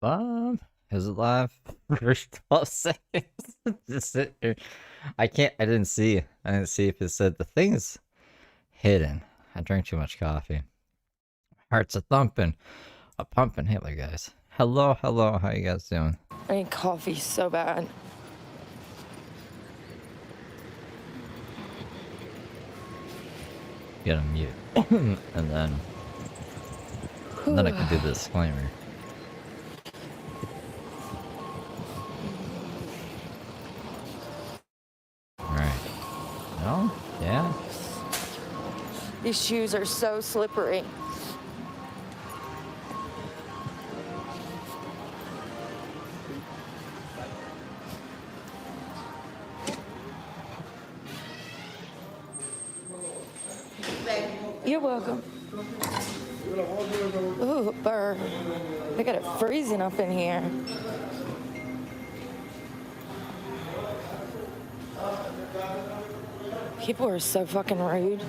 Is it live? For 12 seconds. Just sit here. I didn't see if it said the thing's hidden. I drank too much coffee. Hearts a thumping. A pumping Hitler, guys. Hello. How you guys doing? I need coffee so bad. Get a mute. and then I can do the disclaimer. Alright. No? Yeah? These shoes are so slippery. You're welcome. Ooh, burr. They got it freezing up in here. People are so fucking rude.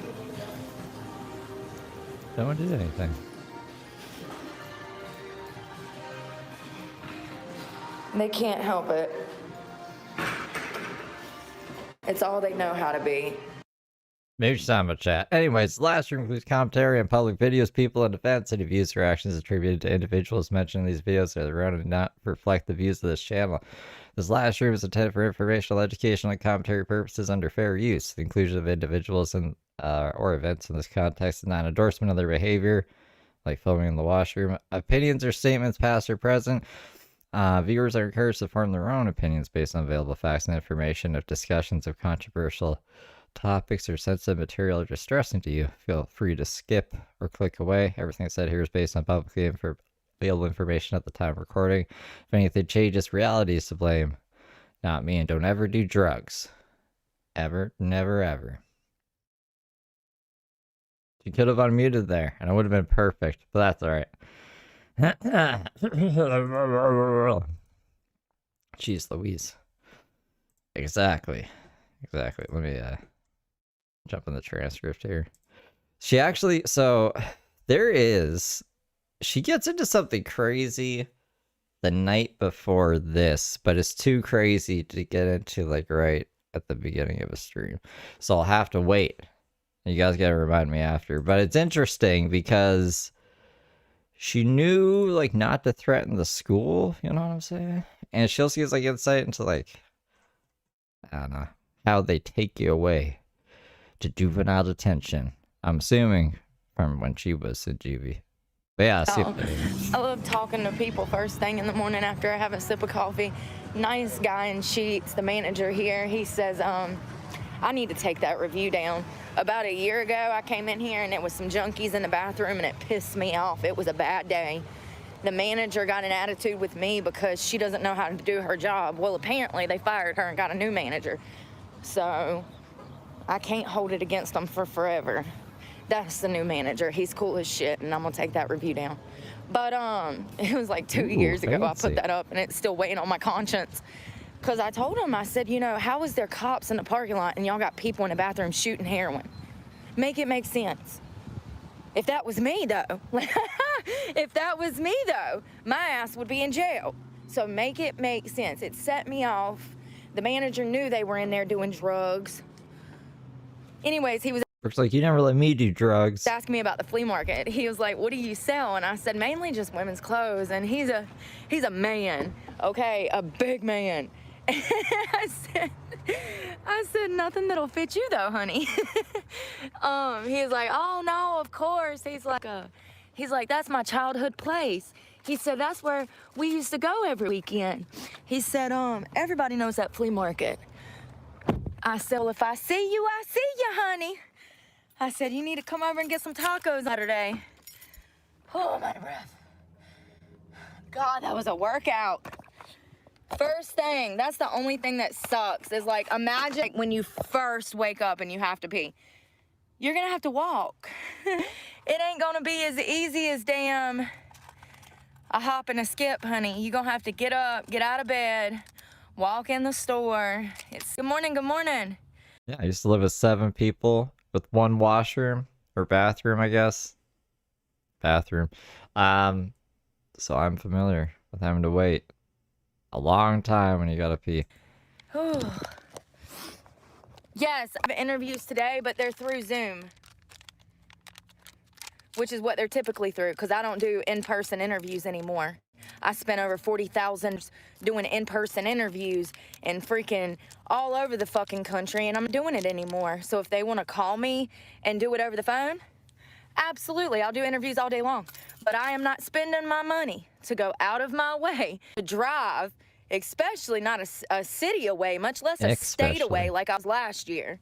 No one did anything. They can't help it. It's all they know how to be. Maybe just time to chat. Anyways, last room includes commentary on public videos, people in defense. Any views or actions attributed to individuals mentioned in these videos are their own and not reflect the views of this channel. This last room is intended for informational, educational, and commentary purposes under fair use. The inclusion of individuals and or events in this context is not an endorsement of their behavior, like filming in the washroom. Opinions or statements past or present. Viewers are encouraged to form their own opinions based on available facts and information. If discussions of controversial topics or sensitive material are distressing to you, feel free to skip or click away. Everything said here is based on publicly available information at the time of recording. If anything changes, reality is to blame, not me. And don't ever do drugs. Ever. Never, ever. You could have unmuted there, and it would have been perfect, but that's alright. Jeez Louise. Exactly. Let me jump in the transcript here. She actually, she gets into something crazy the night before this, but it's too crazy to get into like right at the beginning of a stream. So I'll have to wait. You guys gotta remind me after. But it's interesting because she knew like not to threaten the school, you know what I'm saying? And she also gives like insight into like, I don't know, how they take you away to juvenile detention. I'm assuming from when she was in juvie. But yeah, I love talking to people first thing in the morning after I have a sip of coffee. Nice guy in sheets, the manager here, he says, I need to take that review down. About a year ago, I came in here and it was some junkies in the bathroom and it pissed me off. It was a bad day. The manager got an attitude with me because she doesn't know how to do her job. Well, apparently they fired her and got a new manager. So I can't hold it against them for forever. That's the new manager. He's cool as shit, and I'm gonna take that review down. But it was like 2 years ago I put that up, and it's still weighing on my conscience. Because I told him, I said, you know, how is there cops in the parking lot and y'all got people in the bathroom shooting heroin? Make it make sense. If that was me, though, my ass would be in jail. So make it make sense. It set me off. The manager knew they were in there doing drugs. Anyways, he was looks like you never let me do drugs. asking me about the flea market. He was like, what do you sell? And I said, mainly just women's clothes. And he's a man, okay, a big man. And I said, nothing that'll fit you though, honey. He was like, oh no, of course. He's like, that's my childhood place. He said, that's where we used to go every weekend. He said, everybody knows that flea market. I said, well, if I see you, honey. I said, you need to come over and get some tacos Saturday. Oh, I'm out of breath. God, that was a workout. First thing, that's the only thing that sucks is like, imagine when you first wake up and you have to pee. You're gonna have to walk. It ain't gonna be as easy as damn a hop and a skip, honey. You're gonna have to get up, get out of bed, walk in the store. It's good morning, good morning. Yeah, I used to live with 7 people with 1 washroom or bathroom, I guess. Bathroom. So I'm familiar with having to wait a long time when you gotta pee. Yes, I have interviews today, but they're through Zoom, which is what they're typically through, because I don't do in-person interviews anymore. I spent over $40,000 doing in-person interviews and freaking all over the fucking country, and I'm not doing it anymore. So if they want to call me and do it over the phone, absolutely, I'll do interviews all day long. But I am not spending my money to go out of my way to drive, especially not a city away, much less a state away like I was last year.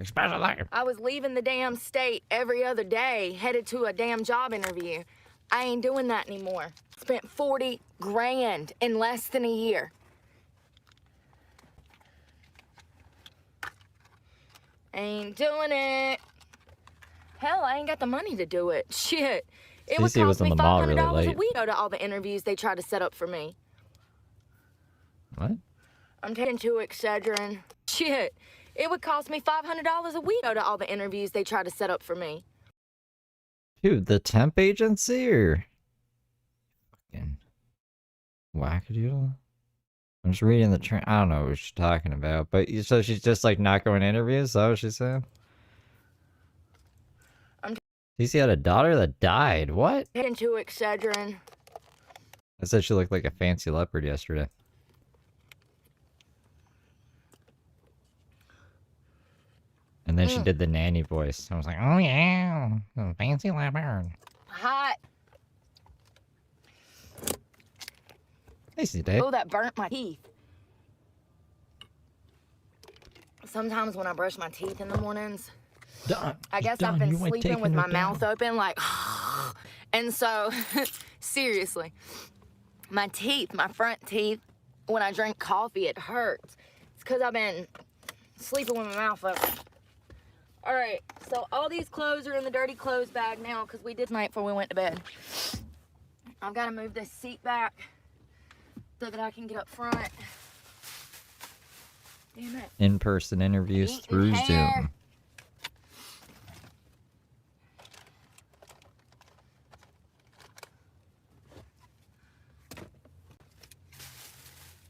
Especially. I was leaving the damn state every other day, headed to a damn job interview. I ain't doing that anymore. Spent 40 grand in less than a year. Ain't doing it. Hell, I ain't got the money to do it. Shit. It would cost me $500 a week to go to all the interviews they tried to set up for me. What? I'm taking to Excedrin. Shit. It would cost me $500 a week to go to all the interviews they tried to set up for me. Dude, the temp agency or fucking wackadoodle? I'm just reading the I don't know what she's talking about, but so she's just like not going to interviews? Is that what she said? Cece had a daughter that died. What? Taking to Excedrin. I said she looked like a fancy leopard yesterday. And then she did the nanny voice. I was like, oh yeah, fancy leopard. Hot. Hey, Dave. Oh, that burnt my teeth. Sometimes when I brush my teeth in the mornings, I guess I've been sleeping with my mouth open, like, and so, seriously, my teeth, my front teeth, when I drink coffee, it hurts. It's because I've been sleeping with my mouth open. All right, so all these clothes are in the dirty clothes bag now because we did night before we went to bed. I've got to move this seat back so that I can get up front. Damn it. In-person interviews through Zoom.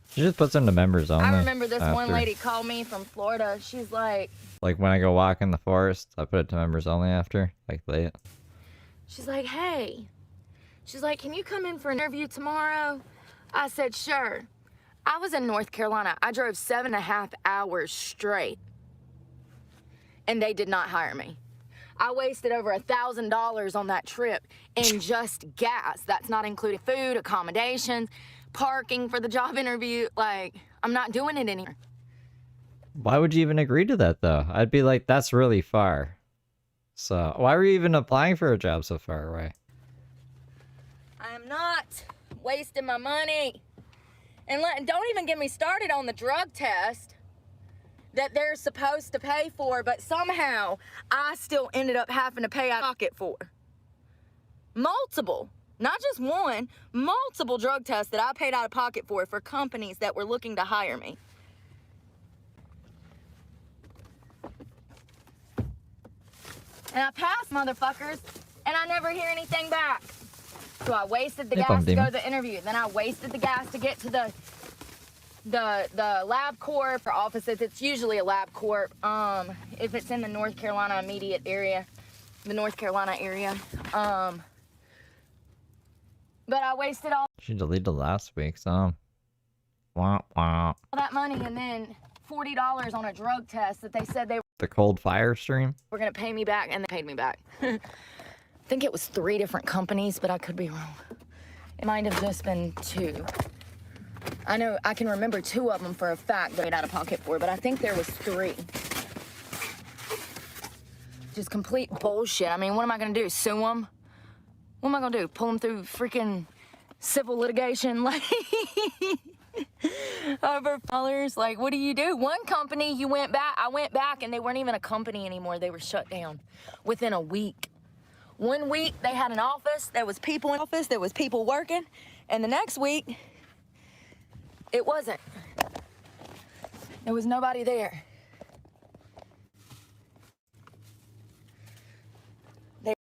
She just puts them to members only. I remember this one lady called me from Florida. She's like when I go walk in the forest, I put it to members only after, like late. She's like, hey. She's like, can you come in for an interview tomorrow? I said, sure. I was in North Carolina. I drove 7.5 hours straight. And they did not hire me. I wasted over $1,000 on that trip in just gas. That's not including food, accommodations, parking for the job interview. Like, I'm not doing it anymore. Why would you even agree to that, though? I'd be like, that's really far. So, why were you even applying for a job so far away? I am not wasting my money. And don't even get me started on the drug test that they're supposed to pay for, but somehow I still ended up having to pay out of pocket for. Multiple, not just one, multiple drug tests that I paid out of pocket for companies that were looking to hire me. And I passed, motherfuckers, and I never hear anything back. So I wasted the gas to go to the interview. Then I wasted the gas to get to the LabCorp for offices. It's usually a LabCorp. If it's in the North Carolina immediate area, the North Carolina area. But I wasted all. She deleted last week, so. Wah, wah. All that money and then $40 on a drug test that they said they The cold fire stream? were gonna pay me back, and they paid me back. I think it was 3 different companies, but I could be wrong. It might have just been 2. I know I can remember 2 of them for a fact that I paid out of pocket for, but I think there was 3. Just complete bullshit. I mean, what am I gonna do? Sue them? What am I gonna do? Pull them through freaking civil litigation? Like, over dollars? Like, what do you do? One company, I went back and they weren't even a company anymore. They were shut down within a week. 1 week, they had an office. There was people in office. There was people working. And the next week, it wasn't. There was nobody there.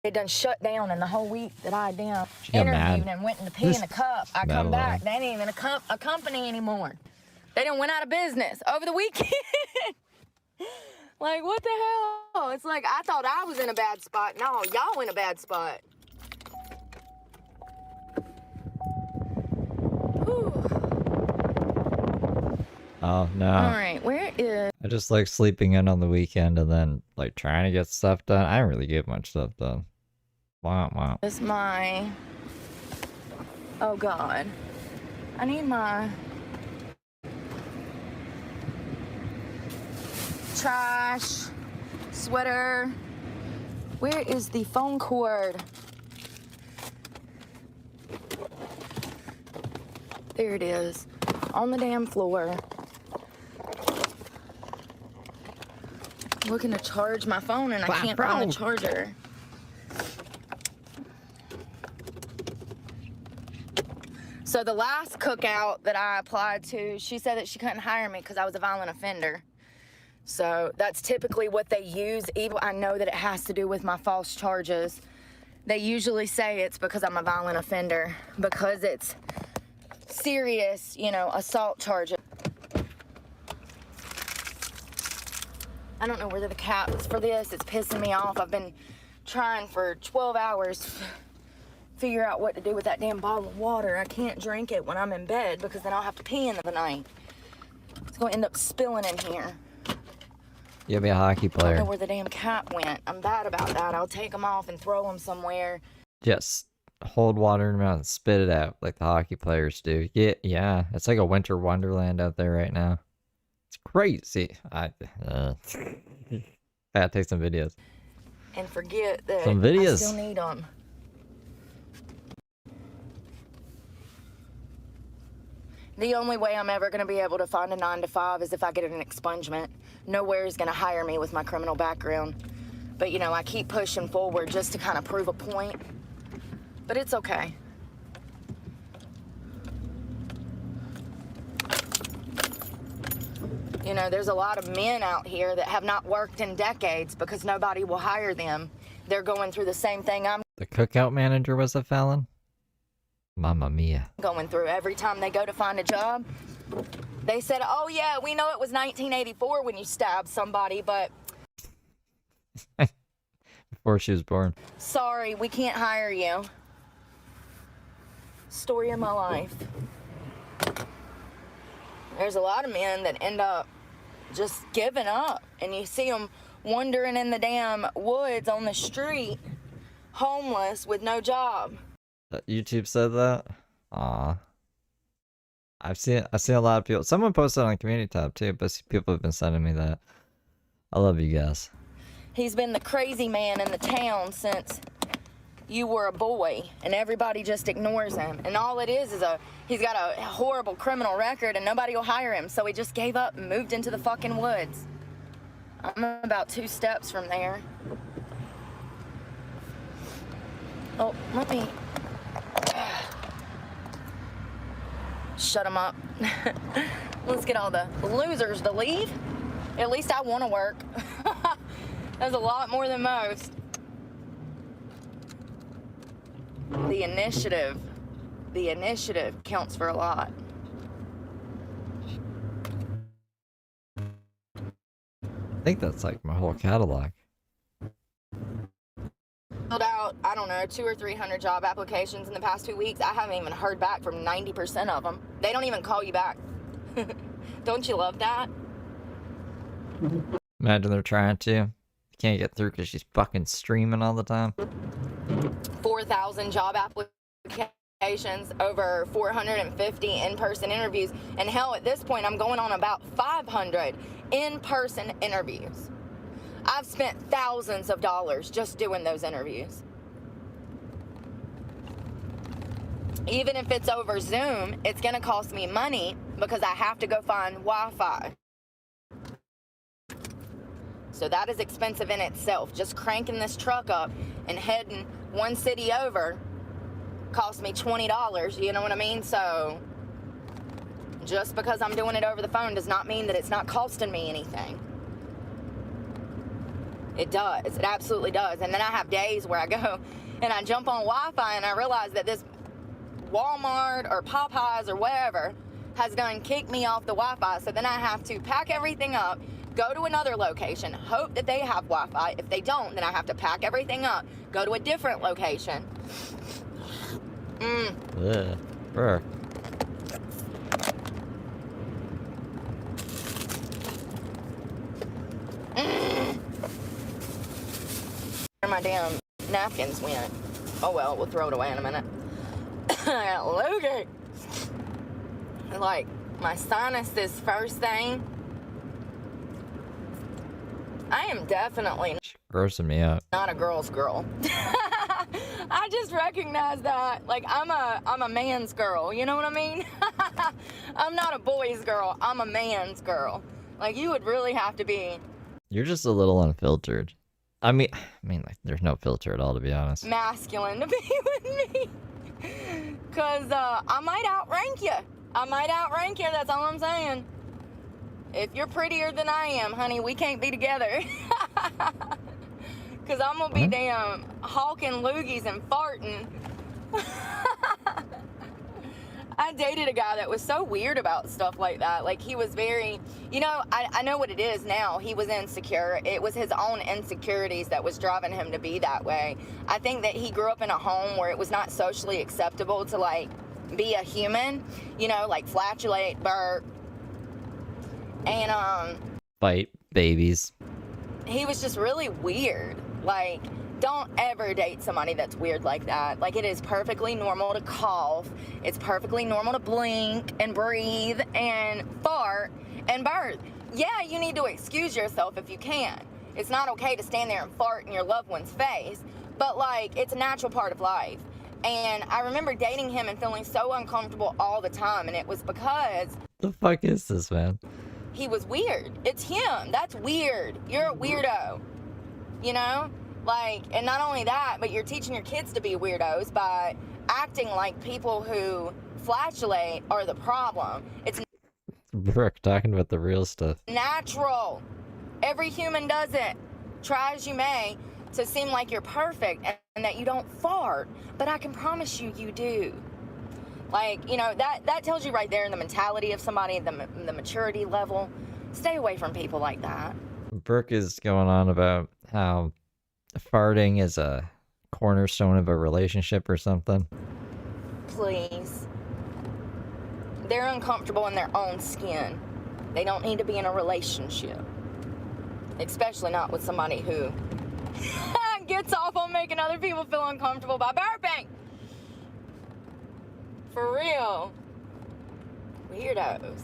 They done shut down in the whole week that I done She got interviewed mad. and went in to pee in a cup. I come back, Madeline. they ain't even a company anymore. They done went out of business over the weekend. Like, what the hell? It's like, I thought I was in a bad spot. No, y'all in a bad spot. Whew. Oh no. All right, where is... I just like sleeping in on the weekend and then like trying to get stuff done. I don't really get much stuff done. Wow. Is my... Oh, God. I need my... trash, sweater. Where is the phone cord? There it is, on the damn floor. Looking to charge my phone and I can't find the charger. So the last cookout that I applied to, she said that she couldn't hire me because I was a violent offender. So that's typically what they use. Even I know that it has to do with my false charges. They usually say it's because I'm a violent offender, because it's serious, you know, assault charges. I don't know where the cap is for this. It's pissing me off. I've been trying for 12 hours to figure out what to do with that damn bottle of water. I can't drink it when I'm in bed because then I'll have to pee in the night. It's going to end up spilling in here. You'll be a hockey I don't player. know where the damn cap went. I'm bad about that. I'll take them off and throw them somewhere. Just hold water in your mouth and spit it out like the hockey players do. Yeah. It's like a winter wonderland out there right now. It's crazy. Gotta take some videos. And forget that Some I videos. still need them. The only way I'm ever going to be able to find a 9-to-5 is if I get an expungement. Nowhere is going to hire me with my criminal background. But, you know, I keep pushing forward just to kind of prove a point. But it's okay. You know, there's a lot of men out here that have not worked in decades because nobody will hire them. They're going through the same thing I'm The cookout manager was a felon? Mamma mia. going through. Every time they go to find a job, they said, oh yeah, we know it was 1984 when you stabbed somebody, but Before she was born. sorry, we can't hire you. Story of my life. There's a lot of men that end up just giving up, and you see them wandering in the damn woods on the street, homeless with no job. YouTube said that? Aw. I've seen a lot of people. Someone posted on the community tab too, but people have been sending me that. I love you guys. He's been the crazy man in the town since you were a boy, and everybody just ignores him. And all it is he's got a horrible criminal record and nobody will hire him, so he just gave up and moved into the fucking woods. I'm about 2 steps from there. Oh, let me shut him up. Let's get all the losers to leave. At least I want to work. That's a lot more than most. The initiative counts for a lot. I think that's like my whole catalog. Filled out, I don't know, 200 or 300 job applications in the past 2 weeks. I haven't even heard back from 90% of them. They don't even call you back. Don't you love that? Imagine they're trying to. Can't get through because she's fucking streaming all the time. 4,000 job applications, over 450 in-person interviews, and hell, at this point, I'm going on about 500 in-person interviews. I've spent thousands of dollars just doing those interviews. Even if it's over Zoom, it's gonna cost me money because I have to go find Wi-Fi. So that is expensive in itself. Just cranking this truck up and heading one city over cost me $20, you know what I mean? So just because I'm doing it over the phone does not mean that it's not costing me anything. It does. It absolutely does. And then I have days where I go and I jump on Wi-Fi and I realize that this Walmart or Popeyes or whatever has done kicked me off the Wi-Fi. So then I have to pack everything up, go to another location, hope that they have Wi-Fi. If they don't, then I have to pack everything up, go to a different location. Ugh. Brooke. Where my damn napkins went. Oh well, we'll throw it away in a minute. I got Logan. Like, my sinus this first thing. I am definitely Grossing me out. not a girl's girl. I just recognize that. Like, I'm a man's girl, you know what I mean? I'm not a boy's girl, I'm a man's girl. Like, you would really have to be You're just a little unfiltered. I mean, like, there's no filter at all, to be honest. masculine to be with me. Cause I might outrank you. I might outrank you, that's all I'm saying. If you're prettier than I am, honey, we can't be together. Cause I'm gonna be damn hawking loogies and farting. I dated a guy that was so weird about stuff like that. Like, he was very, you know, I know what it is now. He was insecure. It was his own insecurities that was driving him to be that way. I think that he grew up in a home where it was not socially acceptable to, like, be a human, you know, like flatulate, burp. And, Fight babies. he was just really weird. Like, don't ever date somebody that's weird like that. Like, it is perfectly normal to cough. It's perfectly normal to blink and breathe and fart and birth. Yeah, you need to excuse yourself if you can. It's not okay to stand there and fart in your loved one's face, but, like, it's a natural part of life. And I remember dating him and feeling so uncomfortable all the time, and it was because The fuck is this, man? he was weird. It's him. That's weird. You're a weirdo. You know? Like, and not only that, but you're teaching your kids to be weirdos by acting like people who flatulate are the problem. It's Brooke talking about the real stuff. natural. Every human does it. Try as you may to seem like you're perfect and that you don't fart, but I can promise you, you do. Like, you know, that tells you right there in the mentality of somebody, the maturity level. Stay away from people like that. Brooke is going on about how farting is a cornerstone of a relationship or something. Please. They're uncomfortable in their own skin. They don't need to be in a relationship. Especially not with somebody who gets off on making other people feel uncomfortable by burping. For real. Weirdos.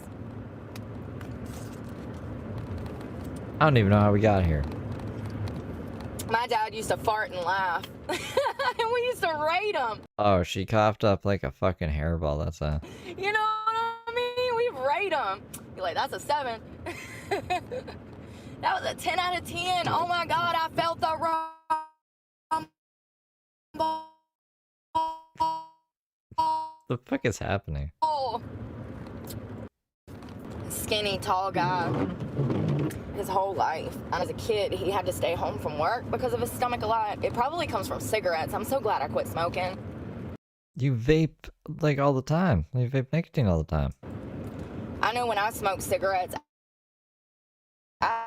I don't even know how we got here. My dad used to fart and laugh. And we used to rate him. Oh, she coughed up like a fucking hairball, that's a... You know what I mean? We rate him. You're like, that's a 7. That was a 10 out of 10. Oh my God, I felt the rumble. The fuck is happening? Skinny, tall guy. His whole life. And as a kid, he had to stay home from work because of his stomach a lot. It probably comes from cigarettes. I'm so glad I quit smoking. You vape, like, all the time. You vape nicotine all the time. I know when I smoked cigarettes, I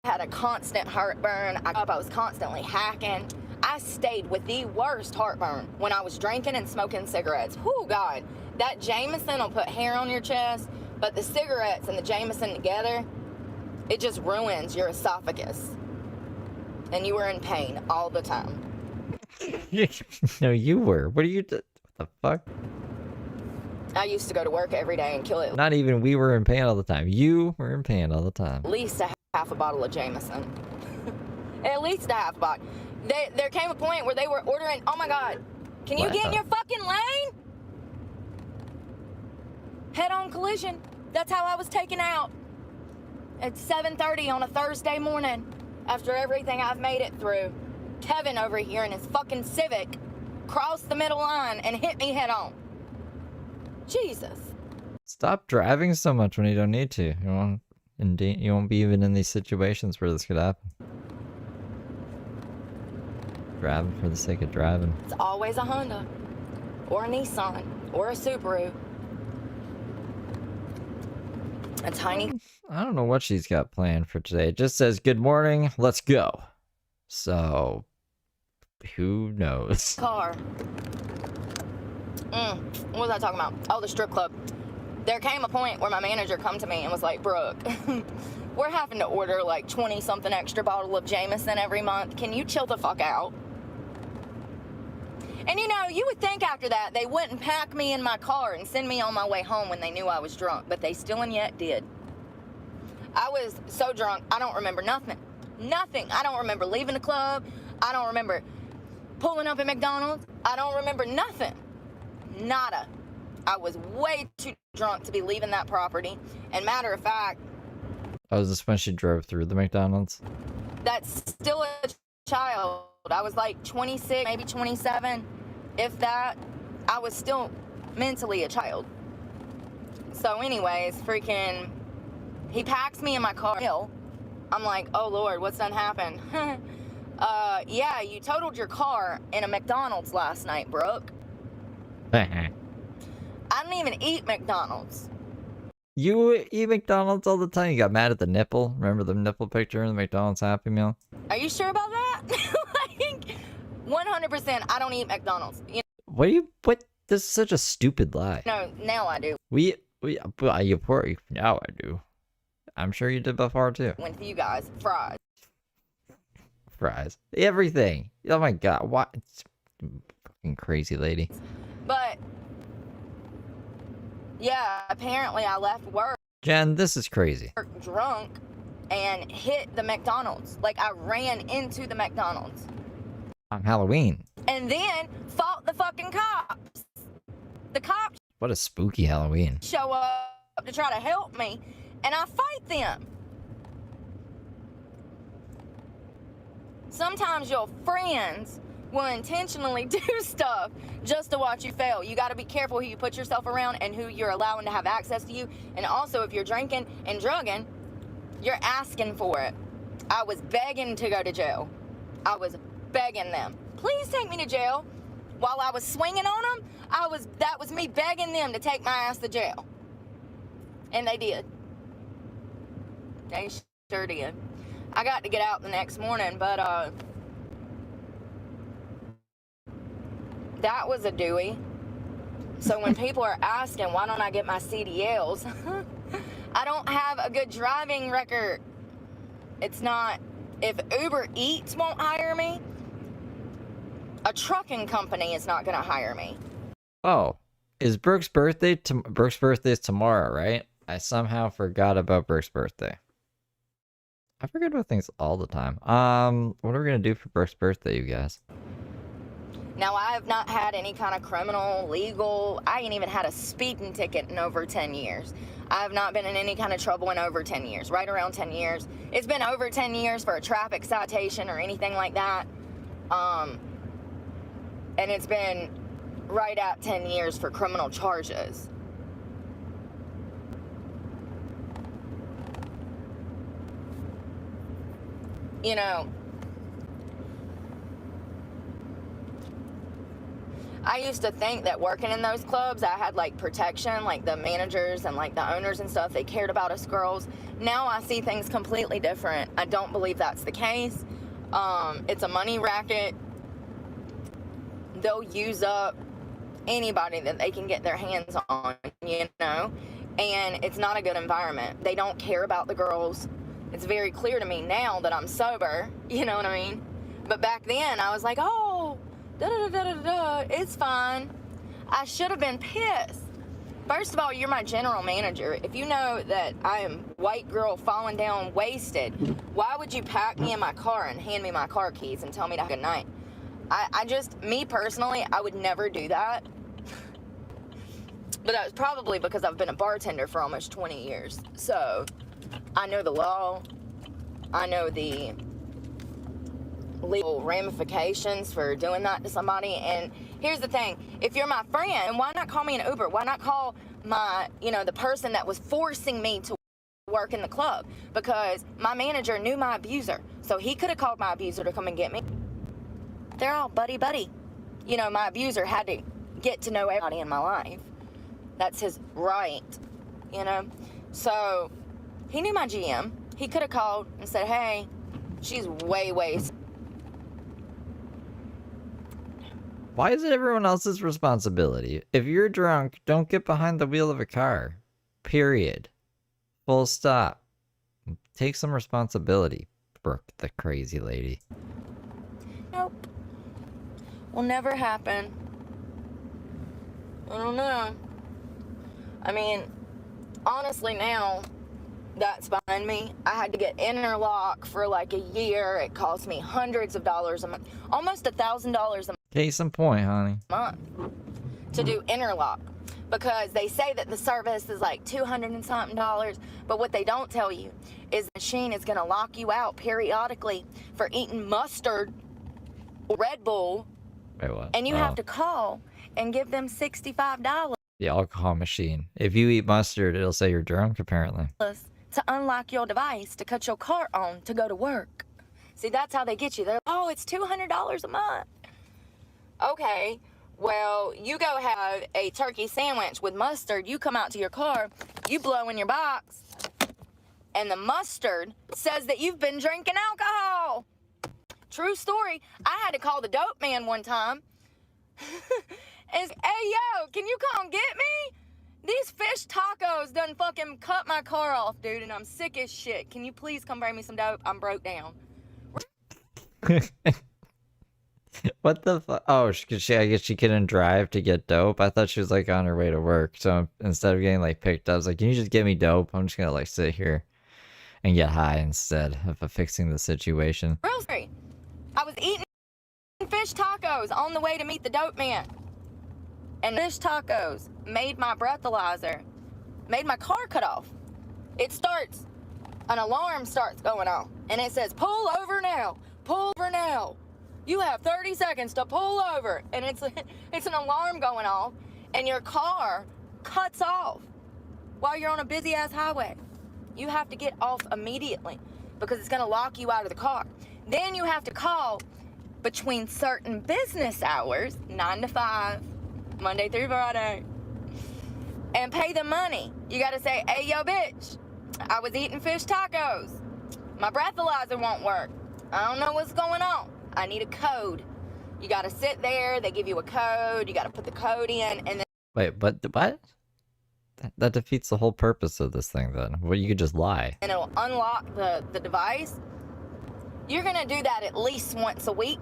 had a constant heartburn. I was constantly hacking. I stayed with the worst heartburn when I was drinking and smoking cigarettes. Whew, God. That Jameson will put hair on your chest, but the cigarettes and the Jameson together, it just ruins your esophagus. And you were in pain all the time. No, you were. What are you... What the fuck? I used to go to work every day and kill it. Not even we were in pain all the time. You were in pain all the time. At least a half a bottle of Jameson. At least a half a bottle. There came a point where they were ordering, oh my God, can you get in your fucking lane? Head-on collision. That's how I was taken out. At 7:30 on a Thursday morning. After everything I've made it through. Kevin over here in his fucking Civic crossed the middle line and hit me head-on. Jesus. Stop driving so much when you don't need to. You you won't be even in these situations where this could happen. Driving for the sake of driving. It's always a Honda, or a Nissan, or a Subaru. A tiny... I don't know what she's got planned for today. It just says, good morning, let's go. So, who knows? car. What was I talking about? Oh, the strip club. There came a point where my manager come to me and was like, Brooke, we're having to order like 20-something extra bottle of Jameson every month. Can you chill the fuck out? And you know, you would think after that they wouldn't pack me in my car and send me on my way home when they knew I was drunk, but they still and yet did. I was so drunk, I don't remember nothing. Nothing. I don't remember leaving the club. I don't remember pulling up at McDonald's. I don't remember nothing. Nada. I was way too drunk to be leaving that property. And matter of fact... Oh, was this when she drove through the McDonald's? That's still a child. I was like 26, maybe 27. If that, I was still mentally a child. So anyways, freaking... He packs me in my car. I'm like, oh Lord, what's done happened? Yeah, you totaled your car in a McDonald's last night, Brooke. I don't even eat McDonald's. You eat McDonald's all the time? You got mad at the nipple? Remember the nipple picture in the McDonald's Happy Meal? Are you sure about that? Like, 100% I don't eat McDonald's. You What? This is such a stupid lie. know, now I do. Now I do. I'm sure you did before too. With you guys, fries. Fries. Everything. Oh my god, what? Fucking crazy lady. But, yeah, apparently I left work Jen, this is crazy. drunk and hit the McDonald's. Like, I ran into the McDonald's. On Halloween. And then fought the fucking cops. The cops What a spooky Halloween. show up to try to help me, and I fight them. Sometimes your friends will intentionally do stuff just to watch you fail. You got to be careful who you put yourself around and who you're allowing to have access to you. And also, if you're drinking and drugging, you're asking for it. I was begging to go to jail. I was begging them, please take me to jail. While I was swinging on them, that was me begging them to take my ass to jail. And they did. They sure did. I got to get out the next morning, but that was a doozy. So when people are asking why don't I get my CDLs, I don't have a good driving record. It's not, if Uber Eats won't hire me, a trucking company is not going to hire me. Oh, is Brooke's birthday? Brooke's birthday is tomorrow, right? I somehow forgot about Brooke's birthday. I forget about things all the time. What are we gonna do for Brooke's birthday, you guys? Now, I have not had any kind of criminal, legal, I ain't even had a speeding ticket in over 10 years. I have not been in any kind of trouble in over 10 years, right around 10 years. It's been over 10 years for a traffic citation or anything like that. And it's been right at 10 years for criminal charges. You know, I used to think that working in those clubs, I had like protection, like the managers and like the owners and stuff, they cared about us girls. Now I see things completely different. I don't believe that's the case. It's a money racket. They'll use up anybody that they can get their hands on, you know, and it's not a good environment. They don't care about the girls. It's very clear to me now that I'm sober, you know what I mean? But back then I was like, oh, it's fine. I should have been pissed. First of all, you're my general manager. If you know that I am white girl falling down wasted, why would you pack me in my car and hand me my car keys and tell me to have a good night? Me personally, I would never do that. But that was probably because I've been a bartender for almost 20 years. So I know the law. I know the legal ramifications for doing that to somebody. And here's the thing. If you're my friend, why not call me an Uber? Why not call my, the person that was forcing me to work in the club because my manager knew my abuser. So he could have called my abuser to come and get me. They're all buddy-buddy. You know, my abuser had to get to know everybody in my life. That's his right, you know? So he knew my GM. He could have called and said, hey, she's way. Why is it everyone else's responsibility? If you're drunk, don't get behind the wheel of a car. Period. Full stop. Take some responsibility, Brooke, the crazy lady. Nope. Will never happen. I don't know. I mean, honestly now, that's behind me. I had to get interlock for like a year. It cost me hundreds of dollars a month. Almost $1,000 a month. Case in point, honey. To do interlock. Because they say that the service is like $200 and something, but what they don't tell you is the machine is gonna lock you out periodically for eating mustard or Red Bull. Wait, what? And you have to call and give them $65. The alcohol machine. If you eat mustard, it'll say you're drunk, apparently. To unlock your device to cut your car on to go to work. See, that's how they get you. They're like, oh, it's $200 a month. Okay, well, you go have a turkey sandwich with mustard. You come out to your car, you blow in your box, and the mustard says that you've been drinking alcohol. True story. I had to call the dope man one time. And, hey, yo, can you come get me? These fish tacos done fucking cut my car off, dude, and I'm sick as shit. Can you please come bring me some dope? I'm broke down. What the fuck? Oh, I guess she couldn't drive to get dope. I thought she was like on her way to work. So instead of getting like picked up, I was like, can you just get me dope? I'm just gonna like sit here and get high instead of fixing the situation. Real story. I was eating fish tacos on the way to meet the dope man. And fish tacos made my breathalyzer, made my car cut off. It starts, an alarm starts going on, and it says, pull over now, pull over now. You have 30 seconds to pull over. And it's an alarm going off, and your car cuts off while you're on a busy ass highway. You have to get off immediately because it's gonna lock you out of the car. Then you have to call between certain business hours, 9 to 5, Monday through Friday, and pay the money. You gotta say, hey, yo, bitch, I was eating fish tacos. My breathalyzer won't work. I don't know what's going on. I need a code. You gotta sit there, they give you a code, you gotta put the code in, and then... Wait, but what? That defeats the whole purpose of this thing then. Well, you could just lie. And it'll unlock the device. You're gonna do that at least once a week,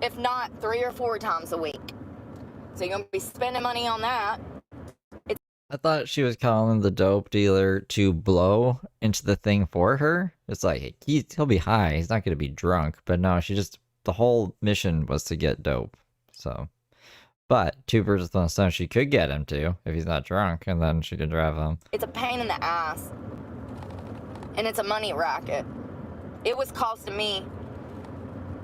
if not 3 or 4 times a week. So you're gonna be spending money on that. I thought she was calling the dope dealer to blow into the thing for her. It's like, he'll be high, he's not gonna be drunk. But no, the whole mission was to get dope. So, but 2 birds with 1 stone, she could get him to, if he's not drunk, and then she could drive him. It's a pain in the ass. And it's a money racket. It was costing me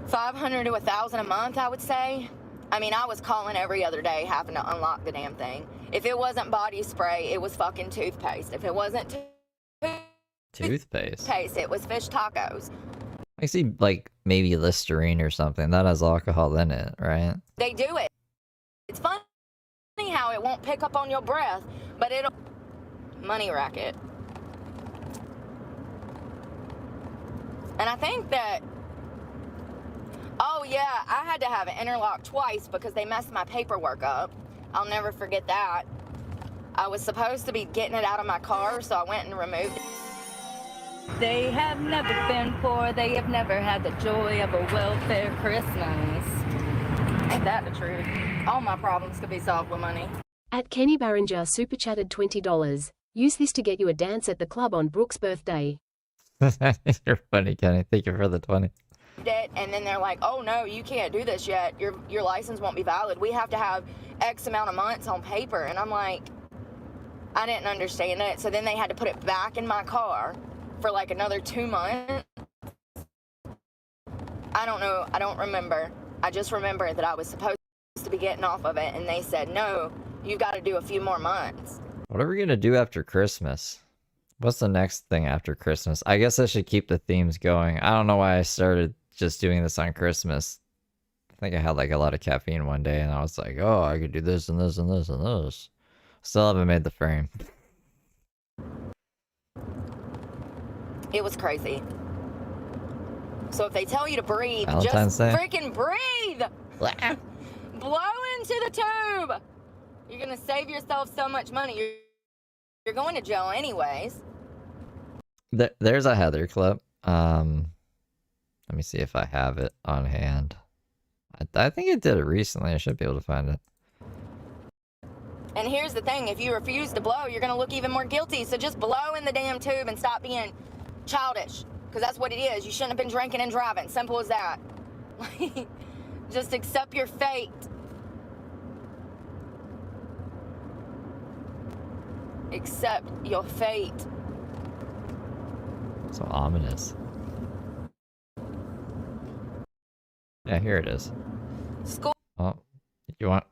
$500 to $1,000 a month, I would say. I mean, I was calling every other day having to unlock the damn thing. If it wasn't body spray, it was fucking toothpaste. If it wasn't Toothpaste? it was fish tacos. I see, like, maybe Listerine or something. That has alcohol in it, right? They do it. It's funny how it won't pick up on your breath, but it'll... Money racket. And I think that... Oh, yeah, I had to have it interlocked twice because they messed my paperwork up. I'll never forget that. I was supposed to be getting it out of my car, so I went and removed it. They have never been poor. They have never had the joy of a welfare Christmas. Ain't that the truth? All my problems could be solved with money. At Kenny Barringer super chatted $20. Use this to get you a dance at the club on Brooke's birthday. You're funny, Kenny. Thank you for the 20. And then they're like, oh no, you can't do this yet. Your license won't be valid. We have to have X amount of months on paper. And I'm like, I didn't understand it. So then they had to put it back in my car for like another 2 months. I don't know. I don't remember. I just remember that I was supposed to be getting off of it. And they said, no, you got to do a few more months. What are we going to do after Christmas? What's the next thing after Christmas? I guess I should keep the themes going. I don't know why I started just doing this on Christmas. I think I had like a lot of caffeine one day and I was like, oh, I could do this and this and this and this. Still haven't made the frame. It was crazy. So if they tell you to breathe, Valentine's just Day? freaking breathe! Blow into the tube! You're gonna save yourself so much money. You're going to jail anyways. There's a Heather clip. Let me see if I have it on hand. I think I did it recently. I should be able to find it. And here's the thing, if you refuse to blow, you're gonna look even more guilty. So just blow in the damn tube and stop being childish. Because that's what it is. You shouldn't have been drinking and driving. Simple as that. Just accept your fate. Accept your fate. So ominous. Yeah, here it is. School. Oh, you want...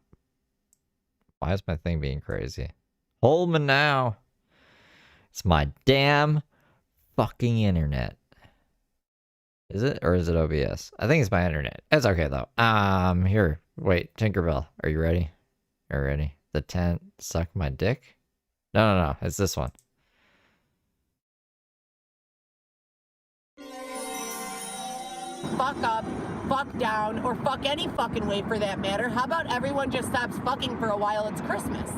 Why is my thing being crazy? Hold me now. It's my damn fucking internet. Is it? Or is it OBS? I think it's my internet. It's okay though. Here. Wait, Tinkerbell. Are you ready? Are you ready? The tent suck my dick? No. It's this one. Fuck up, fuck down, or fuck any fucking way for that matter. How about everyone just stops fucking for a while? It's Christmas.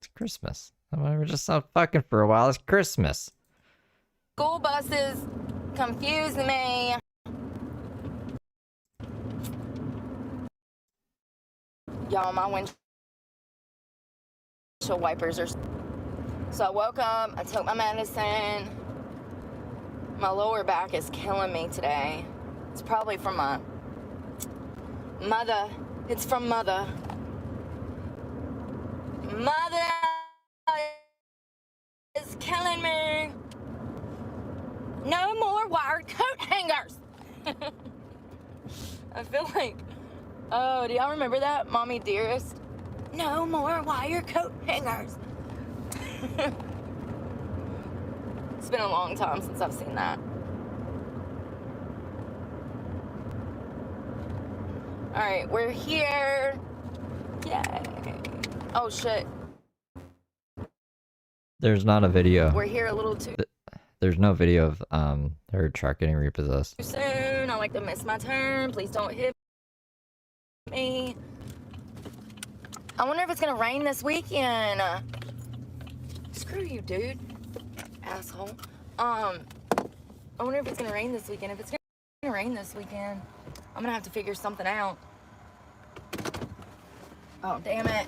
It's Christmas. How about we just stop fucking for a while? It's Christmas. School buses confuse me. Y'all, my windshield wipers are... So I woke up, I took my medicine. My lower back is killing me today. It's probably from my mother. It's from mother. Mother is killing me. No more wired coat hangers. I feel like, oh, do y'all remember that? Mommy Dearest? No more wire coat hangers. It's been a long time since I've seen that. All right, we're here. Yay. Oh, shit. There's not a video. We're here a little too There's no video of her truck getting repossessed. soon. I like to miss my turn. Please don't hit me. I wonder if it's gonna rain this weekend. Screw you, dude. Asshole. I wonder if it's gonna rain this weekend. If it's gonna rain this weekend, I'm gonna have to figure something out. Oh, damn it.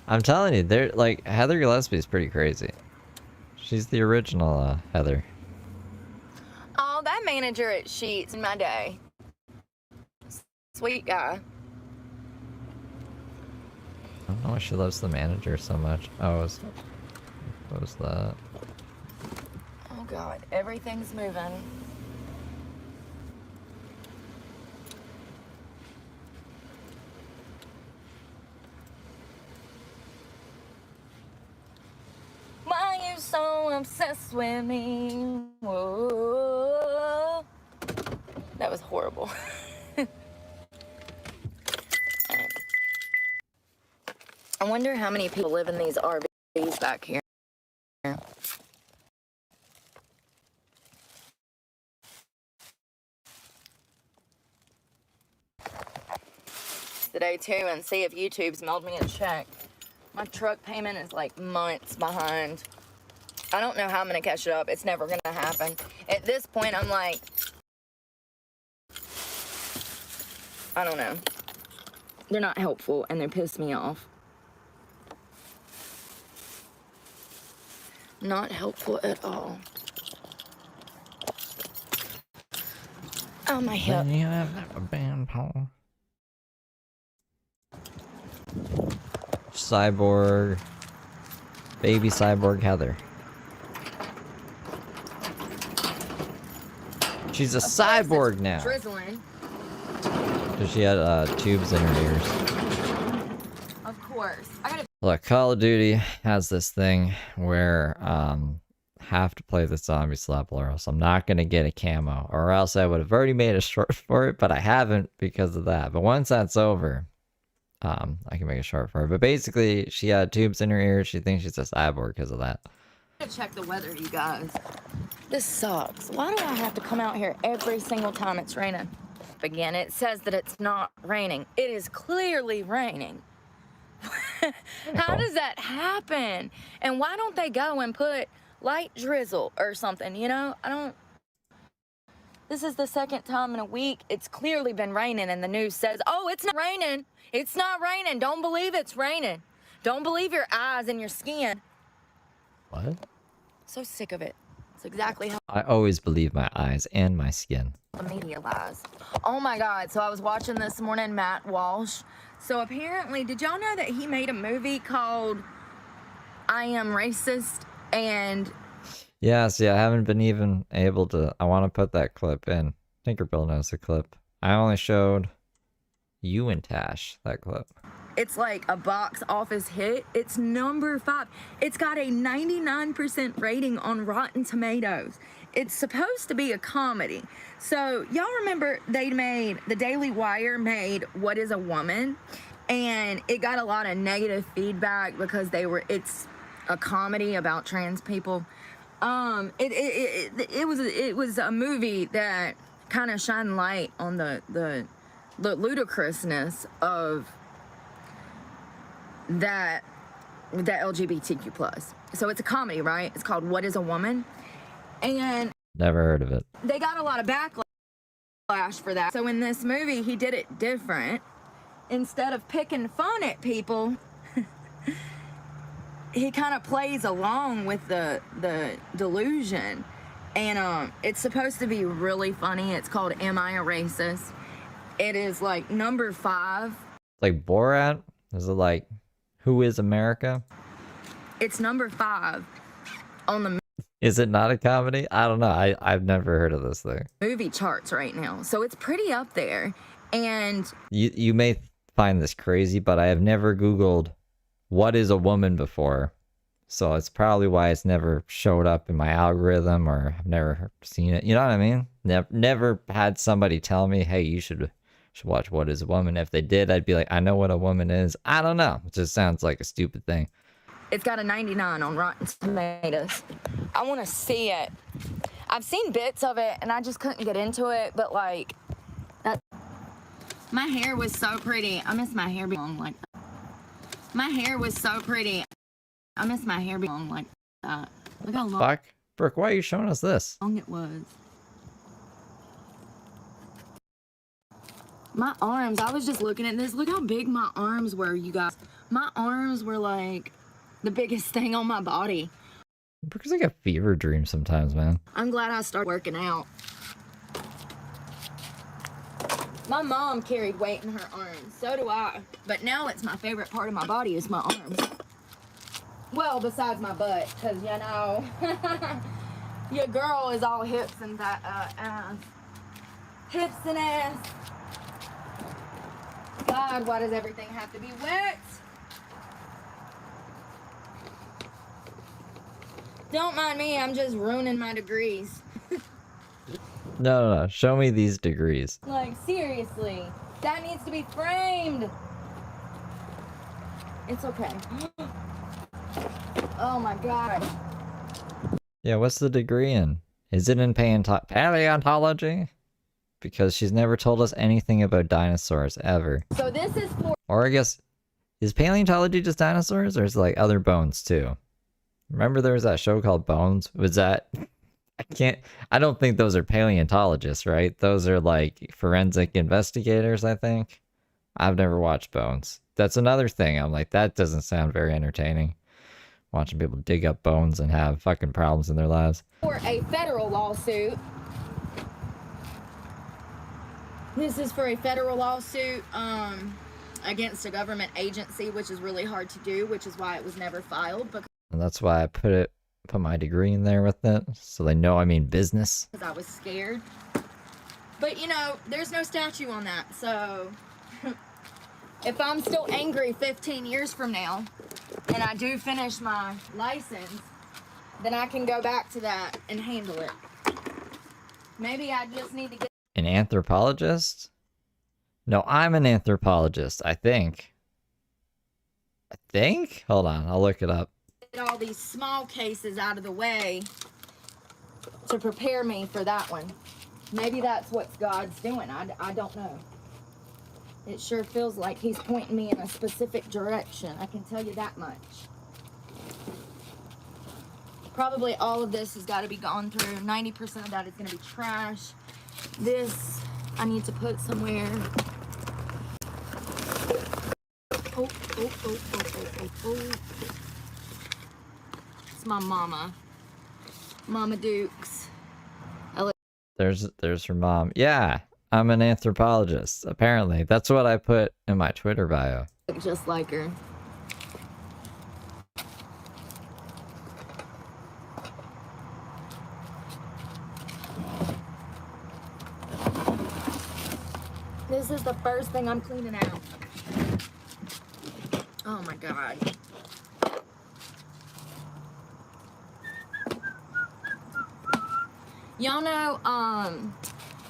I'm telling you, they're like Heather Gillespie's pretty crazy. She's the original Heather. Oh, that manager at Sheets in my day. Sweet guy. I don't know why she loves the manager so much. Oh, what was that? Oh God, everything's moving. Why you so obsessed with me? Whoa. That was horrible. I wonder how many people live in these RVs back here. Today too, and see if YouTube's mailed me a check. My truck payment is like months behind. I don't know how I'm gonna catch it up. It's never gonna happen. At this point, I'm like, I don't know. They're not helpful and they piss me off. Not helpful at all. Oh, my hip. Then you have a band, Paul. Cyborg. Baby Cyborg Heather. She's a Of course cyborg it's now. Drizzling. Because she had tubes in her ears. Of course. I gotta. Look, Call of Duty has this thing where have to play the zombie level or else I'm not gonna get a camo, or else I would have already made a short for it, but I haven't because of that. But once that's over, I can make a short for her. But basically, she had tubes in her ears. She thinks she's a cyborg because of that. Check the weather, you guys. This sucks. Why do I have to come out here every single time it's raining? Again, it says that it's not raining. It is clearly raining. How does that happen? And why don't they go and put light drizzle or something, you know? This is the second time in a week it's clearly been raining and the news says, oh, it's not raining. It's not raining. Don't believe it's raining. Don't believe your eyes and your skin. What? So sick of it. It's exactly how I always believe my eyes and my skin. the media lies. Oh my God. So I was watching this morning, Matt Walsh. So apparently, did y'all know that he made a movie called I Am Racist? And Yeah, see, I haven't been even able to. I want to put that clip in. Tinkerbell knows the clip. I only showed you and Tash that clip. it's like a box office hit. It's number 5. It's got a 99% rating on Rotten Tomatoes. It's supposed to be a comedy. So y'all remember the Daily Wire made What is a Woman? And it got a lot of negative feedback because it's a comedy about trans people. It was a movie that kind of shined light on the ludicrousness of that LGBTQ plus. So it's a comedy, right? It's called What is a Woman? And Never heard of it. they got a lot of backlash for that. So in this movie, he did it different. Instead of picking fun at people, he kind of plays along with the delusion. And it's supposed to be really funny. It's called Am I a Racist? It is like number 5. Like Borat? Is it like Who is America? It's number 5 on the Is it not a comedy? I don't know. I've never heard of this thing. movie charts right now. So it's pretty up there. And You may find this crazy, but I have never Googled what is a woman before. So it's probably why it's never showed up in my algorithm, or I've never seen it. You know what I mean? Never had somebody tell me, hey, you should watch What is a Woman. If they did, I'd be like, I know what a woman is. I don't know. It just sounds like a stupid thing. it's got a 99 on Rotten Tomatoes. I want to see it. I've seen bits of it and I just couldn't get into it, but like that. My hair was so pretty. I miss my hair being long like that. My hair was so pretty. I miss my hair being long like that. Look how long Fuck. Brooke, why are you showing us this? it was. My arms, I was just looking at this. Look how big my arms were, you guys. My arms were like the biggest thing on my body. Brooke's like a fever dream sometimes, man. I'm glad I started working out. My mom carried weight in her arms. So do I. But now it's my favorite part of my body is my arms. Well, besides my butt, because, you know, your girl is all hips and that ass. Hips and ass. God, why does everything have to be wet? Don't mind me, I'm just ruining my degrees. No. Show me these degrees. Like, seriously, that needs to be framed. It's okay. Oh my God. Yeah, what's the degree in? Is it in paleontology? Because she's never told us anything about dinosaurs, ever. So this is for Or I guess, is paleontology just dinosaurs, or is it like other bones too? Remember there was that show called Bones? Was that... I don't think those are paleontologists, right? Those are like forensic investigators, I think. I've never watched Bones. That's another thing. I'm like, that doesn't sound very entertaining. Watching people dig up bones and have fucking problems in their lives. a federal lawsuit. This is for a federal lawsuit against a government agency, which is really hard to do, which is why it was never filed. And that's why I put it put my degree in there with it, so they know I mean business. Because I was scared. But, you know, there's no statute on that, so... If I'm still angry 15 years from now, and I do finish my license, then I can go back to that and handle it. Maybe I just need to get... An anthropologist? No, I'm an anthropologist, I think. Hold on, I'll look it up. all these small cases out of the way to prepare me for that one. Maybe that's what God's doing. I don't know. It sure feels like he's pointing me in a specific direction. I can tell you that much. Probably all of this has got to be gone through. 90% of that is going to be trash. This I need to put somewhere. Oh. It's my mama. Mama Dukes. There's her mom. Yeah, I'm an anthropologist, apparently. That's what I put in my Twitter bio. Look just like her. This is the first thing I'm cleaning out. Oh my God.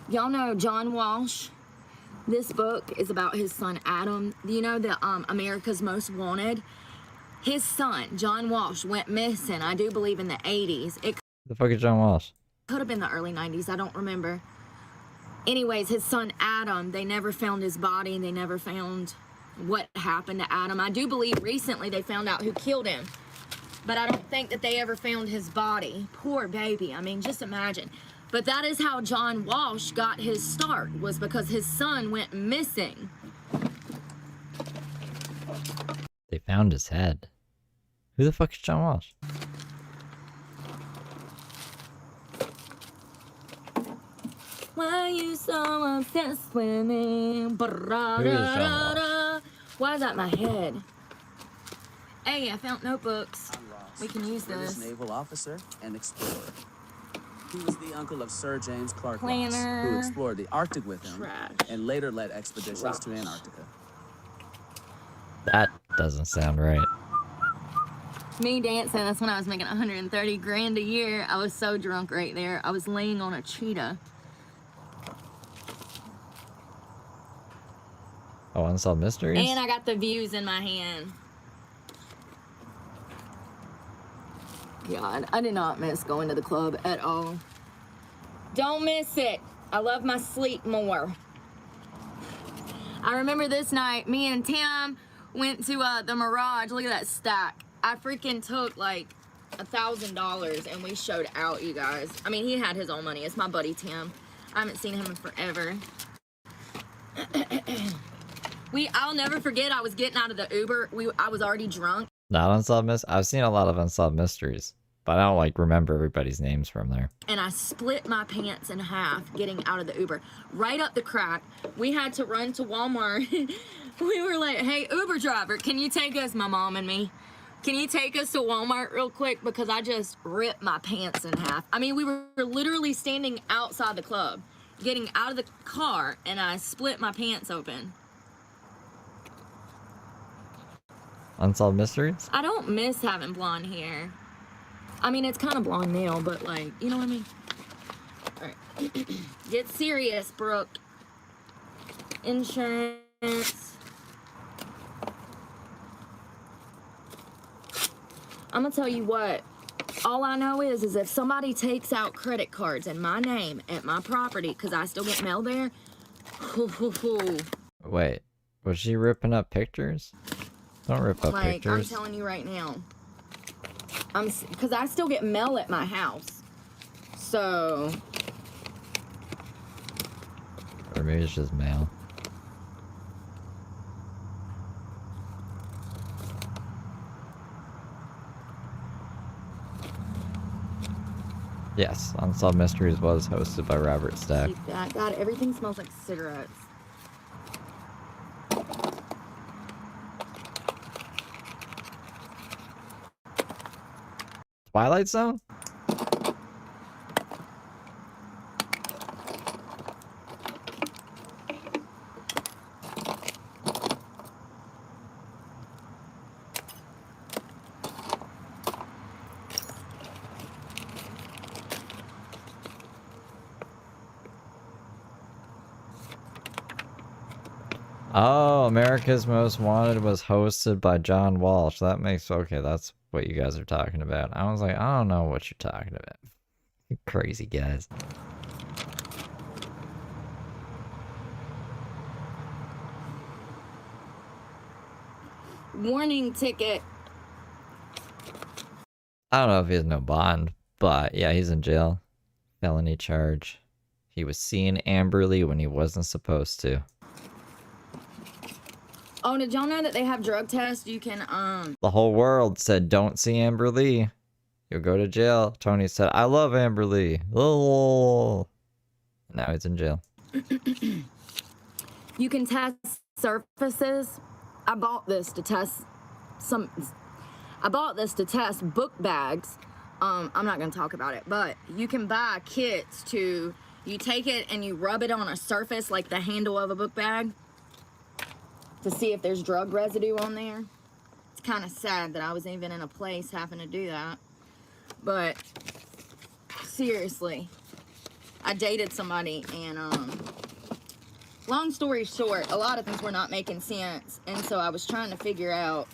Y'all know John Walsh? This book is about his son Adam. You know the America's Most Wanted? His son, John Walsh, went missing, I do believe in the 80s. It The fuck is John Walsh? could have been the early 90s, I don't remember. Anyways, his son Adam, they never found his body. They never found what happened to Adam. I do believe recently they found out who killed him. But I don't think that they ever found his body. Poor baby. I mean, just imagine. But that is how John Walsh got his start, was because his son went missing. They found his head. Who the fuck is John Walsh? Why you so obsessed with me? Who is John Walsh? Why is that in my head? Hey, I found notebooks. We can use British this. naval officer and explorer. He was the uncle of Sir James Clark Ross, Planner. who explored the Arctic with him Trash. and later led expeditions to Antarctica. That doesn't sound right. Me dancing, that's when I was making 130 grand a year. I was so drunk right there. I was laying on a cheetah. Oh, Unsolved Mysteries? And I got the views in my hand. God, I did not miss going to the club at all. Don't miss it. I love my sleep more. I remember this night, me and Tim went to the Mirage. Look at that stack. I freaking took like $1,000 and we showed out, you guys. I mean, he had his own money. It's my buddy Tim. I haven't seen him in forever. I'll never forget, I was getting out of the Uber. I was already drunk. Not Unsolved Mysteries? I've seen a lot of Unsolved Mysteries, but I don't like remember everybody's names from there. And I split my pants in half getting out of the Uber. Right up the crack. We had to run to Walmart. We were like, hey, Uber driver, can you take us, my mom and me? Can you take us to Walmart real quick? Because I just ripped my pants in half. I mean, we were literally standing outside the club, getting out of the car, and I split my pants open. Unsolved Mysteries? I don't miss having blonde hair. I mean, it's kind of blonde now, but like, you know what I mean? All right. Get serious, Brooke. Insurance. I'm gonna tell you what. All I know is if somebody takes out credit cards in my name at my property, because I still get mail there. Wait, was she ripping up pictures? Don't rip up Like, pictures. I'm telling you right now. Because I still get mail at my house. So. Or maybe it's just mail. Yes, Unsolved Mysteries was hosted by Robert Stack. Keep that. God, everything smells like cigarettes. Twilight Zone? Oh, America's Most Wanted was hosted by John Walsh. That makes, okay, that's what you guys are talking about. I was like, I don't know what you're talking about. You crazy guys. Warning ticket. I don't know if he has no bond, but yeah, he's in jail. Felony charge. He was seeing Amberly when he wasn't supposed to. Oh, did y'all know that they have drug tests? You can, The whole world said, don't see Amber Lee. You'll go to jail. Tony said, I love Amber Lee. Oh. Now he's in jail. you can test surfaces. I bought this to test book bags. I'm not gonna talk about it, but you can buy kits to, you take it and you rub it on a surface like the handle of a book bag to see if there's drug residue on there. It's kind of sad that I was even in a place having to do that. But seriously, I dated somebody and long story short, a lot of things were not making sense, and so I was trying to figure out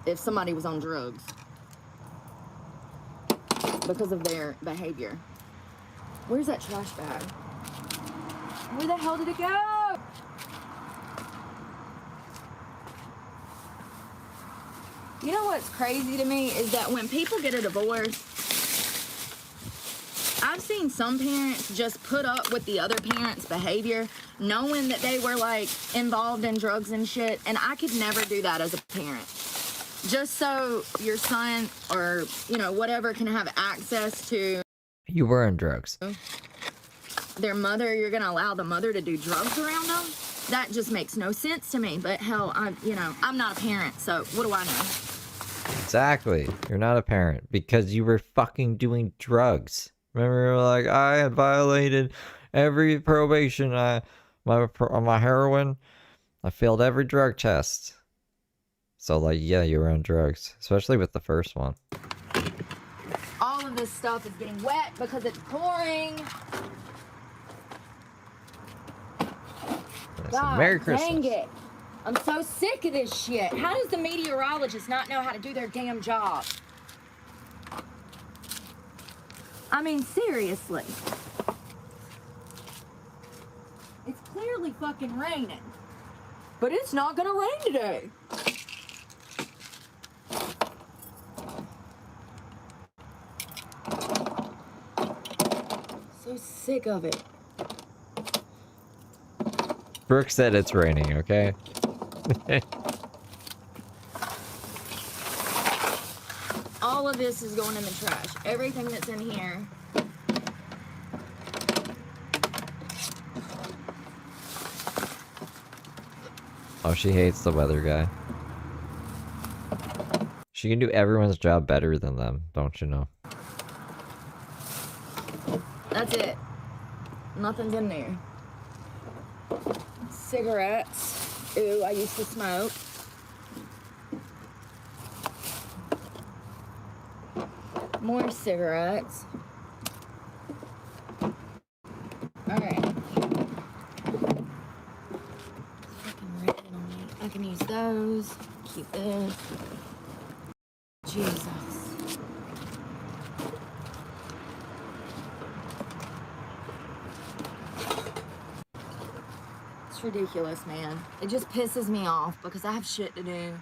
if somebody was on drugs because of their behavior. Where's that trash bag? Where the hell did it go? You know what's crazy to me is that when people get a divorce, I've seen some parents just put up with the other parent's behavior, knowing that they were like involved in drugs and shit, and I could never do that as a parent. Just so your son or, you know, whatever can have access to You were on drugs. their mother, you're gonna allow the mother to do drugs around them? That just makes no sense to me. But hell, I'm not a parent, so what do I know? Exactly. You're not a parent because you were fucking doing drugs. Remember, you were like, I had violated every probation. My heroin. I failed every drug test. So, like, yeah, you were on drugs, especially with the first one. All of this stuff is getting wet because it's pouring. Yes, God, Merry Christmas. dang it. I'm so sick of this shit. How does the meteorologist not know how to do their damn job? I mean, seriously. It's clearly fucking raining. But it's not gonna rain today. So sick of it. Brooke said it's raining, okay? All of this is going in the trash. Everything that's in here. Oh, she hates the weather guy. She can do everyone's job better than them, don't you know? That's it. Nothing's in there. Cigarettes. Ooh, I used to smoke. More cigarettes. Alright. Fucking red on me. I can use those. Keep this. Jesus. It's ridiculous, man. It just pisses me off because I have shit to do.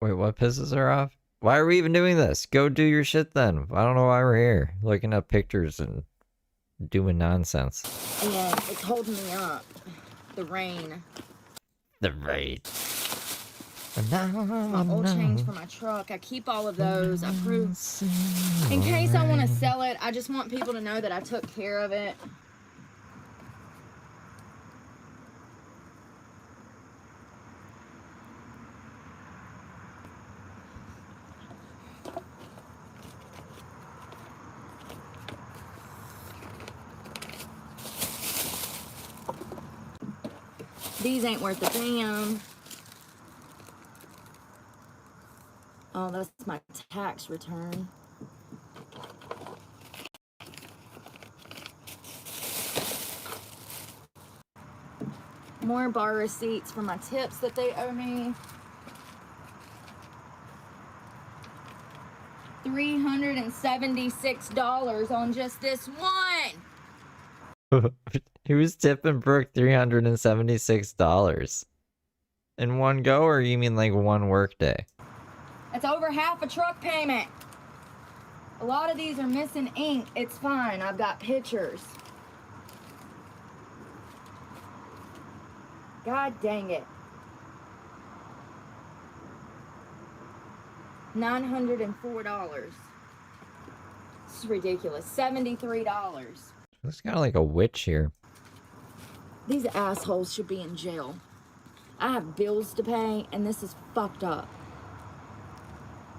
Wait, what pisses her off? Why are we even doing this? Go do your shit then. I don't know why we're here. Looking at pictures and doing nonsense. And it's holding me up. The rain. The rain. My oil change for my truck. I keep all of those. I prove. In case I want to sell it, I just want people to know that I took care of it. These ain't worth a damn. Oh, that's my tax return. More bar receipts for my tips that they owe me. $376 on just this one. Who's tipping Brooke $376 in one go, or you mean like one work day? That's over half a truck payment. A lot of these are missing ink. It's fine. I've got pictures. God dang it. $904. This is ridiculous. $73. Looks kind of like a witch here. These assholes should be in jail. I have bills to pay, and this is fucked up.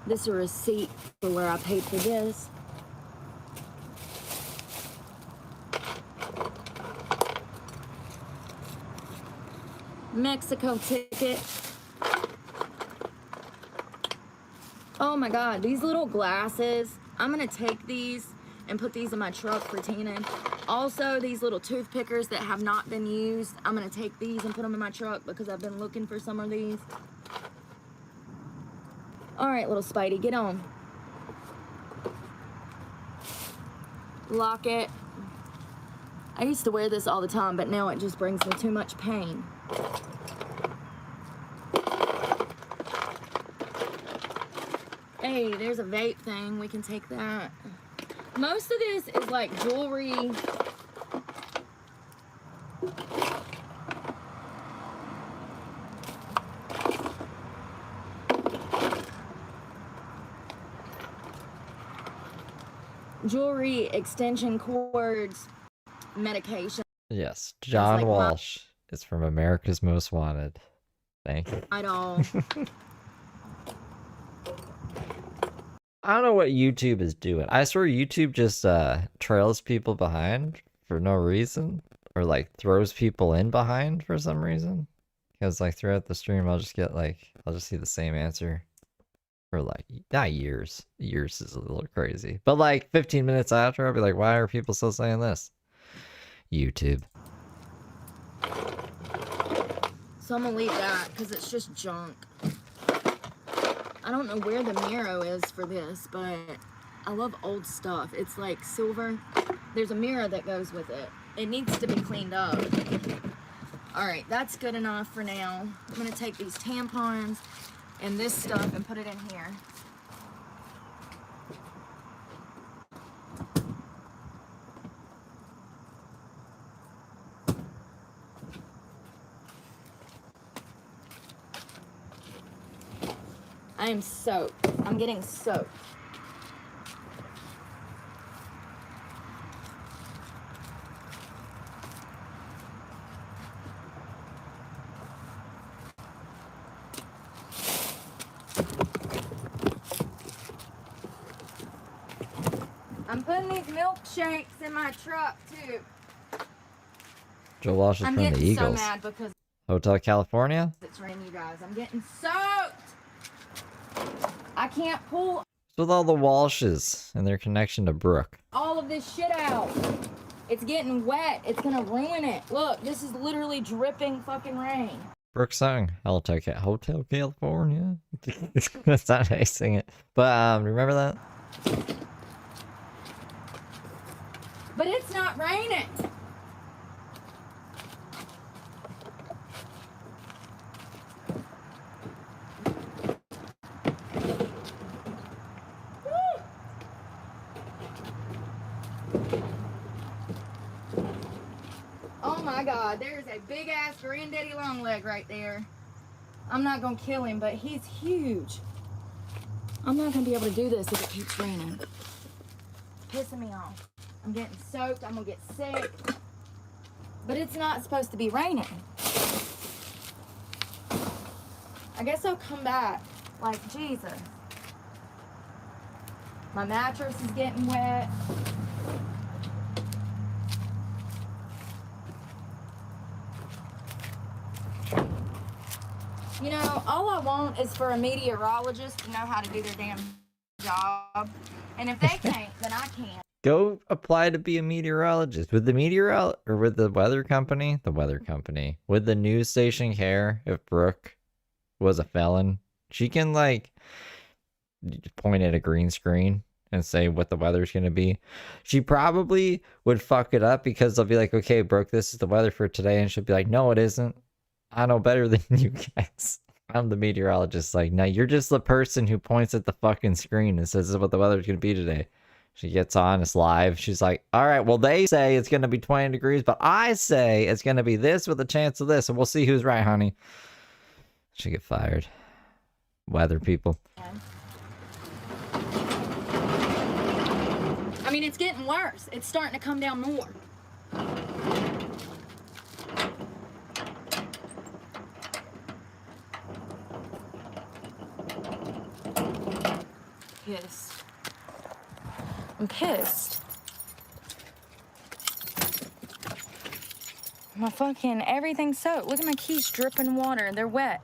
This is a receipt for where I paid for this. Mexico ticket. Oh my God, these little glasses. I'm gonna take these and put these in my truck for Tina. Also, these little tooth pickers that have not been used, I'm gonna take these and put them in my truck because I've been looking for some of these. All right, little Spidey, get on. Locket. I used to wear this all the time, but now it just brings me too much pain. Hey, there's a vape thing. We can take that. Most of this is like jewelry. Jewelry, extension cords, medication. Yes, John Walsh is from America's Most Wanted. Thank you. I don't. I don't know what YouTube is doing. I swear YouTube just trails people behind for no reason, or like throws people in behind for some reason. Because like throughout the stream, I'll just get like, I'll just see the same answer for like, not years. Years is a little crazy. But like 15 minutes after, I'll be like, why are people still saying this? YouTube. So I'm gonna leave that because it's just junk. I don't know where the mirror is for this, but I love old stuff. It's like silver. There's a mirror that goes with it. It needs to be cleaned up. All right, that's good enough for now. I'm gonna take these tampons and this stuff and put it in here. I am soaked. I'm getting soaked. I'm putting these milkshakes in my truck too. Joe Walsh is I'm from the getting Eagles. so mad because Hotel California? it's raining, you guys. I'm getting soaked. I can't pull What's with all the Walshes and their connection to Brooke? all of this shit out. It's getting wet. It's gonna ruin it. Look, this is literally dripping fucking rain. Brooke sung Hotel California. That's not how I sing it. But remember that? But it's not raining. Oh my God, there's a big ass granddaddy long leg right there. I'm not gonna kill him, but he's huge. I'm not gonna be able to do this if it keeps raining. It's pissing me off. I'm getting soaked, I'm gonna get sick. But it's not supposed to be raining. I guess I'll come back. Like, Jesus. My mattress is getting wet. You know, all I want is for a meteorologist to know how to do their damn job. And if they can't, then I can't. Go apply to be a meteorologist. Would the with the weather company? The weather company. Would the news station care if Brooke was a felon? She can, like, point at a green screen and say what the weather's gonna be. She probably would fuck it up because they'll be like, okay, Brooke, this is the weather for today. And she'll be like, no, it isn't. I know better than you guys. I'm the meteorologist. Like, no, you're just the person who points at the fucking screen and says this is what the weather's gonna be today. She gets on, it's live. She's like, all right, well, they say it's gonna be 20 degrees, but I say it's gonna be this with a chance of this, and we'll see who's right, honey. She get fired. Weather people. I mean, it's getting worse. It's starting to come down more. Pissed. I'm pissed. My fucking everything's soaked. Look at my keys dripping water. They're wet.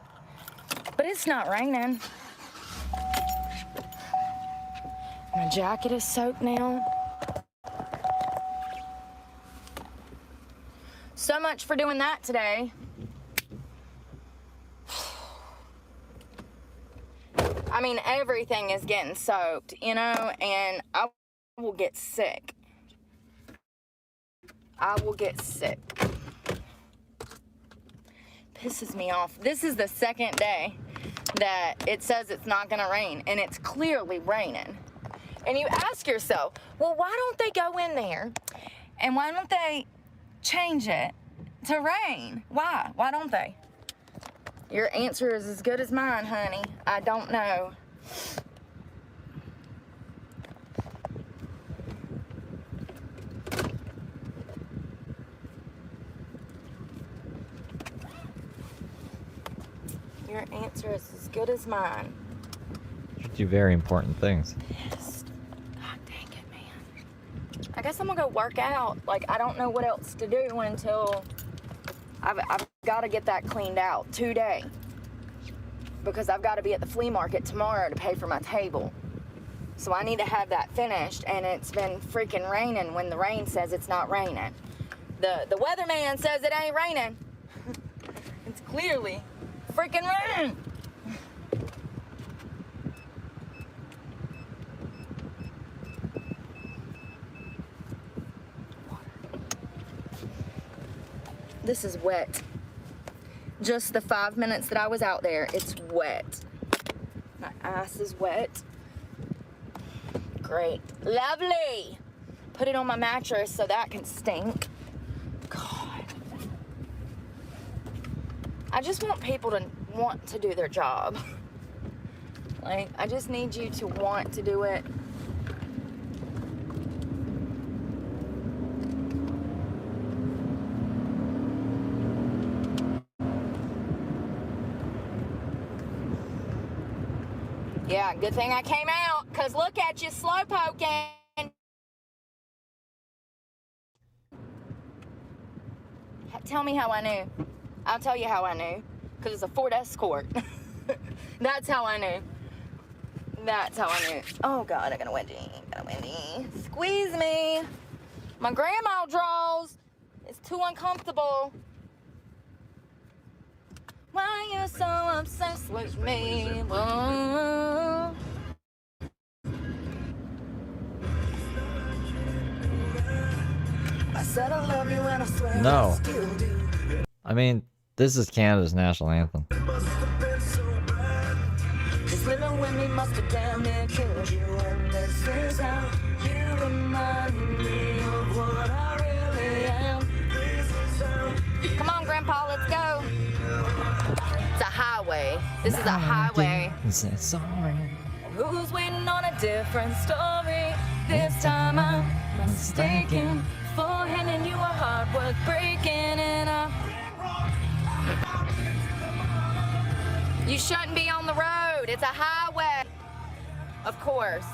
But it's not raining. My jacket is soaked now. So much for doing that today. I mean, everything is getting soaked, you know, and I will get sick. I will get sick. Pisses me off. This is the second day that it says it's not gonna rain, and it's clearly raining. And you ask yourself, well, why don't they go in there and why don't they change it to rain? Why? Why don't they? Your answer is as good as mine, honey. I don't know. Your answer is as good as mine. You do very important things. Pissed. God dang it, man. I guess I'm gonna go work out. Like, I don't know what else to do until I've got to get that cleaned out today. Because I've got to be at the flea market tomorrow to pay for my table. So I need to have that finished, and it's been freaking raining when the rain says it's not raining. The weatherman says it ain't raining. It's clearly freaking raining. This is wet. Just the 5 minutes that I was out there, it's wet. My ass is wet. Great. Lovely. Put it on my mattress so that can stink. God. I just want people to want to do their job. Like, I just need you to want to do it. Yeah, good thing I came out, because look at you, slow poking. Tell me how I knew. I'll tell you how I knew, because it's a Ford Escort. That's how I knew. That's how I knew. Oh, God, I got a Wendy. Squeeze me. My grandma draws. It's too uncomfortable. Why you so obsessed with me? Whoa. I said I love you and I swear No. I still do. I mean, this is Canada's national anthem. This living with me must have damn near killed you, and this is how you remind me of what I really am. Come on, Grandpa, let's go. It's a highway. This is a highway. Sorry. Who's waiting on a different story? This time I'm mistaken for handing you a heart worth breaking, and you shouldn't be on the road. It's a highway. Of course.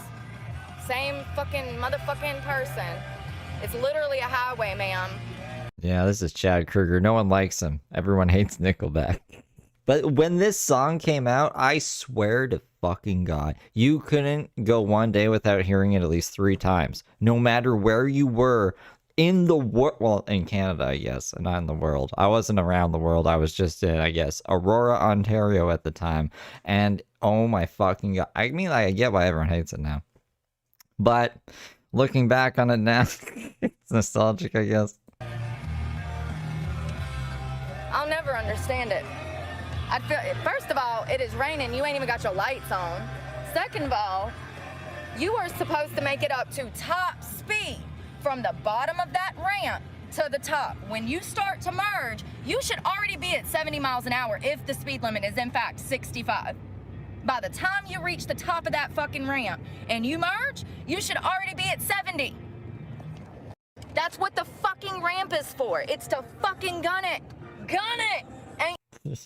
Same fucking motherfucking person. It's literally a highway, ma'am. Yeah, this is Chad Kruger. No one likes him. Everyone hates Nickelback. But when this song came out, I swear to fucking God, you couldn't go one day without hearing it at least 3 times. No matter where you were in the world. Well, in Canada, I guess, not in the world. I wasn't around the world. I was just in, I guess, Aurora, Ontario at the time. And oh my fucking God. I mean, I get why everyone hates it now. But looking back on it now, it's nostalgic, I guess. I'll never understand it. I feel, first of all, it is raining. You ain't even got your lights on. Second of all, you are supposed to make it up to top speed from the bottom of that ramp to the top. When you start to merge, you should already be at 70 miles an hour if the speed limit is in fact 65. By the time you reach the top of that fucking ramp and you merge, you should already be at 70. That's what the fucking ramp is for. It's to fucking gun it. Gun it! You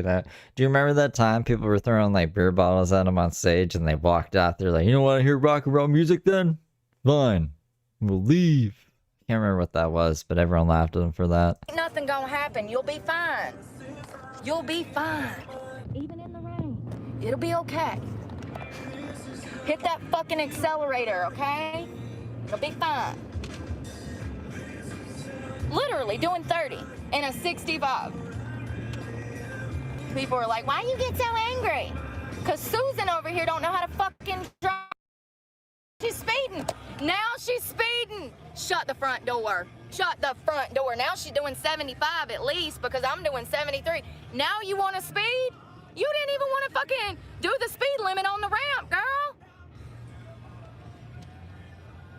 know, do you remember that time people were throwing like beer bottles at him on stage and they walked out? They're like, you don't want to hear rock and roll music then? Fine, we'll leave. Can't remember what that was, but everyone laughed at him for that. Ain't nothing gonna happen. You'll be fine. You'll be fine. Even in the rain. It'll be okay. Hit that fucking accelerator, okay? It'll be fine. Literally doing 30 in a 65. People are like, why you get so angry? Because Susan over here don't know how to fucking drive. She's speeding. Now she's speeding. Shut the front door. Shut the front door. Now she's doing 75 at least because I'm doing 73. Now you want to speed? You didn't even want to fucking do the speed limit on the ramp, girl.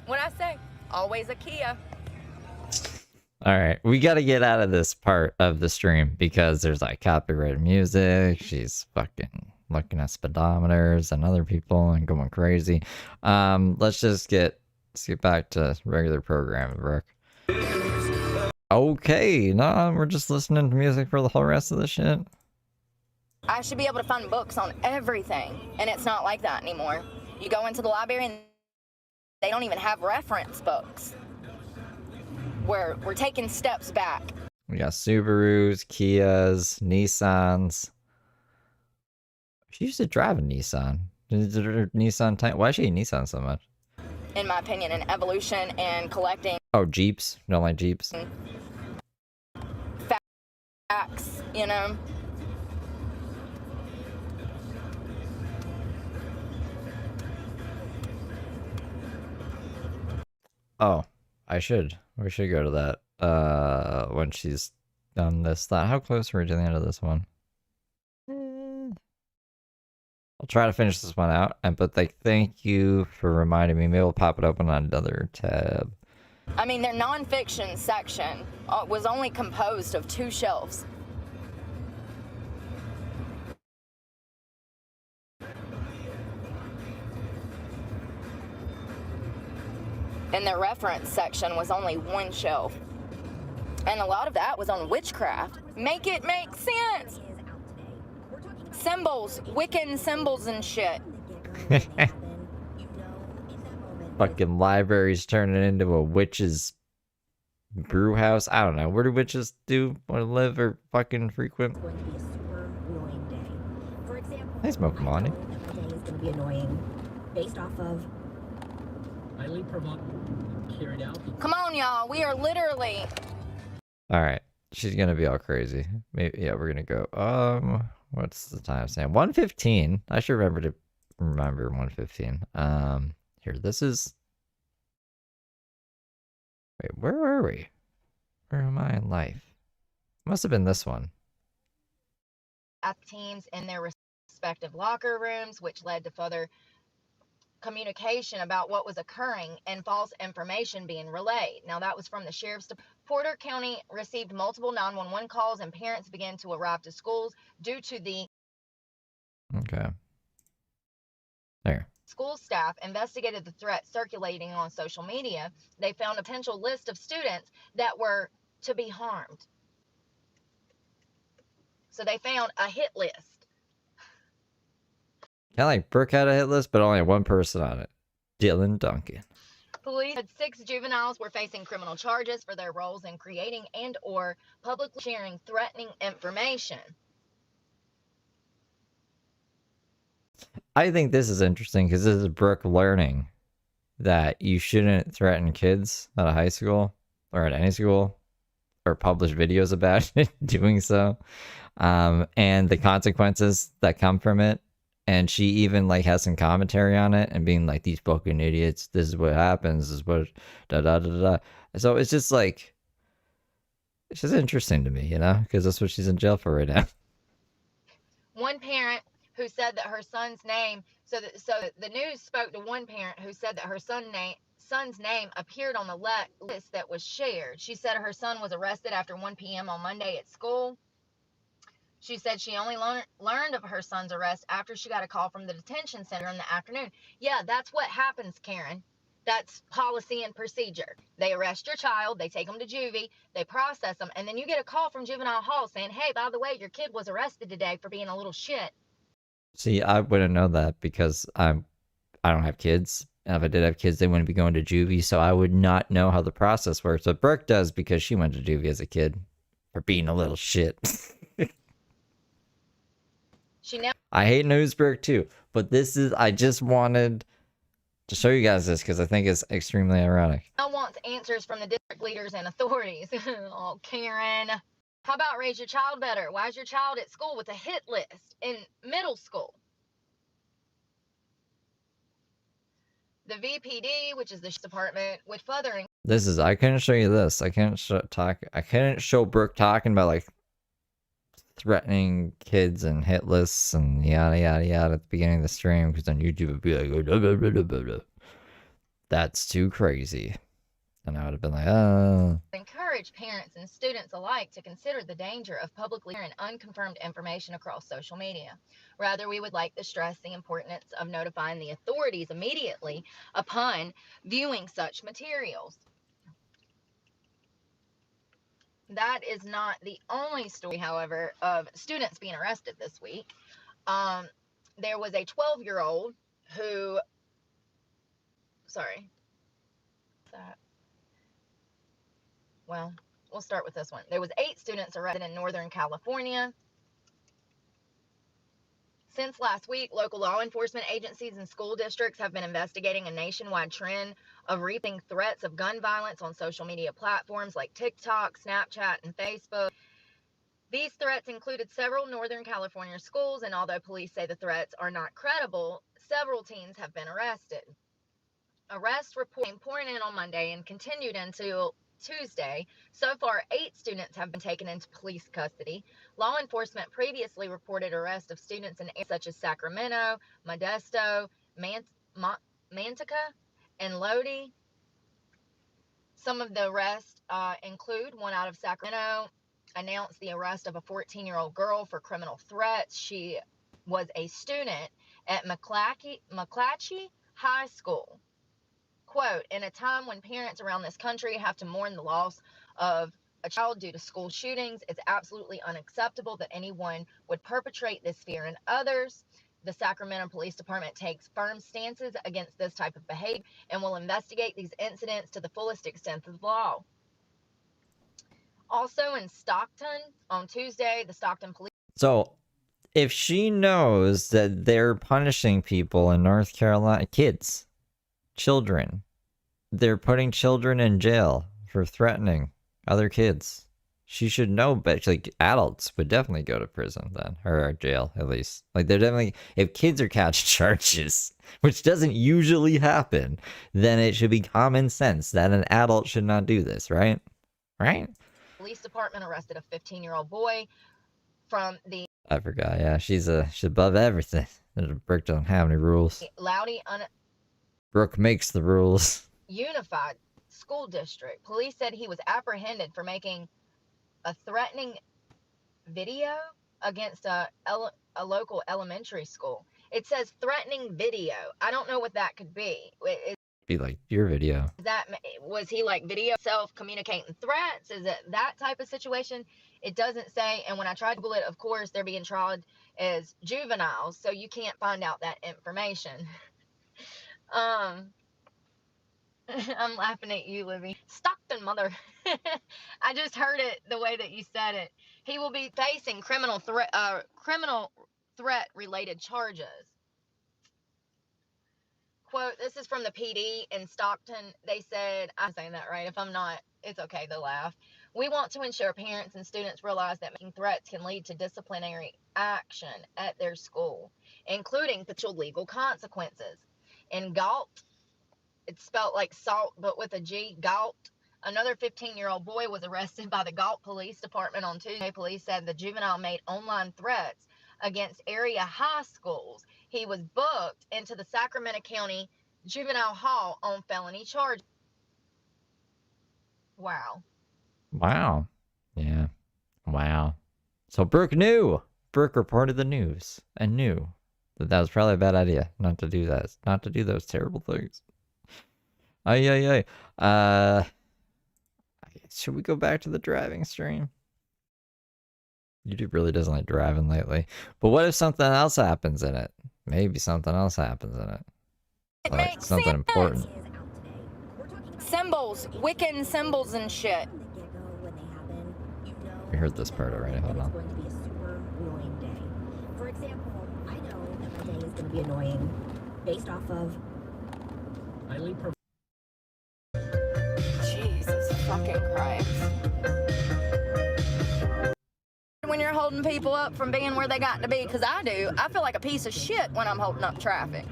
What'd I say? Always a Kia. All right, we got to get out of this part of the stream because there's like copyrighted music. She's fucking looking at speedometers and other people and going crazy. Let's get back to regular programming, Brooke. Okay, no, we're just listening to music for the whole rest of the shit. I should be able to find books on everything, and it's not like that anymore. You go into the library and they don't even have reference books. We're taking steps back. We got Subarus, Kias, Nissans. She used to drive a Nissan. Nissan Titan. Why is she a Nissan so much? In my opinion, an evolution and collecting. Oh, Jeeps. You don't like Jeeps? Facts, you know. Oh, we should go to that when she's done this. How close are we to the end of this one? I'll try to finish this one out, but like, thank you for reminding me. Maybe we'll pop it open on another tab. I mean, their nonfiction section was only composed of 2 shelves. And their reference section was only 1 shelf. And a lot of that was on witchcraft. Make it make sense. Symbols, Wiccan symbols and shit. Fucking library's turning into a witch's brew house. I don't know. Where do witches live or fucking frequent? Going to be a super annoying day. For example, Hey, Smoke Money. my day is going to be annoying based off of highly carried out. Come on, y'all. We are literally... All right. She's going to be all crazy. Maybe, yeah, we're going to go. What's the time stamp? 1:15. I should remember 1:15. Here, this is... Wait, where are we? Where am I in life? Must have been this one. Teams in their respective locker rooms, which led to further communication about what was occurring and false information being relayed. Now, that was from the sheriff's department. Porter County received multiple 911 calls and parents began to arrive to schools due to the Okay. There. school staff investigated the threat circulating on social media. They found a potential list of students that were to be harmed. So they found a hit list. Kind of like Brooke had a hit list, but only 1 person on it. Dylan Duncan. Police said 6 juveniles were facing criminal charges for their roles in creating and or publicly sharing threatening information. I think this is interesting because this is Brooke learning that you shouldn't threaten kids at a high school or at any school or publish videos about it, doing so, and the consequences that come from it. And she even like has some commentary on it and being like, "These fucking idiots. This is what happens. This is what da da da da." So it's just like, it's just interesting to me, because that's what she's in jail for right now. One parent who said that her son's name, so the news spoke to one parent who said that her son's name appeared on the list that was shared. She said her son was arrested after 1 p.m. on Monday at school. She said she only learned of her son's arrest after she got a call from the detention center in the afternoon. Yeah, that's what happens, Karen. That's policy and procedure. They arrest your child, they take them to juvie, they process them, and then you get a call from juvenile hall saying, "Hey, by the way, your kid was arrested today for being a little shit." See, I wouldn't know that because I don't have kids. And if I did have kids, they wouldn't be going to juvie, so I would not know how the process works. But Brooke does because she went to juvie as a kid for being a little shit. She now I hate Newsburg too, but I just wanted to show you guys this because I think it's extremely ironic. wants answers from the district leaders and authorities. Oh, Karen. How about raise your child better? Why is your child at school with a hit list in middle school? The VPD, which is the department, would further. I couldn't show you this. I couldn't show Brooke talking about like threatening kids and hit lists and yada yada yada at the beginning of the stream because then YouTube would be like, oh, blah, blah, blah, blah, blah. That's too crazy. And I would have been like, oh. Encourage parents and students alike to consider the danger of publicly sharing unconfirmed information across social media. Rather, we would like to stress the importance of notifying the authorities immediately upon viewing such materials. That is not the only story, however, of students being arrested this week. There was a 12-year-old who, well, we'll start with this one. There was 8 students arrested in Northern California. Since last week, local law enforcement agencies and school districts have been investigating a nationwide trend of reaping threats of gun violence on social media platforms like TikTok, Snapchat, and Facebook. These threats included several Northern California schools, and although police say the threats are not credible, several teens have been arrested. Arrest reports came pouring in on Monday and continued until Tuesday. So far, 8 students have been taken into police custody. Law enforcement previously reported arrest of students in areas such as Sacramento, Modesto, Manteca, and Lodi. Some of the arrests include one out of Sacramento announced the arrest of a 14-year-old girl for criminal threats. She was a student at McClatchy High School. Quote, in a time when parents around this country have to mourn the loss of a child due to school shootings, it's absolutely unacceptable that anyone would perpetrate this fear in others. The Sacramento Police Department takes firm stances against this type of behavior and will investigate these incidents to the fullest extent of the law. Also in Stockton, on Tuesday, the Stockton Police... So, if she knows that they're punishing people in North Carolina, kids, children, they're putting children in jail for threatening other kids, she should know, but like adults would definitely go to prison then, or jail at least. Like they're definitely, if kids are catching charges, which doesn't usually happen, then it should be common sense that an adult should not do this, right? Right? Police department arrested a 15-year-old boy from the... I forgot, yeah, she's above everything. Brooke don't have any rules. Brooke makes the rules. Unified School District. Police said he was apprehended for making a threatening video against a local elementary school. It says threatening video. I don't know what that could be. Be like your video. Was he like video self communicating threats? Is it that type of situation? It doesn't say. And when I tried to Google it, of course, they're being tried as juveniles, so you can't find out that information. I'm laughing at you, Libby. Stockton, mother. I just heard it the way that you said it. He will be facing criminal threat related charges. quote. This is from the PD in Stockton. They said, I'm saying that right. If I'm not, it's okay. They'll laugh. We want to ensure parents and students realize that making threats can lead to disciplinary action at their school, including potential legal consequences. In Galt, it's spelled like salt, but with a G, Galt. Another 15-year-old boy was arrested by the Galt Police Department on Tuesday. Police said the juvenile made online threats against area high schools. He was booked into the Sacramento County Juvenile Hall on felony charges. Wow. Wow. Yeah. Wow. So Brooke knew. Brooke reported the news and knew that that was probably a bad idea not to do that. Not to do those terrible things. Ay, ay, ay. Should we go back to the driving stream? YouTube really doesn't like driving lately. But what if something else happens in it? Maybe something else happens in it. It Like makes something sense. important. Is out today. We're talking about Symbols, Wiccan symbols and shit. from the get-go when they happen. You know We heard this part that already, hold it's on. going to be a super annoying day. For example, I know that my day is going to be annoying based off of Highly Jesus fucking Christ. When you're holding people up from being where they got to be, because I do, I feel like a piece of shit when I'm holding up traffic.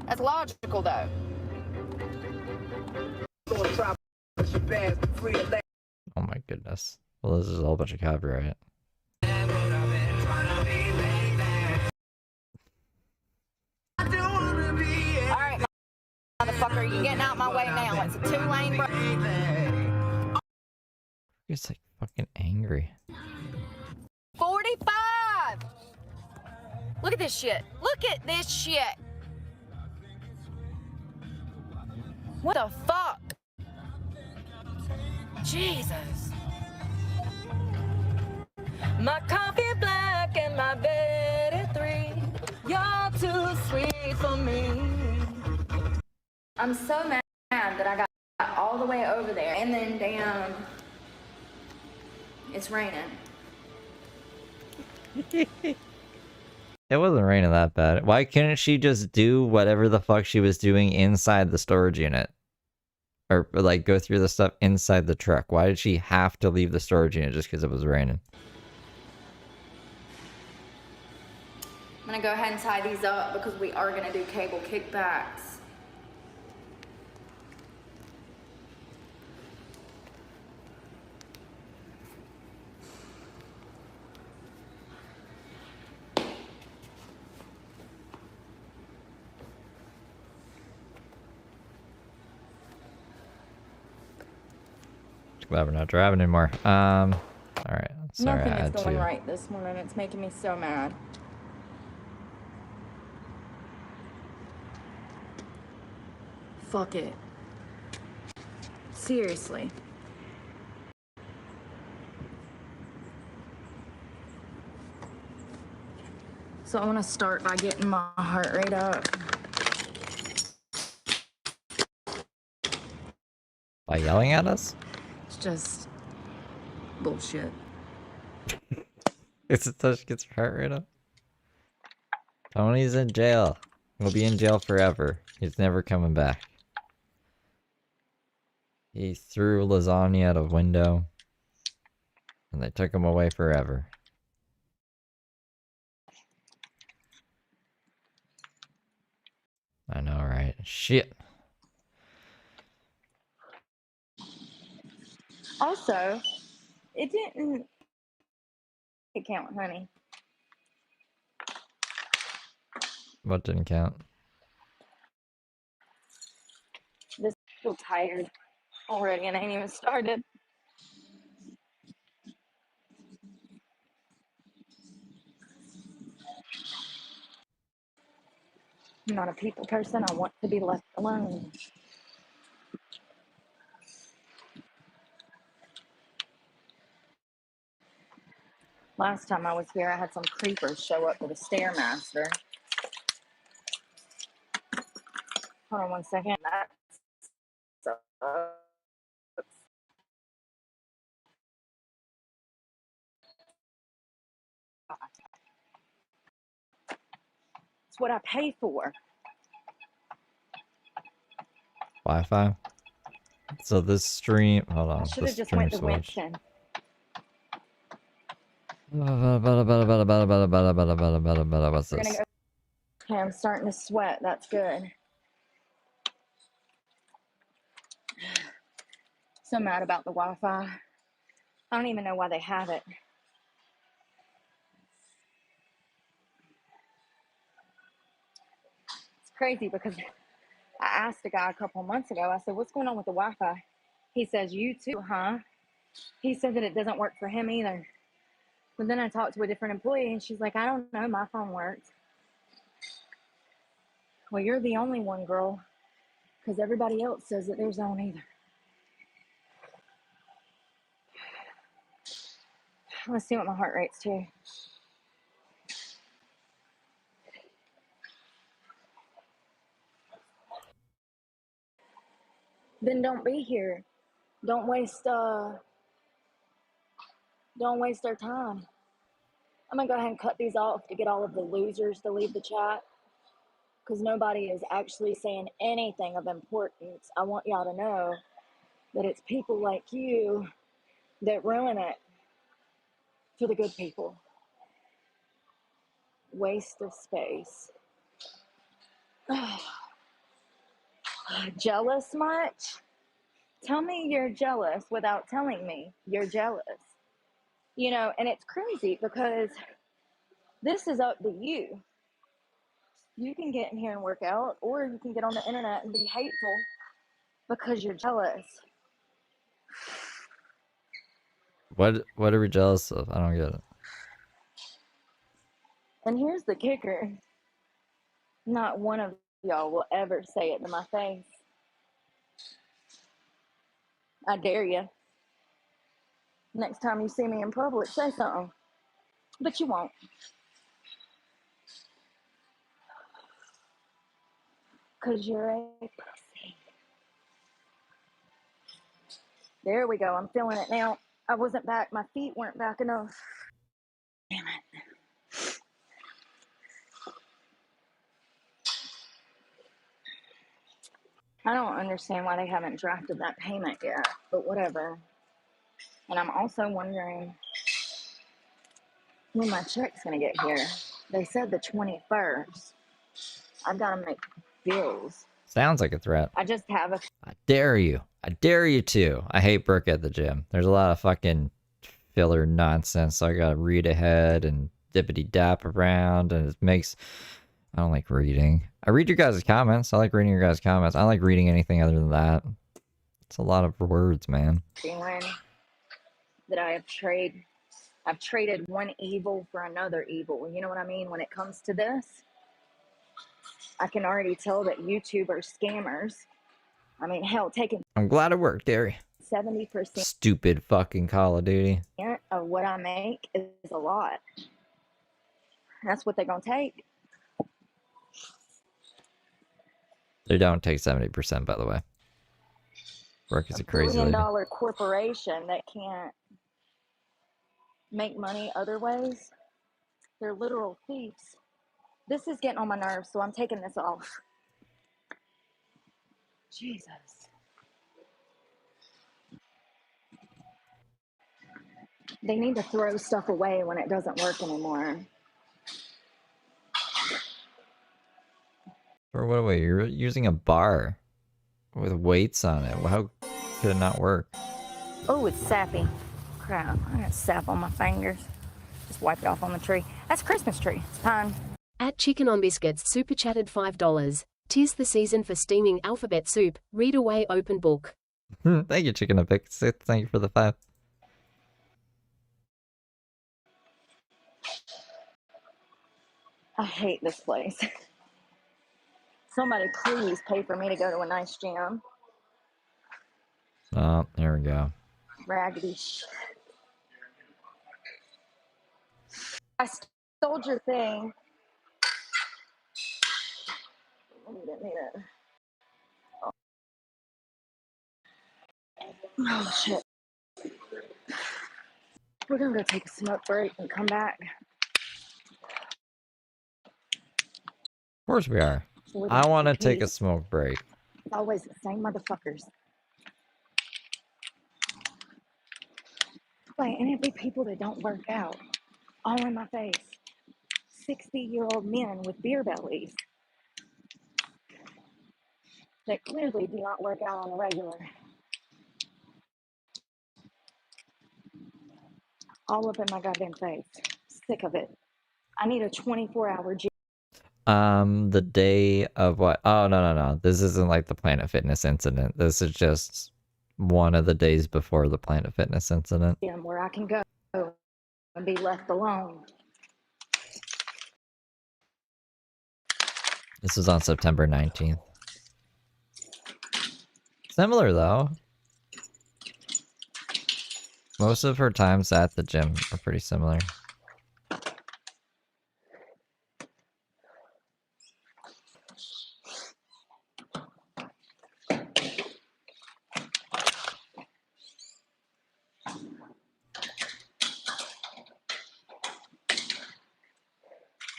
That's logical, though. Oh my goodness. Well, this is a whole bunch of copyright. Alright, motherfucker, you getting out my way now. It's a two-lane road. He's like fucking angry. 45! Look at this shit. Look at this shit. What the fuck? Jesus. My coffee black and my bed at 3. You're too sweet for me. I'm so mad that I got all the way over there and then damn, it's raining. It wasn't raining that bad. Why couldn't she just do whatever the fuck she was doing inside the storage unit? Or like go through the stuff inside the truck? Why did she have to leave the storage unit just because it was raining? I'm gonna go ahead and tie these up because we are gonna do cable kickbacks. Glad we're not driving anymore. All right. Sorry, Nothing I is had going to. right this morning. It's making me so mad. Fuck it. Seriously. So I want to start by getting my heart rate up. By yelling at us? It's just bullshit. It's a touch gets her heart rate up. Tony's in jail. He'll be in jail forever. He's never coming back. He threw lasagna out a window. And they took him away forever. I know, right? Shit. Also, it didn't count, honey. What didn't count? This feel tired already and I ain't even started. I'm not a people person. I want to be left alone. Last time I was here, I had some creepers show up with a Stairmaster. Hold on one second. That sucks. It's what I pay for. Wi-Fi. So this stream, hold on, Should the have just stream went to switch. Winston. What's We're gonna this? go. Okay, I'm starting to sweat. That's good. So mad about the Wi-Fi. I don't even know why they have it. It's crazy because I asked a guy a couple months ago. I said, "What's going on with the Wi-Fi?" He says, "You too, huh?" He said that it doesn't work for him either. But then I talked to a different employee, and she's like, "I don't know. My phone works." Well, you're the only one, girl, because everybody else says that theirs don't either. Let's see what my heart rate's too. Then don't be here. Don't waste our time. I'm gonna go ahead and cut these off to get all of the losers to leave the chat because nobody is actually saying anything of importance. I want y'all to know that it's people like you that ruin it for the good people. Waste of space. Jealous much? Tell me you're jealous without telling me you're jealous. You know, and it's crazy because this is up to you. You can get in here and work out, or you can get on the internet and be hateful because you're jealous. What are we jealous of? I don't get it. And here's the kicker. Not one of y'all will ever say it to my face. I dare you. Next time you see me in public, say something. But you won't. Because you're a pussy. There we go. I'm feeling it now. I wasn't back. My feet weren't back enough. Damn it. I don't understand why they haven't drafted that payment yet, but whatever. And I'm also wondering when my check's gonna get here. They said the 21st. I've got to make bills. Sounds like a threat. I just have a. I dare you. I dare you to. I hate Brooke at the gym. There's a lot of fucking filler nonsense. So I gotta read ahead and dippity dap around, and it makes. I don't like reading. I read your guys' comments. I like reading your guys' comments. I don't like reading anything other than that. It's a lot of words, man. Feeling that I've traded one evil for another evil. You know what I mean? When it comes to this, I can already tell that YouTube are scammers. I mean, hell, taking I'm glad it worked, Derry. 70% Stupid fucking Call of Duty. of what I make is a lot. That's what they're gonna take. They don't take 70%, by the way. Brooke is a crazy $1 lady. billion corporation that can't make money other ways. They're literal thieves. This is getting on my nerves, so I'm taking this off. Jesus. They need to throw stuff away when it doesn't work anymore. Or what way? You're using a bar with weights on it. How could it not work? Oh, it's sappy. Crap, I got sap on my fingers. Just wipe it off on the tree. That's a Christmas tree. It's pine. At Chicken on Biscuits super chatted $5. Tis the season for steaming alphabet soup. Read away open book. Thank you, Chicken Epic. Thank you for the 5. I hate this place. Somebody please pay for me to go to a nice gym. Oh, there we go. Raggedy shit. I stole your thing. You didn't need it. Oh shit. We're gonna go take a smoke break and come back. Of course we are. So we can I have want to some take a peace. smoke break. It's always the same motherfuckers. Like, and it'd be people that don't work out, all in my face. 60-year-old men with beer bellies that clearly do not work out on a regular. All up in my goddamn face. Sick of it. I need a 24-hour gym. The day of what? Oh, no. This isn't like the Planet Fitness incident. This is just one of the days before the Planet Fitness incident. Where I can go and be left alone. This was on September 19th. Similar, though. Most of her times at the gym are pretty similar.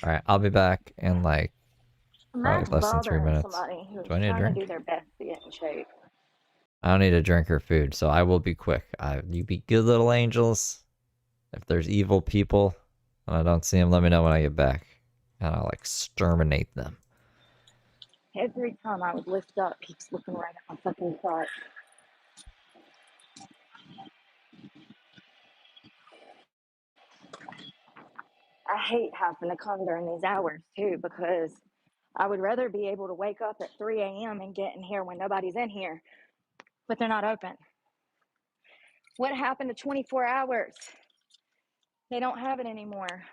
Alright, I'll be back in like probably less than 3 minutes. Somebody who's Do I need a trying drink? to do their best to get in shape. I don't need a drink or food, so I will be quick. You be good little angels. If there's evil people and I don't see them, let me know when I get back. And I'll exterminate them. Every time I would lift up, he's looking right at my fucking crotch. I hate having to come during these hours too, because I would rather be able to wake up at 3 a.m. and get in here when nobody's in here, but they're not open. What happened to 24 hours? They don't have it anymore.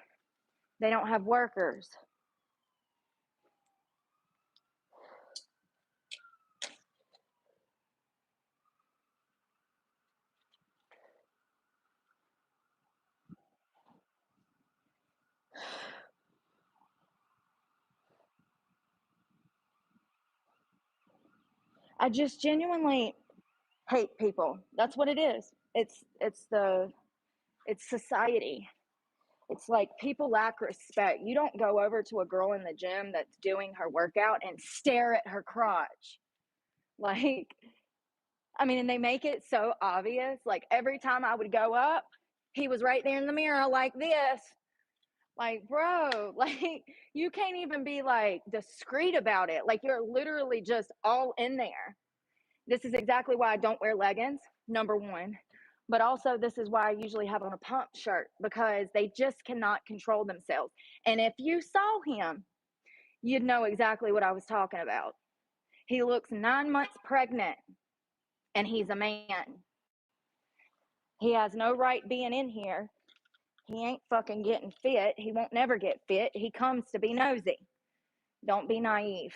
They don't have workers. I just genuinely hate people. That's what it is. It's society. It's like people lack respect. You don't go over to a girl in the gym that's doing her workout and stare at her crotch. Like, I mean, and they make it so obvious. Like every time I would go up, he was right there in the mirror like this. Like, bro, like you can't even be like discreet about it. Like you're literally just all in there. This is exactly why I don't wear leggings, number one. But also, this is why I usually have on a pump shirt, because they just cannot control themselves. And if you saw him, you'd know exactly what I was talking about. He looks 9 months pregnant, and he's a man. He has no right being in here. He ain't fucking getting fit. He won't never get fit. He comes to be nosy. Don't be naive.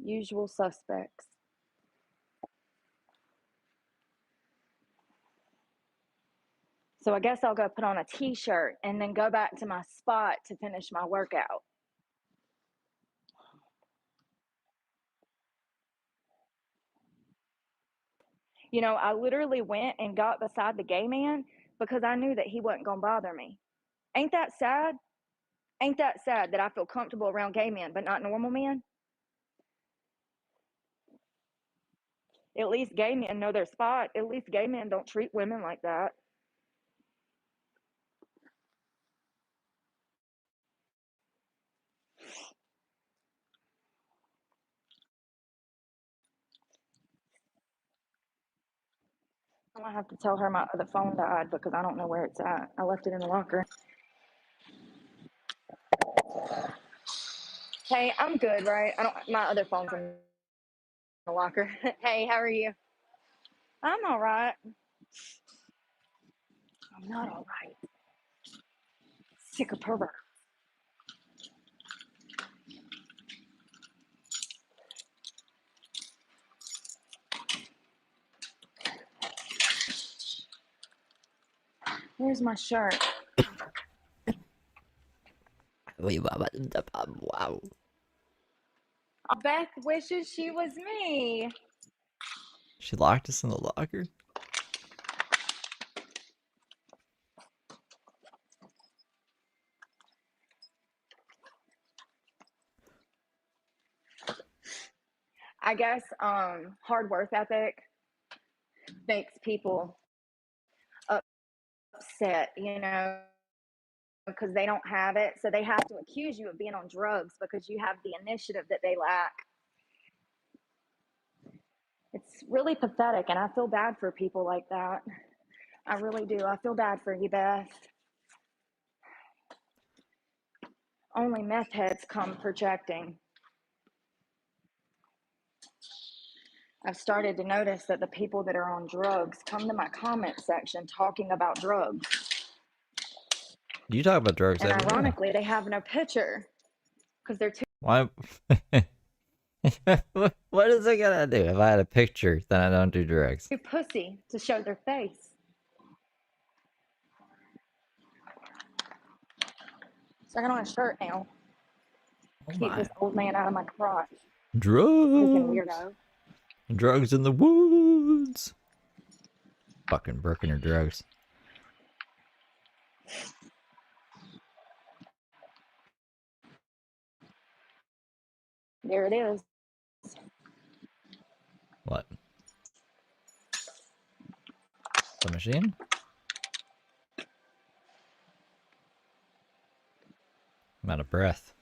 Usual suspects. So I guess I'll go put on a t-shirt and then go back to my spot to finish my workout. You know, I literally went and got beside the gay man because I knew that he wasn't going to bother me. Ain't that sad? Ain't that sad that I feel comfortable around gay men, but not normal men? At least gay men know their spot. At least gay men don't treat women like that. I'm gonna have to tell her my other phone died because I don't know where it's at. I left it in the locker. Hey, I'm good, right? My other phone's in the locker. Hey, how are you? I'm all right. I'm not all right. Sick of pervert. Where's my shirt? Wow. Beth wishes she was me. She locked us in the locker? I guess hard work ethic makes people upset, you know, because they don't have it. So they have to accuse you of being on drugs because you have the initiative that they lack. It's really pathetic, and I feel bad for people like that. I really do. I feel bad for you, Beth. Only meth heads come projecting. I've started to notice that the people that are on drugs come to my comment section talking about drugs. You talk about drugs And every day. ironically, they have no picture because they're too Why? What is it gonna do? If I had a picture, then I don't do drugs. pussy to show their face. So I got on a shirt now. Oh Keep my. this old man out of my crotch. Freaking Drugs. weirdo. Drugs in the woods. Fucking Brooke and her drugs. There it is. What? The machine? I'm out of breath.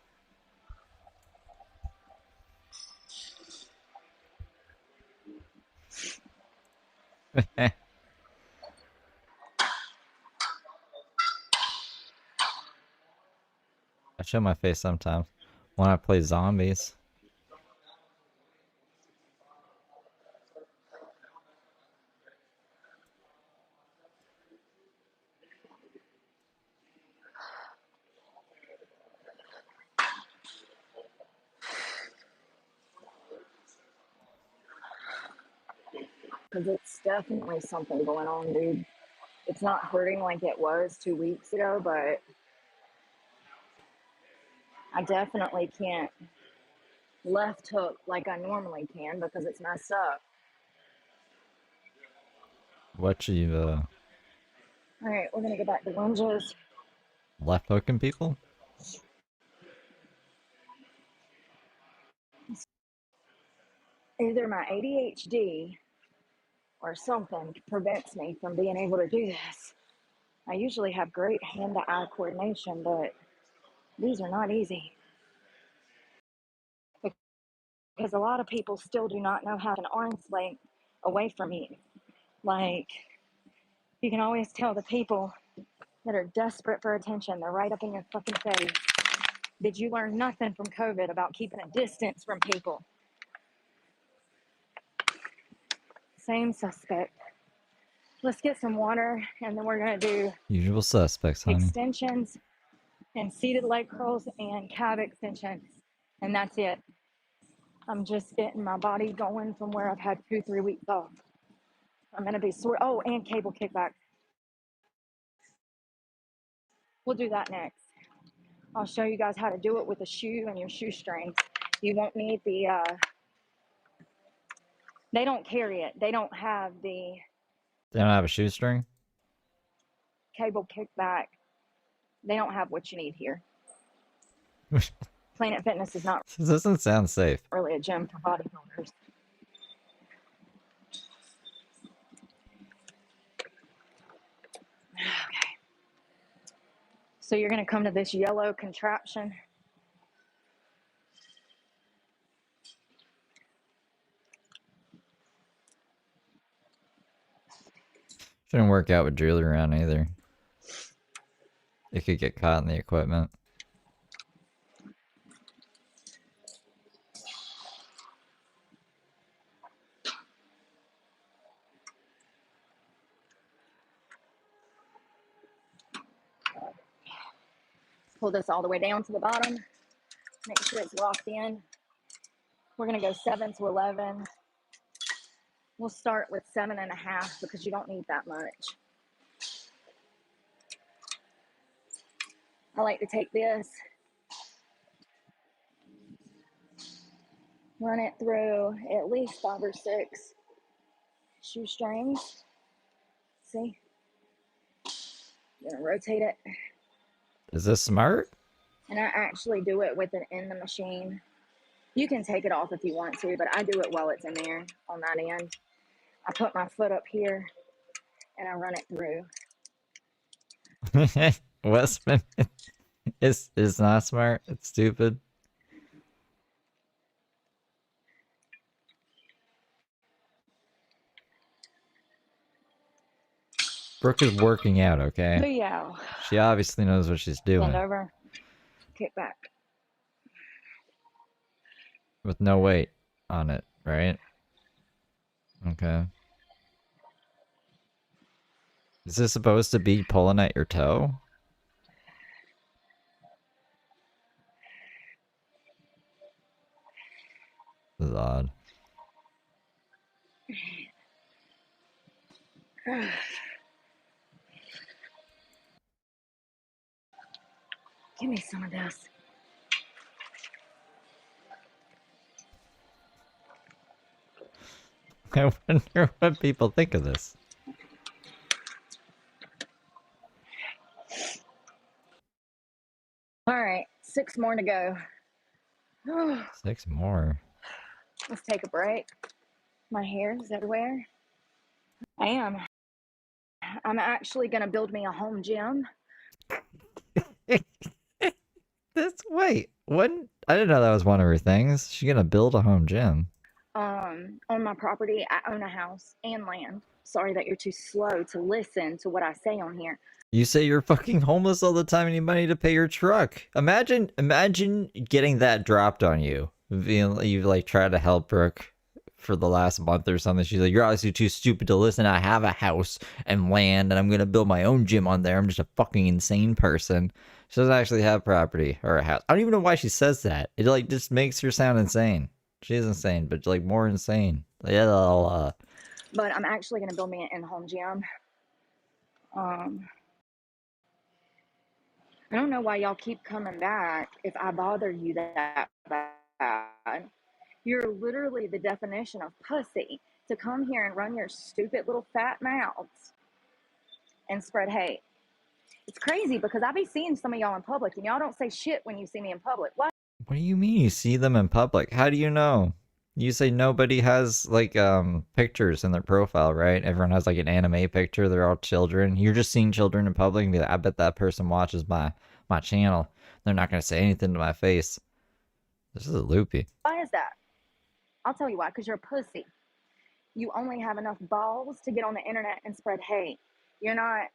I show my face sometimes when I play zombies. Because it's definitely something going on, dude. It's not hurting like it was 2 weeks ago, but I definitely can't left hook like I normally can because it's messed up. What you All right, we're gonna go back to lunges. left hooking people? Either my ADHD or something prevents me from being able to do this. I usually have great hand-to-eye coordination, but these are not easy because a lot of people still do not know how to an arm's length away from me. Like, you can always tell the people that are desperate for attention. They're right up in your fucking face. Did you learn nothing from COVID about keeping a distance from people? Same suspect. Let's get some water, and then we're gonna do Usual suspects, honey. extensions and seated leg curls and calf extensions, and that's it. I'm just getting my body going from where I've had 2-3 weeks off. I'm gonna be sore. Oh, and cable kickback. We'll do that next. I'll show you guys how to do it with a shoe and your shoestrings. You won't need the, they don't carry it. They don't have the They don't have a shoestring? cable kickback. They don't have what you need here. Planet Fitness is not This doesn't sound safe. really a gym for bodybuilders. Okay. So you're gonna come to this yellow contraption. Shouldn't work out with jewelry around either. It could get caught in the equipment. Pull this all the way down to the bottom. Make sure it's locked in. We're gonna go 7 to 11. We'll start with 7.5 because you don't need that much. I like to take this, run it through at least 5 or 6 shoestrings. See? I'm gonna rotate it. Is this smart? And I actually do it with it in the machine. You can take it off if you want to, but I do it while it's in there on that end. I put my foot up here and I run it through. Westman is not smart. It's stupid. Brooke is working out, okay? Leo, She obviously knows what she's doing. bend over, kick back. With no weight on it, right? Okay. Is this supposed to be pulling at your toe? This is odd. Give me some of this. I wonder what people think of this. All right, 6 more to go. 6 more. Let's take a break. My hair is everywhere. I am. I'm actually going to build me a home gym. Wait, what? I didn't know that was one of her things. She's gonna build a home gym. On my property. I own a house and land. Sorry that you're too slow to listen to what I say on here. You say you're fucking homeless all the time and you need money to pay your truck. Imagine getting that dropped on you. You've like tried to help Brooke for the last month or something. She's like, you're obviously too stupid to listen. I have a house and land and I'm gonna build my own gym on there. I'm just a fucking insane person. She doesn't actually have property or a house. I don't even know why she says that. It like just makes her sound insane. She is insane, but like more insane. Yeah. But I'm actually going to build me an in-home gym. I don't know why y'all keep coming back if I bother you that bad. You're literally the definition of pussy to come here and run your stupid little fat mouths and spread hate. It's crazy because I be seeing some of y'all in public and y'all don't say shit when you see me in public. What? What do you mean you see them in public? How do you know? You say nobody has like pictures in their profile, right? Everyone has like an anime picture. They're all children. You're just seeing children in public and be like, I bet that person watches my channel. They're not gonna say anything to my face. This is a loopy. Why is that? I'll tell you why, because you're a pussy. You only have enough balls to get on the internet and spread hate. You're not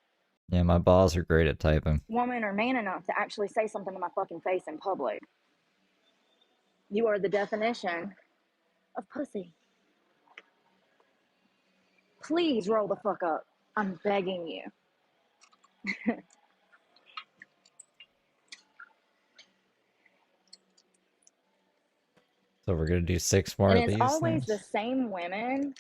Yeah, my balls are great at typing. woman or man enough to actually say something to my fucking face in public. You are the definition of pussy. Please roll the fuck up. I'm begging you. So we're gonna do 6 more And of it's these always the things? same women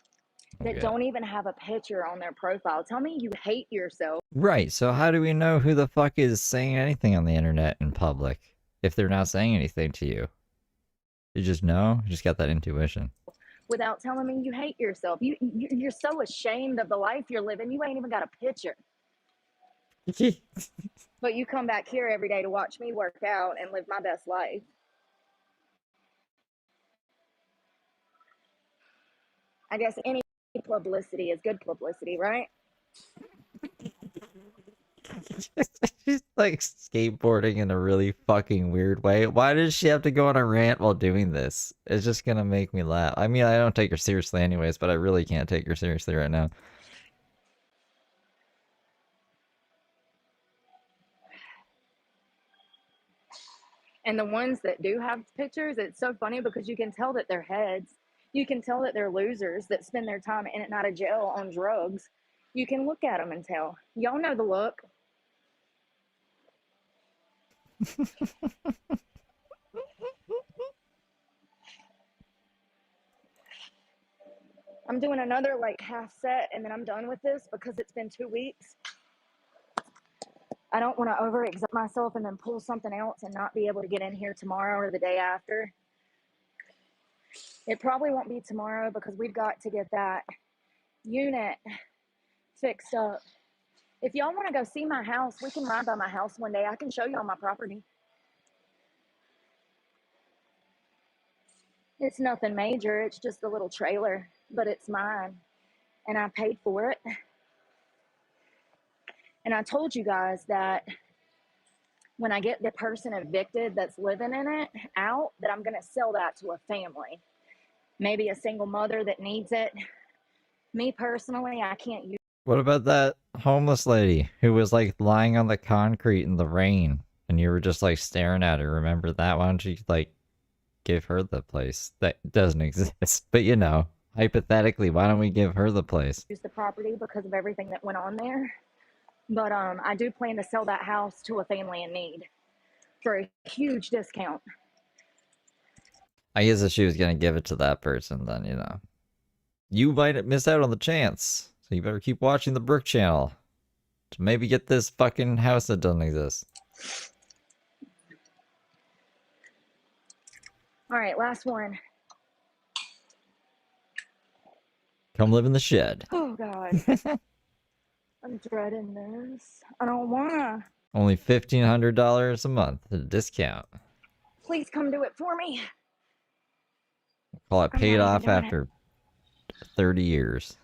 that Okay. don't even have a picture on their profile. Tell me you hate yourself. Right, so how do we know who the fuck is saying anything on the internet in public if they're not saying anything to you? You just know? You just got that intuition. Without telling me you hate yourself. You're so ashamed of the life you're living. You ain't even got a picture. But you come back here every day to watch me work out and live my best life. I guess any publicity is good publicity, right? She's like skateboarding in a really fucking weird way. Why does she have to go on a rant while doing this? It's just gonna make me laugh. I mean, I don't take her seriously anyways, but I really can't take her seriously right now. And the ones that do have pictures, it's so funny because you can tell that they're heads. You can tell that they're losers that spend their time in and out of jail on drugs. You can look at them and tell. Y'all know the look. I'm doing another like half set and then I'm done with this because it's been 2 weeks. I don't want to overexert myself and then pull something else and not be able to get in here tomorrow or the day after. It probably won't be tomorrow because we've got to get that unit fixed up. If y'all want to go see my house, we can ride by my house one day. I can show you all my property. It's nothing major. It's just a little trailer, but it's mine. And I paid for it. And I told you guys that when I get the person evicted that's living in it out, that I'm going to sell that to a family. Maybe a single mother that needs it. Me personally, I can't use. What about that homeless lady who was like lying on the concrete in the rain and you were just like staring at her? Remember that? Why don't you like give her the place? That doesn't exist. But you know, hypothetically, why don't we give her the place? The property because of everything that went on there. But I do plan to sell that house to a family in need for a huge discount. I guess if she was gonna give it to that person, then you know, you might miss out on the chance. So you better keep watching the Brooke channel to maybe get this fucking house that doesn't exist. All right, last one. Come live in the shed. Oh God, I'm dreading this. I don't wanna. Only $1,500 a month at a discount. Please come do it for me. Call it I'm paid not off even doing after 30 years.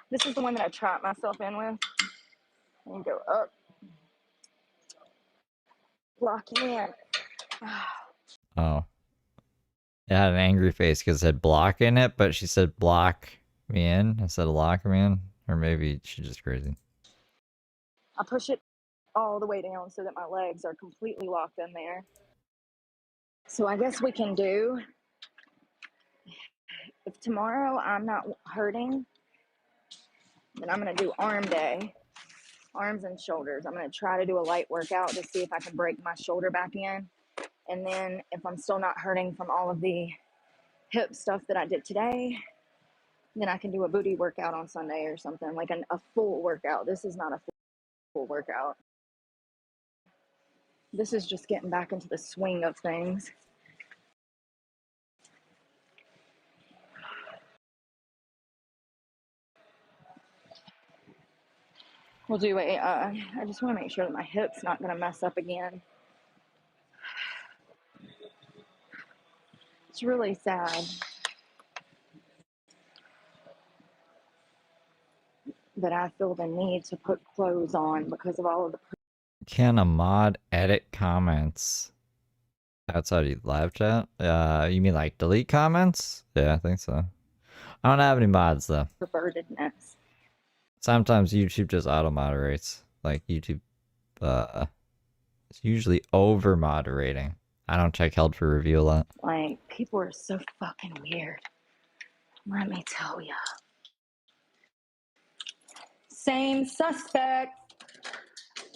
This is the one that I trapped myself in with. And go up. Lock you in. Oh. It had an angry face because it said block in it, but she said block me in instead of lock me in. Or maybe she's just crazy. I push it all the way down so that my legs are completely locked in there. So I guess we can do, if tomorrow I'm not hurting, then I'm going to do arm day, arms and shoulders. I'm going to try to do a light workout to see if I can break my shoulder back in. And then if I'm still not hurting from all of the hip stuff that I did today, then I can do a booty workout on Sunday or something, like a full workout. This is not a full workout. This is just getting back into the swing of things. We'll do a, I just want to make sure that my hip's not going to mess up again. It's really sad that I feel the need to put clothes on because of all of the. Can a mod edit comments outside of live chat? You mean like delete comments? Yeah, I think so. I don't have any mods though. Pervertedness. Sometimes YouTube just auto moderates. Like YouTube, it's usually over moderating. I don't check held for review a lot. Like, people are so fucking weird. Let me tell ya. Same suspect.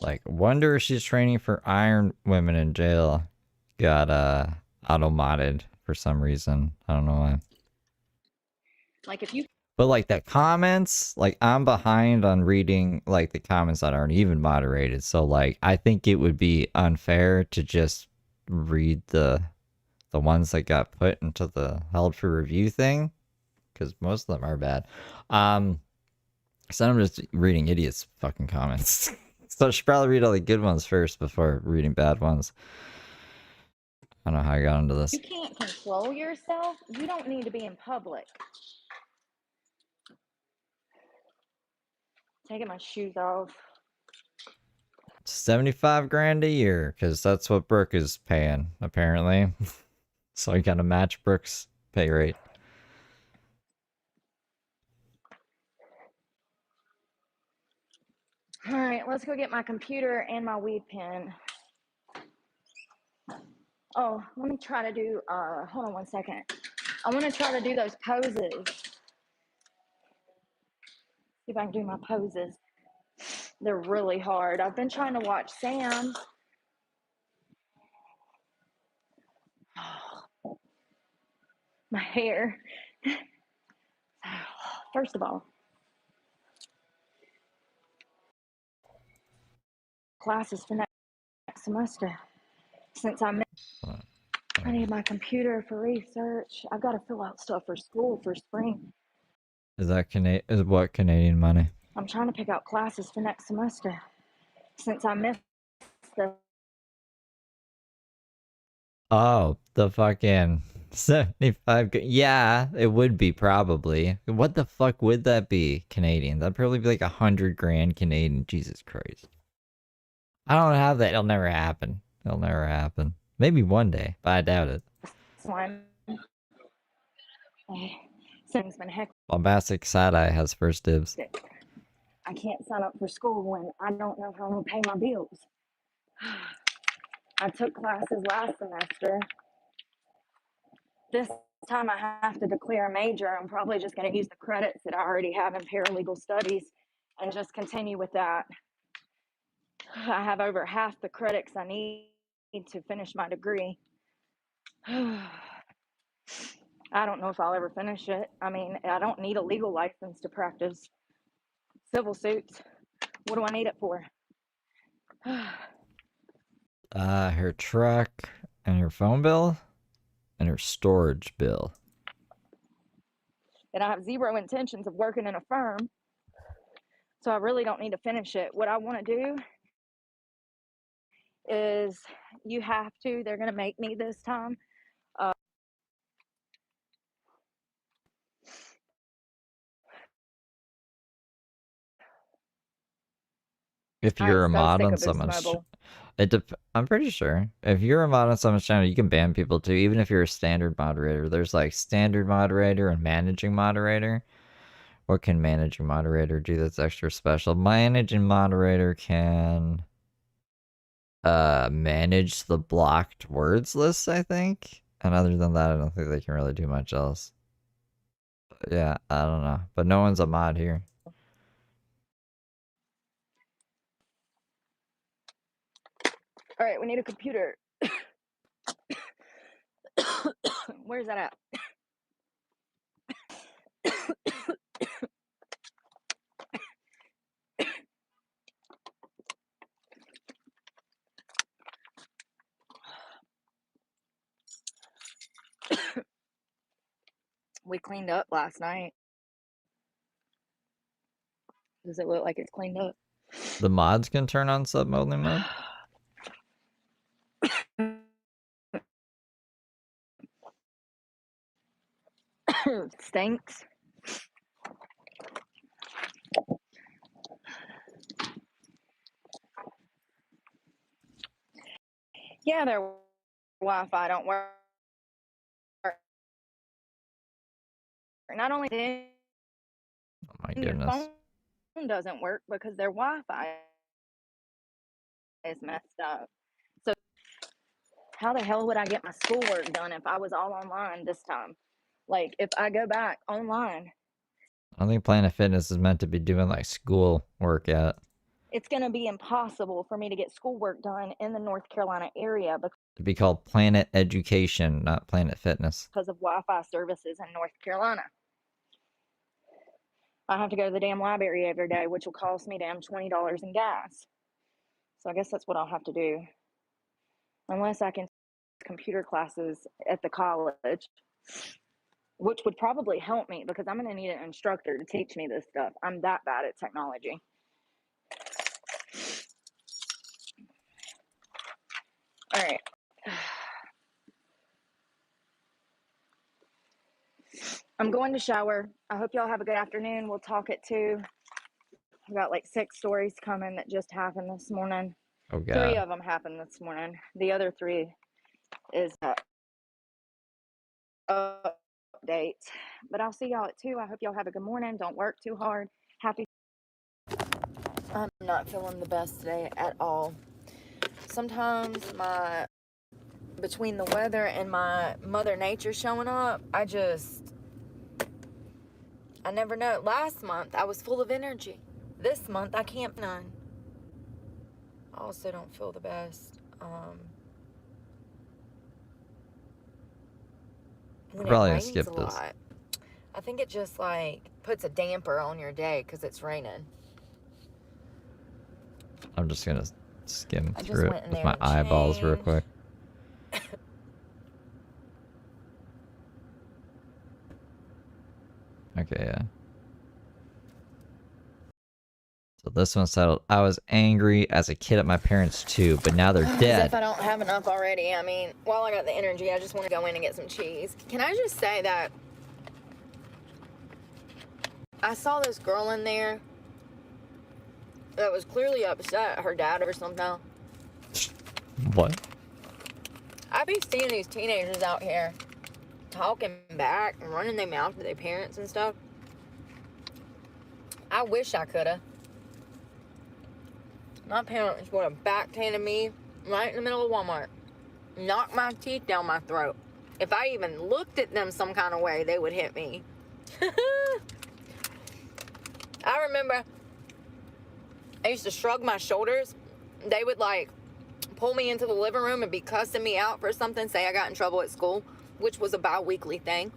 Like, wonder if she's training for Iron Women in jail. Got auto modded for some reason. I don't know why. Like, if you. But like the comments, like I'm behind on reading like the comments that aren't even moderated. So like I think it would be unfair to just read the ones that got put into the held for review thing, because most of them are bad. So I'm just reading idiots' fucking comments. So I should probably read all the good ones first before reading bad ones. I don't know how I got into this. You can't control yourself. You don't need to be in public. Taking my shoes off. 75 grand a year, because that's what Brooke is paying, apparently. So I gotta match Brooke's pay rate. All right, let's go get my computer and my weed pen. Oh, let me try to do, hold on one second. I want to try to do those poses. See if I can do my poses. They're really hard. I've been trying to watch Sam. My hair. First of all, classes for next semester. Since I need my computer for research, I've got to fill out stuff for school for spring. Is that is what Canadian money? I'm trying to pick out classes for next semester. Since I missed the Oh, the fucking 75. Yeah, it would be probably. What the fuck would that be Canadian? That'd probably be like 100 grand Canadian. Jesus Christ. I don't have that. It'll never happen. It'll never happen. Maybe one day, but I doubt it. one. Something's been hectic. Bombastic Side Eye has first dibs. I can't sign up for school when I don't know how I'm gonna pay my bills. I took classes last semester. This time I have to declare a major. I'm probably just going to use the credits that I already have in paralegal studies and just continue with that. I have over half the credits I need to finish my degree. I don't know if I'll ever finish it. I mean, I don't need a legal license to practice civil suits. What do I need it for? Her truck and her phone bill and her storage bill. And I have zero intentions of working in a firm, so I really don't need to finish it. What I want to do is they're going to make me this time. If you're a I'm so mod sick on of Boost someone's, Mobile. I'm pretty sure if you're a mod on someone's channel, you can ban people too. Even if you're a standard moderator, there's like standard moderator and managing moderator. What can managing moderator do that's extra special? Managing moderator can manage the blocked words list, I think. And other than that, I don't think they can really do much else. But yeah, I don't know. But no one's a mod here. All right, we need a computer. Where's that at? We cleaned up last night. Does it look like it's cleaned up? The mods can turn on sub only mode. Stinks. Yeah, their Wi-Fi don't work. Not only then, Oh my your goodness. phone doesn't work because their Wi-Fi is messed up. So how the hell would I get my schoolwork done if I was all online this time? Like, if I go back online, I don't think Planet Fitness is meant to be doing like school workout. it's going to be impossible for me to get schoolwork done in the North Carolina area It'd be called Planet Education, not Planet Fitness. because of Wi-Fi services in North Carolina. I have to go to the damn library every day, which will cost me damn $20 in gas. So I guess that's what I'll have to do. Unless I can take computer classes at the college, which would probably help me because I'm going to need an instructor to teach me this stuff. I'm that bad at technology. All right. I'm going to shower. I hope y'all have a good afternoon. We'll talk at 2. I've got like 6 stories coming that just happened this morning. Oh 3 god. of them happened this morning. The other 3 is update. But I'll see y'all at 2. I hope y'all have a good morning. Don't work too hard. Happy. I'm not feeling the best today at all. Sometimes between the weather and my mother nature showing up, I never know. Last month I was full of energy. This month I can't none. I also don't feel the best. When Probably it gonna rains skip a this. lot, I think it just like puts a damper on your day because it's raining. I'm just gonna skim I just through it went in with there my and eyeballs real changed. quick. Okay, yeah. So this one settled. I was angry as a kid at my parents too, but now they're As if dead. I don't have enough already. I mean, while I got the energy, I just want to go in and get some cheese. Can I just say that I saw this girl in there that was clearly upset at her dad or something. What? I be seeing these teenagers out here talking back and running their mouth to their parents and stuff. I wish I coulda. My parents would have backhanded me right in the middle of Walmart. Knocked my teeth down my throat. If I even looked at them some kind of way, they would hit me. I remember I used to shrug my shoulders. They would like pull me into the living room and be cussing me out for something, say I got in trouble at school, which was a bi-weekly thing.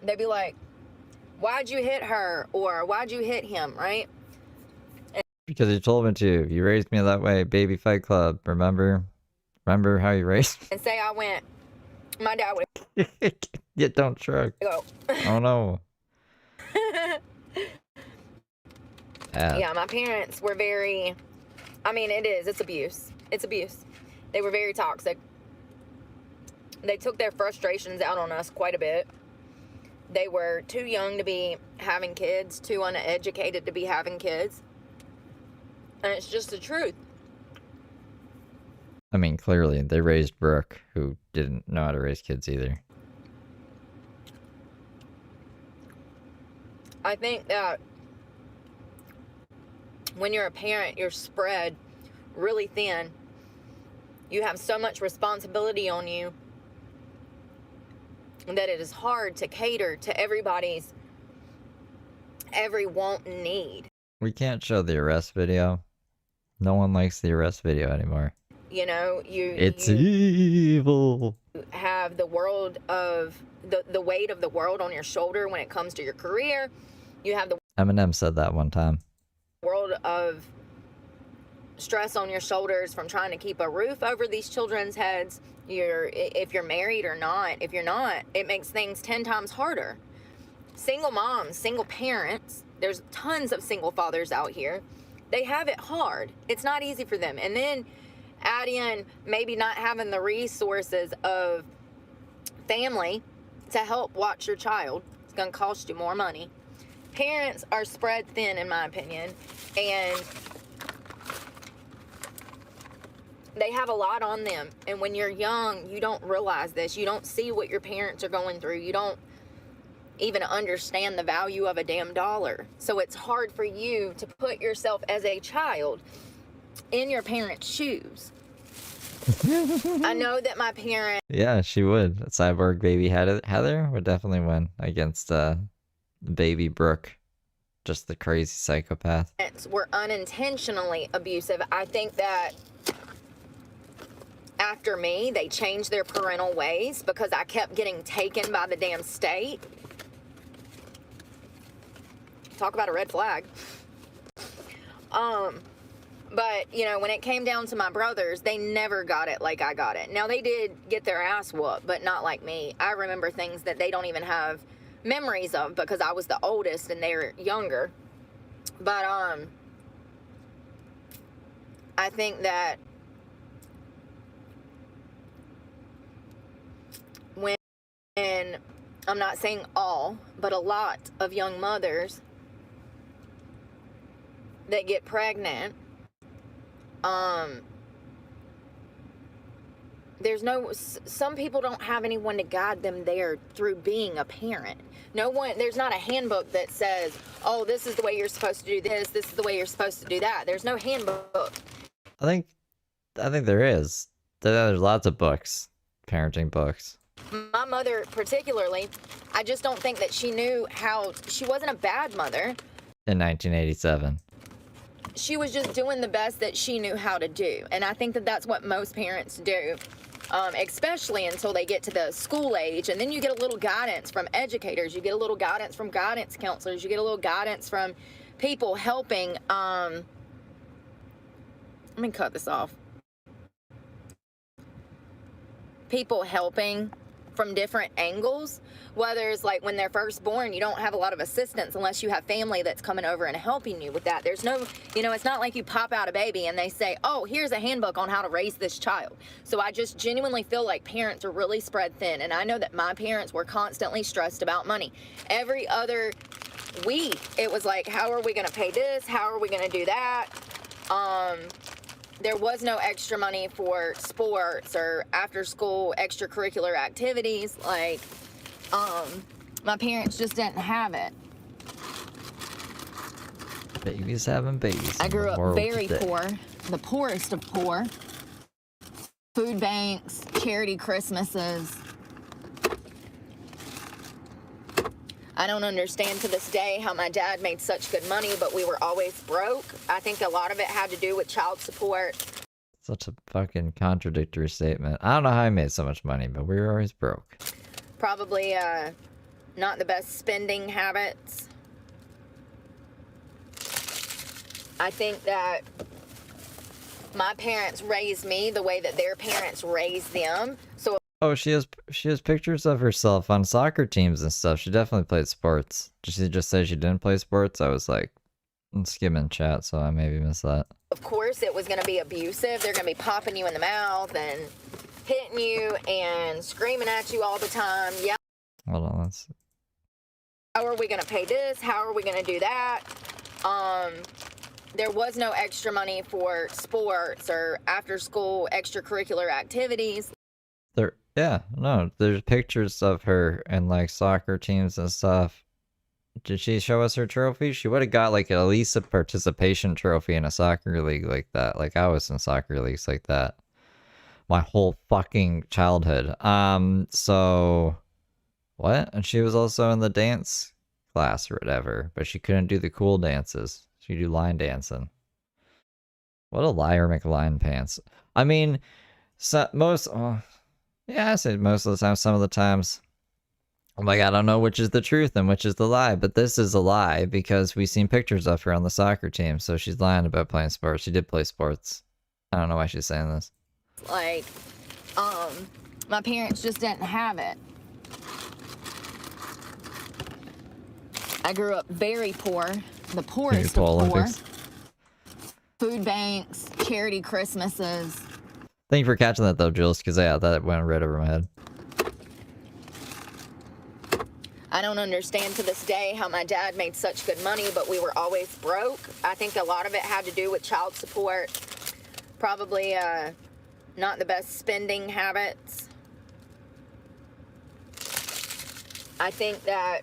They'd be like, why'd you hit her? Or why'd you hit him, right? Because you told me to. You raised me that way. Baby Fight Club. Remember? Remember how you raised me? And say I went, my dad would Yeah, don't shrug. go. Oh no. Yeah, my parents were very, I mean, it's abuse. It's abuse. They were very toxic. They took their frustrations out on us quite a bit. They were too young to be having kids, too uneducated to be having kids. And it's just the truth. I mean, clearly, they raised Brooke, who didn't know how to raise kids either. I think that when you're a parent, you're spread really thin. You have so much responsibility on you that it is hard to cater to everybody's every want and need. We can't show the arrest video. No one likes the arrest video anymore. You know, It's you evil. have the world of the weight of the world on your shoulder when it comes to your career. You have the Eminem said that one time. world of stress on your shoulders from trying to keep a roof over these children's heads. If you're married or not. If you're not, it makes things 10 times harder. Single moms, single parents, there's tons of single fathers out here. They have it hard. It's not easy for them. And then add in maybe not having the resources of family to help watch your child. It's going to cost you more money. Parents are spread thin, in my opinion, and they have a lot on them. And when you're young, you don't realize this. You don't see what your parents are going through. You don't even understand the value of a damn dollar. So it's hard for you to put yourself as a child in your parents' shoes. I know that my parents Yeah, she would. Cyborg baby Heather would definitely win against baby Brooke. Just the crazy psychopath. were unintentionally abusive. I think that after me, they changed their parental ways because I kept getting taken by the damn state. Talk about a red flag. But, you know, when it came down to my brothers, they never got it like I got it. Now, they did get their ass whooped, but not like me. I remember things that they don't even have memories of because I was the oldest and they're younger. But, I think that when, I'm not saying all, but a lot of young mothers that get pregnant, some people don't have anyone to guide them there through being a parent. There's not a handbook that says, oh, this is the way you're supposed to do this is the way you're supposed to do that. There's no handbook. I think there is. There's lots of books, parenting books. My mother particularly, I just don't think that she wasn't a bad mother. In 1987. She was just doing the best that she knew how to do. And I think that that's what most parents do, especially until they get to the school age. And then you get a little guidance from educators. You get a little guidance from guidance counselors. You get a little guidance from people helping. Let me cut this off. People helping from different angles. Whether it's like when they're first born, you don't have a lot of assistance unless you have family that's coming over and helping you with that. There's no, you know, it's not like you pop out a baby and they say, oh, here's a handbook on how to raise this child. So I just genuinely feel like parents are really spread thin. And I know that my parents were constantly stressed about money. Every other week, it was like, how are we going to pay this? How are we going to do that? There was no extra money for sports or after school extracurricular activities. Like, my parents just didn't have it. Babies having babies. I grew in the up world very today. poor, the poorest of poor. Food banks, charity Christmases. I don't understand to this day how my dad made such good money, but we were always broke. I think a lot of it had to do with child support. Such a fucking contradictory statement. I don't know how I made so much money, but we were always broke. Probably not the best spending habits. I think that my parents raised me the way that their parents raised them. So Oh, she has pictures of herself on soccer teams and stuff. She definitely played sports. Did she just say she didn't play sports? I was like skimming chat, so I maybe missed that. of course it was going to be abusive. They're going to be popping you in the mouth and hitting you and screaming at you all the time. Yeah. Hold on, let's. How are we going to pay this? How are we going to do that? There was no extra money for sports or after school extracurricular activities. There's pictures of her and like soccer teams and stuff. Did she show us her trophy? She would have got like at least a participation trophy in a soccer league like that. Like I was in soccer leagues like that my whole fucking childhood. So what? And she was also in the dance class or whatever, but she couldn't do the cool dances. She could do line dancing. What a liar, McLine pants. I mean, I say most of the time, some of the times, I'm like, I don't know which is the truth and which is the lie, but this is a lie because we've seen pictures of her on the soccer team, so she's lying about playing sports. She did play sports. I don't know why she's saying this. Like, my parents just didn't have it. I grew up very poor, the poorest of poor. Olympics. Food banks, charity Christmases. Thank you for catching that though, Jules, because yeah, that went right over my head. I don't understand to this day how my dad made such good money, but we were always broke. I think a lot of it had to do with child support. Probably not the best spending habits. I think that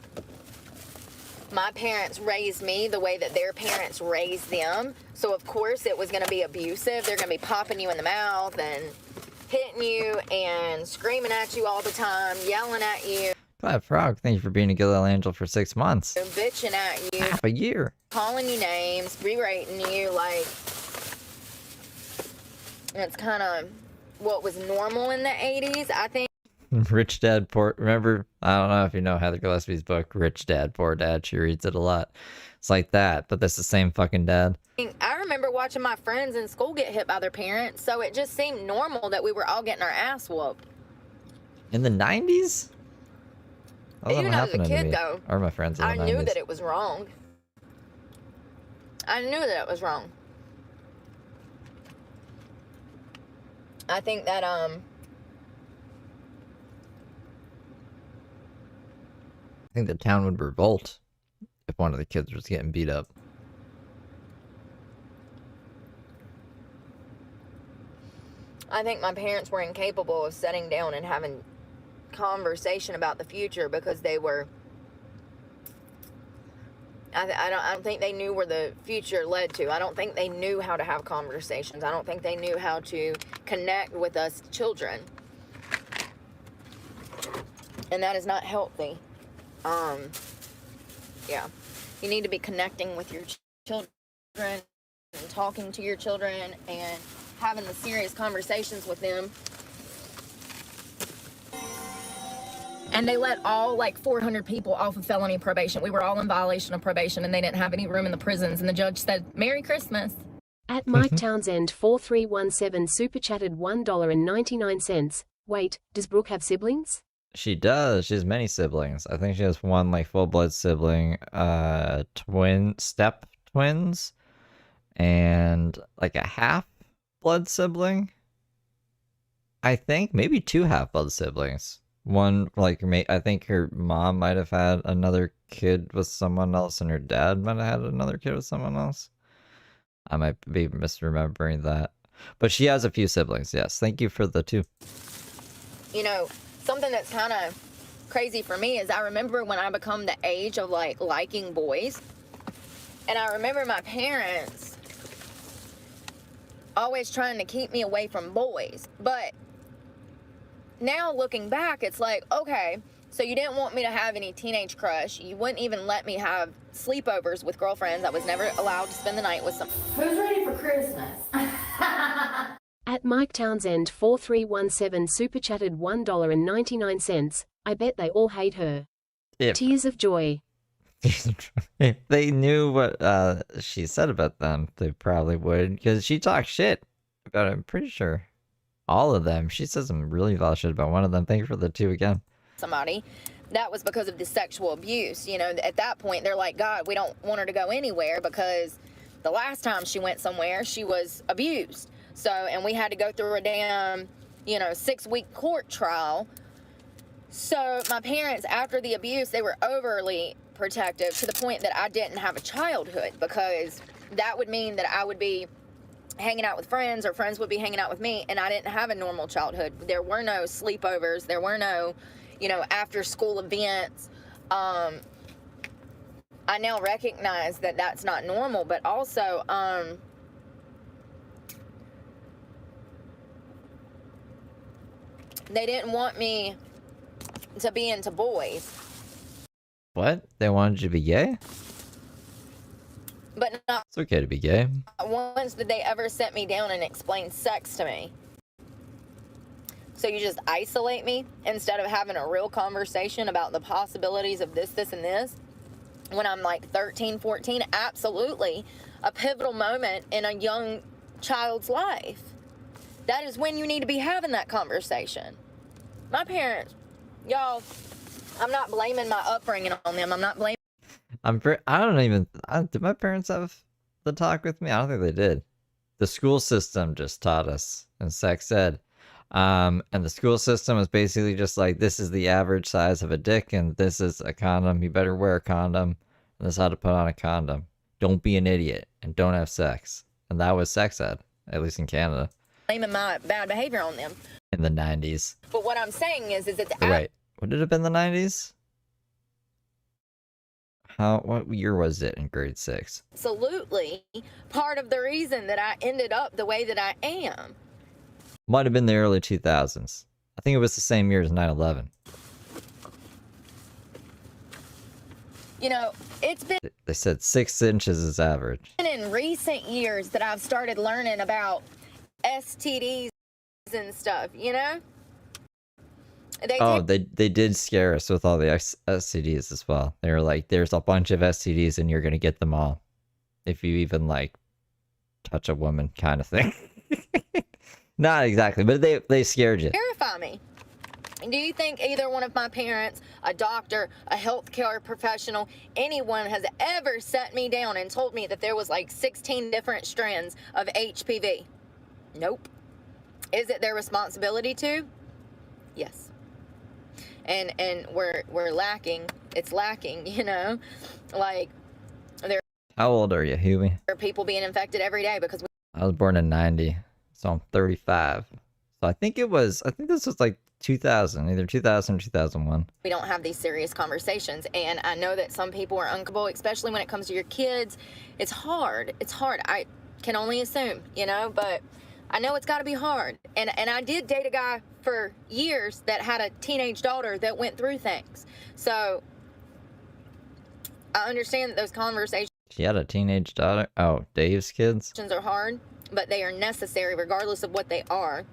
my parents raised me the way that their parents raised them. So of course it was going to be abusive. They're going to be popping you in the mouth and hitting you and screaming at you all the time, yelling at you. Glad Frog, thank you for being a good little angel for 6 months. Bitching at you. Half a year. Calling you names, berating you, like, it's kind of what was normal in the 80s, I think. Rich Dad, Poor... Remember, I don't know if you know Heather Gillespie's book, Rich Dad, Poor Dad. She reads it a lot. It's like that, but that's the same fucking dad. I remember watching my friends in school get hit by their parents, so it just seemed normal that we were all getting our ass whooped. In the 90s? Even as a kid, though, or my friends in the 90s. I knew that it was wrong. I knew that it was wrong. I think that, I think the town would revolt if one of the kids was getting beat up. I think my parents were incapable of sitting down and having conversation about the future because they were... I don't think they knew where the future led to. I don't think they knew how to have conversations. I don't think they knew how to connect with us children. And that is not healthy. Yeah. You need to be connecting with your children and talking to your children and having the serious conversations with them. And they let all, like, 400 people off of felony probation. We were all in violation of probation, and they didn't have any room in the prisons. And the judge said, Merry Christmas. At Mike Townsend 4317 super chatted $1.99. Wait, does Brooke have siblings? She does. She has many siblings. I think she has one like full blood sibling, step twins, and like a half blood sibling. I think maybe two half blood siblings. One like I think her mom might have had another kid with someone else, and her dad might have had another kid with someone else. I might be misremembering that. But she has a few siblings, yes. Thank you for the two. You know, something that's kind of crazy for me is I remember when I become the age of like liking boys, and I remember my parents always trying to keep me away from boys. But now looking back, it's like, okay, so you didn't want me to have any teenage crush. You wouldn't even let me have sleepovers with girlfriends. I was never allowed to spend the night with some. Who's ready for Christmas? At Mike Townsend 4317 super chatted $1.99. I bet they all hate her. Tears of joy. If they knew what she said about them, they probably would, because she talks shit about it, I'm pretty sure. All of them. She says some really vile shit about one of them. Thank you for the two again. Somebody. That was because of the sexual abuse. You know, at that point, they're like, God, we don't want her to go anywhere because the last time she went somewhere, she was abused. So, and we had to go through a damn, 6-week court trial. So my parents, after the abuse, they were overly protective to the point that I didn't have a childhood, because that would mean that I would be hanging out with friends, or friends would be hanging out with me, and I didn't have a normal childhood. There were no sleepovers. There were no, after school events. I now recognize that that's not normal, but also, they didn't want me to be into boys. What? They wanted you to be gay? But not It's okay to be gay. once did they ever sit me down and explain sex to me. So you just isolate me instead of having a real conversation about the possibilities of this, and this. When I'm like 13, 14, absolutely a pivotal moment in a young child's life. That is when you need to be having that conversation. My parents, y'all, I'm not blaming my upbringing on them. I'm not blaming. Did my parents have the talk with me? I don't think they did. The school system just taught us in sex ed. And the school system was basically just like, this is the average size of a dick, and this is a condom. You better wear a condom. And this is how to put on a condom. Don't be an idiot, and don't have sex. And that was sex ed, at least in Canada. Blaming my bad behavior on them. In the 90s. But what I'm saying is it's Right. Would it have been the 90s? What year was it in grade 6? absolutely part of the reason that I ended up the way that I am. Might have been the early 2000s. I think it was the same year as 9/11. It's been They said 6 inches is average. in recent years that I've started learning about STDs and stuff, They did scare us with all the STDs as well. They were like, there's a bunch of STDs and you're going to get them all. If you even, touch a woman kind of thing. Not exactly, but they scared you. terrify me. Do you think either one of my parents, a doctor, a healthcare professional, anyone has ever sat me down and told me that there was 16 different strands of HPV? Nope. Is it their responsibility to? Yes. And we're lacking. It's lacking, there How old are you, Huey? are people being infected every day because I was born in 90, so I'm 35. So I think this was 2000, either 2000 or 2001. we don't have these serious conversations. And I know that some people are uncomfortable, especially when it comes to your kids. It's hard. I can only assume, but I know it's got to be hard. And I did date a guy for years that had a teenage daughter that went through things. So I understand that those conversations She had a teenage daughter? Oh, Dave's kids? are hard, but they are necessary regardless of what they are.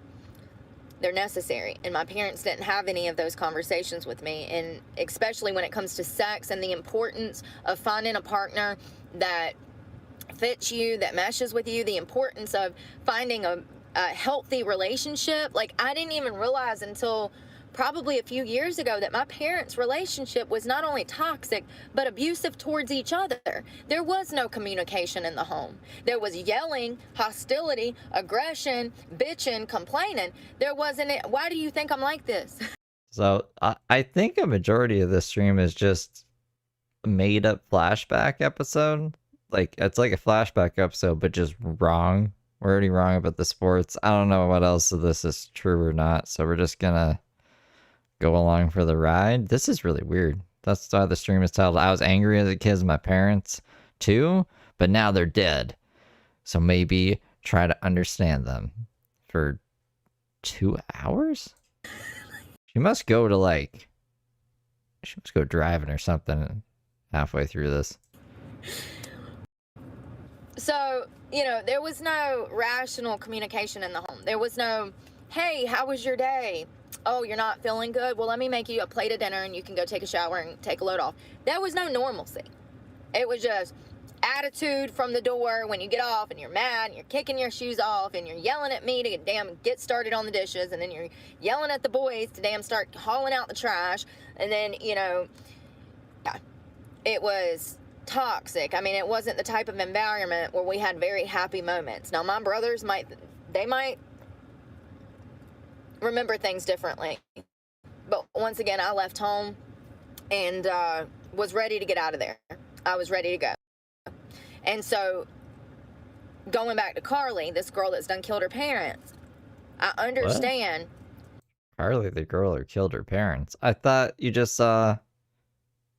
They're necessary. And my parents didn't have any of those conversations with me. And especially when it comes to sex and the importance of finding a partner that fits you, that meshes with you, the importance of finding a healthy relationship. I didn't even realize until probably a few years ago that my parents' relationship was not only toxic, but abusive towards each other. There was no communication in the home. There was yelling, hostility, aggression, bitching, complaining. There wasn't it. Why do you think I'm like this? So I think a majority of this stream is just made up flashback episode. Like, it's like a flashback episode, but just wrong. We're already wrong about the sports. I don't know what else of this is true or not, so we're just gonna go along for the ride. This is really weird. That's why the stream is titled, I was angry as a kid with my parents too, but now they're dead. So maybe try to understand them for 2 hours? She must go to like, she must go driving or something halfway through this. So, you know, there was no rational communication in the home. There was no, hey, how was your day? Oh, you're not feeling good? Well, let me make you a plate of dinner and you can go take a shower and take a load off. There was no normalcy. It was just attitude from the door when you get off and you're mad and you're kicking your shoes off and you're yelling at me to get started on the dishes, and then you're yelling at the boys to start hauling out the trash. And then, you know, yeah, it was toxic. I mean, it wasn't the type of environment where we had very happy moments. Now, my brothers might remember things differently. But once again, I left home and was ready to get out of there. I was ready to go. And so, going back to Carly, this girl that's done killed her parents, I understand. What? Carly, the girl who killed her parents? I thought you just saw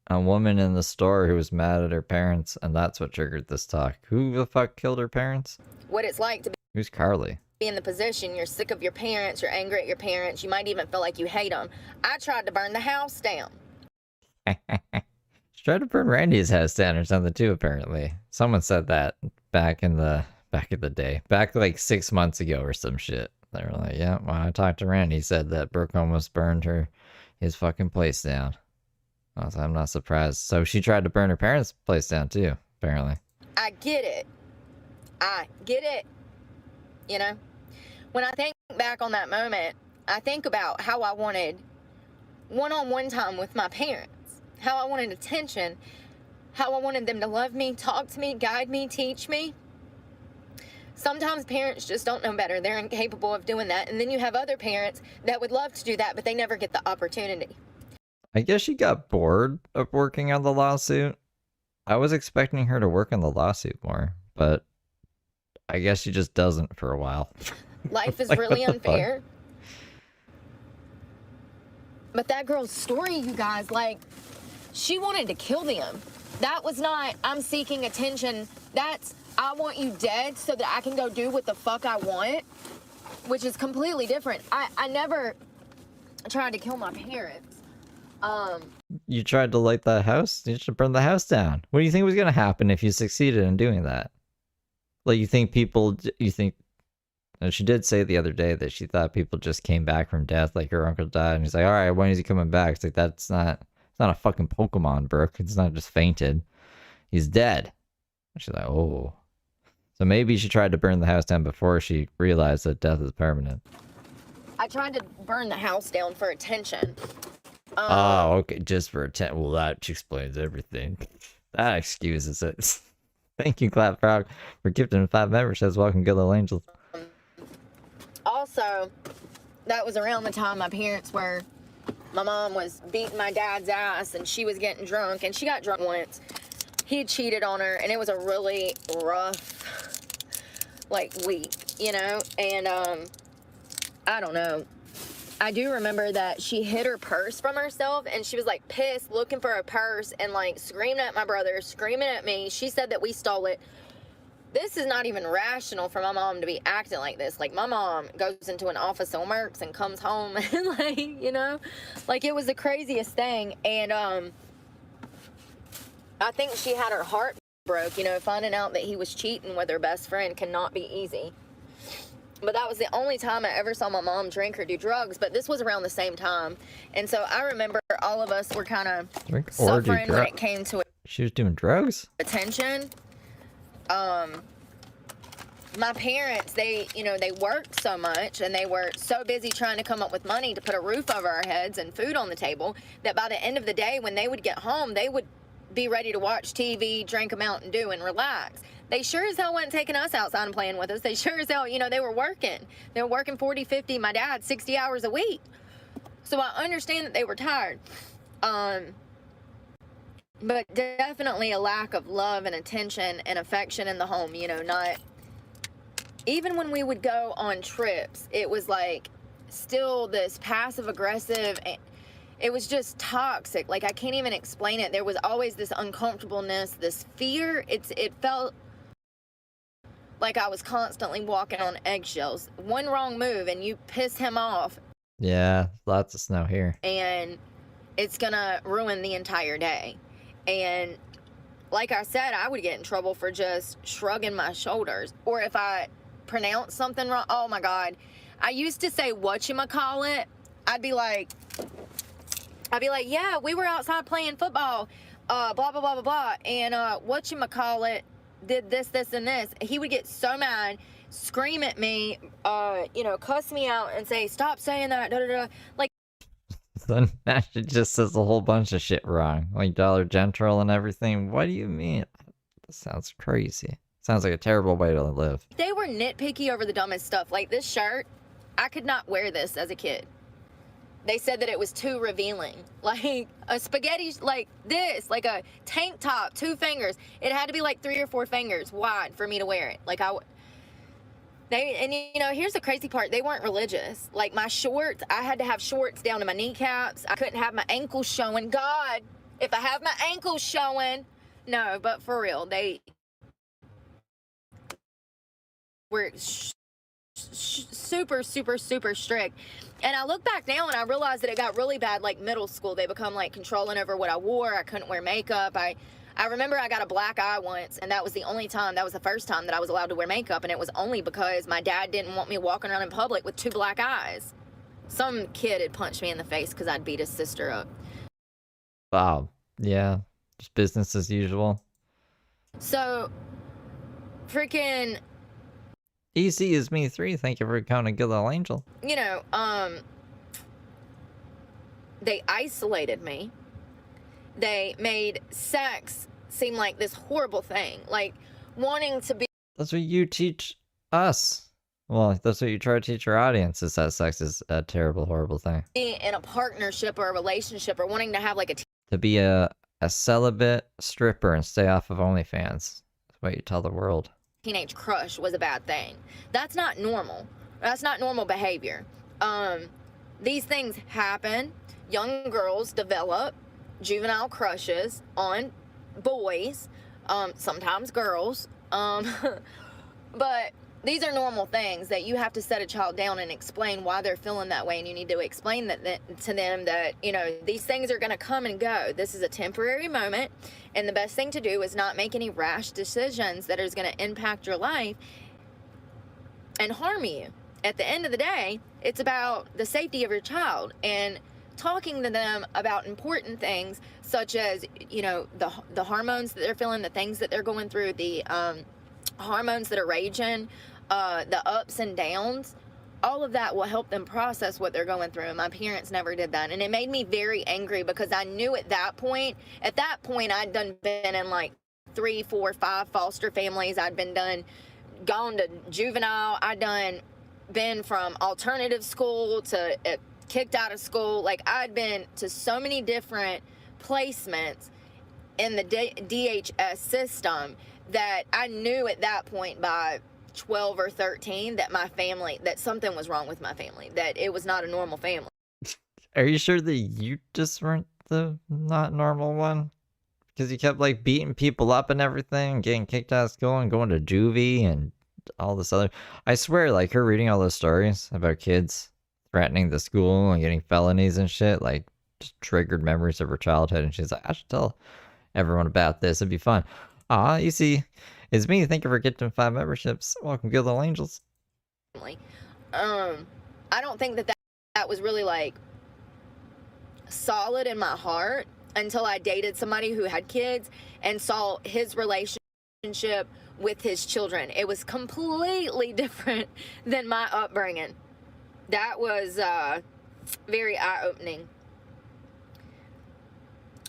a woman in the store who was mad at her parents, and that's what triggered this talk. Who the fuck killed her parents? What it's like to be... Who's Carly? Be in the position, you're sick of your parents, you're angry at your parents, you might even feel like you hate them. I tried to burn the house down. She tried to burn Randy's house down or something too, apparently. Someone said that back in the day. Back like 6 months ago or some shit. They were like, yeah, well, I talked to Randy. He said that Brooke almost burned his fucking place down. I was like, I'm not surprised. So she tried to burn her parents' place down too, apparently. I get it. You know? When I think back on that moment, I think about how I wanted one-on-one time with my parents. How I wanted attention, how I wanted them to love me, talk to me, guide me, teach me. Sometimes parents just don't know better. They're incapable of doing that. And then you have other parents that would love to do that, but they never get the opportunity. I guess she got bored of working on the lawsuit. I was expecting her to work on the lawsuit more, but I guess she just doesn't for a while. Life is Like, really what the unfair. fuck? But that girl's story, you guys, like, she wanted to kill them. That was not, I'm seeking attention. That's, I want you dead so that I can go do what the fuck I want, which is completely different. I never tried to kill my parents. You tried to light the house? You should burn the house down. What do you think was going to happen if you succeeded in doing that? Like, you think, and she did say the other day that she thought people just came back from death, like her uncle died, and he's like, all right, when is he coming back? It's like, it's not a fucking Pokemon, Brooke. It's not just fainted. He's dead. And she's like, oh. So maybe she tried to burn the house down before she realized that death is permanent. I tried to burn the house down for attention. Oh, okay, just for attention. Well, that explains everything. That excuses it. Thank you, Clap Frog, for gifting 5 members. Says, welcome, good little angels. Also, that was around the time my mom was beating my dad's ass and she was getting drunk, and she got drunk once. He had cheated on her, and it was a really rough, like, week, you know? And, I don't know. I do remember that she hid her purse from herself, and she was, like, pissed, looking for her purse, and, like, screaming at my brother, screaming at me. She said that we stole it. This is not even rational for my mom to be acting like this. Like, my mom goes into an office and works and comes home and, like, you know? Like, it was the craziest thing. And, I think she had her heart broke, you know, finding out that he was cheating with her best friend cannot be easy. But that was the only time I ever saw my mom drink or do drugs, but this was around the same time. And so I remember all of us were kind of suffering when it came to She was doing drugs? attention. my parents, they worked so much and they were so busy trying to come up with money to put a roof over our heads and food on the table that by the end of the day, when they would get home, they would be ready to watch TV, drink a Mountain Dew, and relax. They sure as hell wasn't taking us outside and playing with us. They sure as hell, they were working. They were working 40, 50, my dad, 60 hours a week. So I understand that they were tired. But definitely a lack of love and attention and affection in the home, not... Even when we would go on trips, it was like still this passive aggressive, it was just toxic. Like, I can't even explain it. There was always this uncomfortableness, this fear. It felt like I was constantly walking on eggshells. One wrong move and you piss him off. Yeah, lots of snow here. And it's gonna ruin the entire day. And like I said, I would get in trouble for just shrugging my shoulders. Or if I pronounce something wrong, oh my God. I used to say whatchamacallit. I'd be like, yeah, we were outside playing football, blah, blah, blah, blah, blah, and whatchamacallit did this, this, and this. He would get so mad, scream at me, cuss me out and say, stop saying that, da, da, da. Like, So now she just says a whole bunch of shit wrong, like Dollar General and everything. What do you mean? That sounds crazy. Sounds like a terrible way to live. They were nitpicky over the dumbest stuff. Like this shirt, I could not wear this as a kid. They said that it was too revealing. Like a spaghetti, like this, like a tank top, 2 fingers. It had to be like 3 or 4 fingers wide for me to wear it. Like here's the crazy part. They weren't religious. Like my shorts, I had to have shorts down to my kneecaps. I couldn't have my ankles showing. God, if I have my ankles showing, no, but for real, they were super, super, super strict. And I look back now and I realize that it got really bad, like middle school. They become like controlling over what I wore. I couldn't wear makeup. I remember I got a black eye once, and that was the first time that I was allowed to wear makeup, and it was only because my dad didn't want me walking around in public with 2 black eyes. Some kid had punched me in the face because I'd beat his sister up. Wow. Yeah. Just business as usual. So, freaking... Easy is me 3. Thank you for coming, good little angel. They isolated me. They made sex seem like this horrible thing, like wanting to be. That's what you teach us. Well, that's what you try to teach your audience, is that sex is a terrible, horrible thing. In a partnership or a relationship, or wanting to have like to be a celibate stripper and stay off of OnlyFans. That's what you tell the world. Teenage crush was a bad thing. That's not normal. That's not normal behavior. These things happen. Young girls develop juvenile crushes on boys, sometimes girls. But these are normal things that you have to set a child down and explain why they're feeling that way, and you need to explain that to them that, these things are going to come and go. This is a temporary moment, and the best thing to do is not make any rash decisions that is going to impact your life and harm you. At the end of the day, it's about the safety of your child and talking to them about important things such as, the hormones that they're feeling, the things that they're going through, the hormones that are raging, the ups and downs. All of that will help them process what they're going through. My parents never did that, and it made me very angry because I knew at that point I'd been in like 3, 4, 5 foster families. I'd gone to juvenile. I'd been from alternative school to kicked out of school. Like, I'd been to so many different placements in the DHS system that I knew at that point by 12 or 13 that something was wrong with my family, that it was not a normal family. Are you sure that you just weren't the not normal one? Because you kept like beating people up and everything, getting kicked out of school and going to juvie and all this other. I swear, like, her reading all those stories about kids threatening the school and getting felonies and shit, like, just triggered memories of her childhood, and she's like, I should tell everyone about this, it'd be fun. You see, it's me. Thank you for getting 5 memberships. Welcome, good little angels. I don't think that was really like solid in my heart until I dated somebody who had kids and saw his relationship relationship with his children. It was completely different than my upbringing. That was very eye-opening.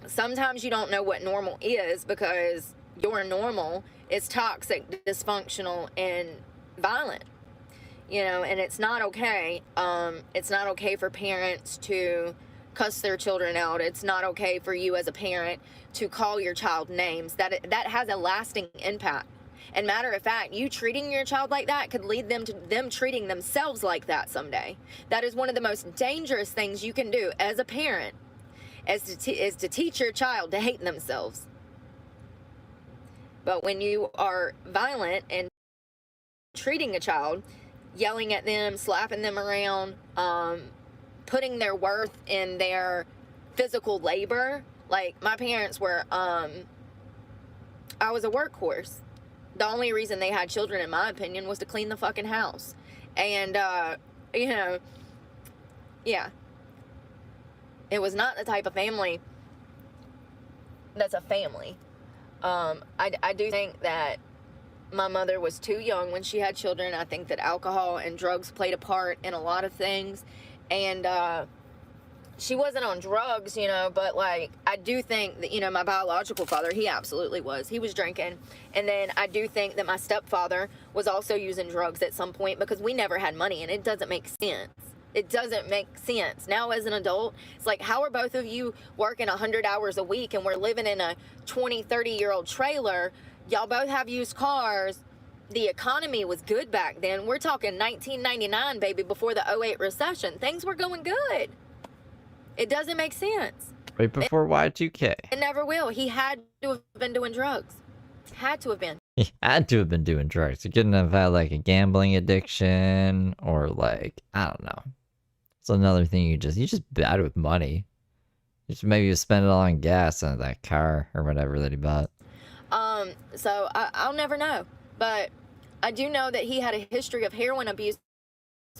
Sometimes you don't know what normal is because your normal is toxic, dysfunctional, and violent. You know, and it's not okay. It's not okay for parents to cuss their children out. It's not okay for you as a parent to call your child names. That has a lasting impact. And matter of fact, you treating your child like that could lead them to them treating themselves like that someday. That is one of the most dangerous things you can do as a parent, is to teach your child to hate themselves. But when you are violent and treating a child, yelling at them, slapping them around, putting their worth in their physical labor. Like, my parents were, I was a workhorse. The only reason they had children, in my opinion, was to clean the fucking house. And, you know, yeah. It was not the type of family that's a family. I do think that my mother was too young when she had children. I think that alcohol and drugs played a part in a lot of things. And she wasn't on drugs, you know, but, like, I do think that, you know, my biological father, he absolutely was. He was drinking. And then I do think that my stepfather was also using drugs at some point because we never had money, and it doesn't make sense. It doesn't make sense. Now, as an adult, it's like, how are both of you working 100 hours a week and we're living in a 20, 30-year-old trailer? Y'all both have used cars. The economy was good back then. We're talking 1999, baby, before the 08 recession. Things were going good. It doesn't make sense. Right before Y2K. It never will. He had to have been doing drugs. Had to have been. He had to have been doing drugs. He couldn't have had, like, a gambling addiction or, like, I don't know. It's another thing you're just bad with money. Just maybe you spend it all on gas on that car or whatever that he bought. So I'll never know. But I do know that he had a history of heroin abuse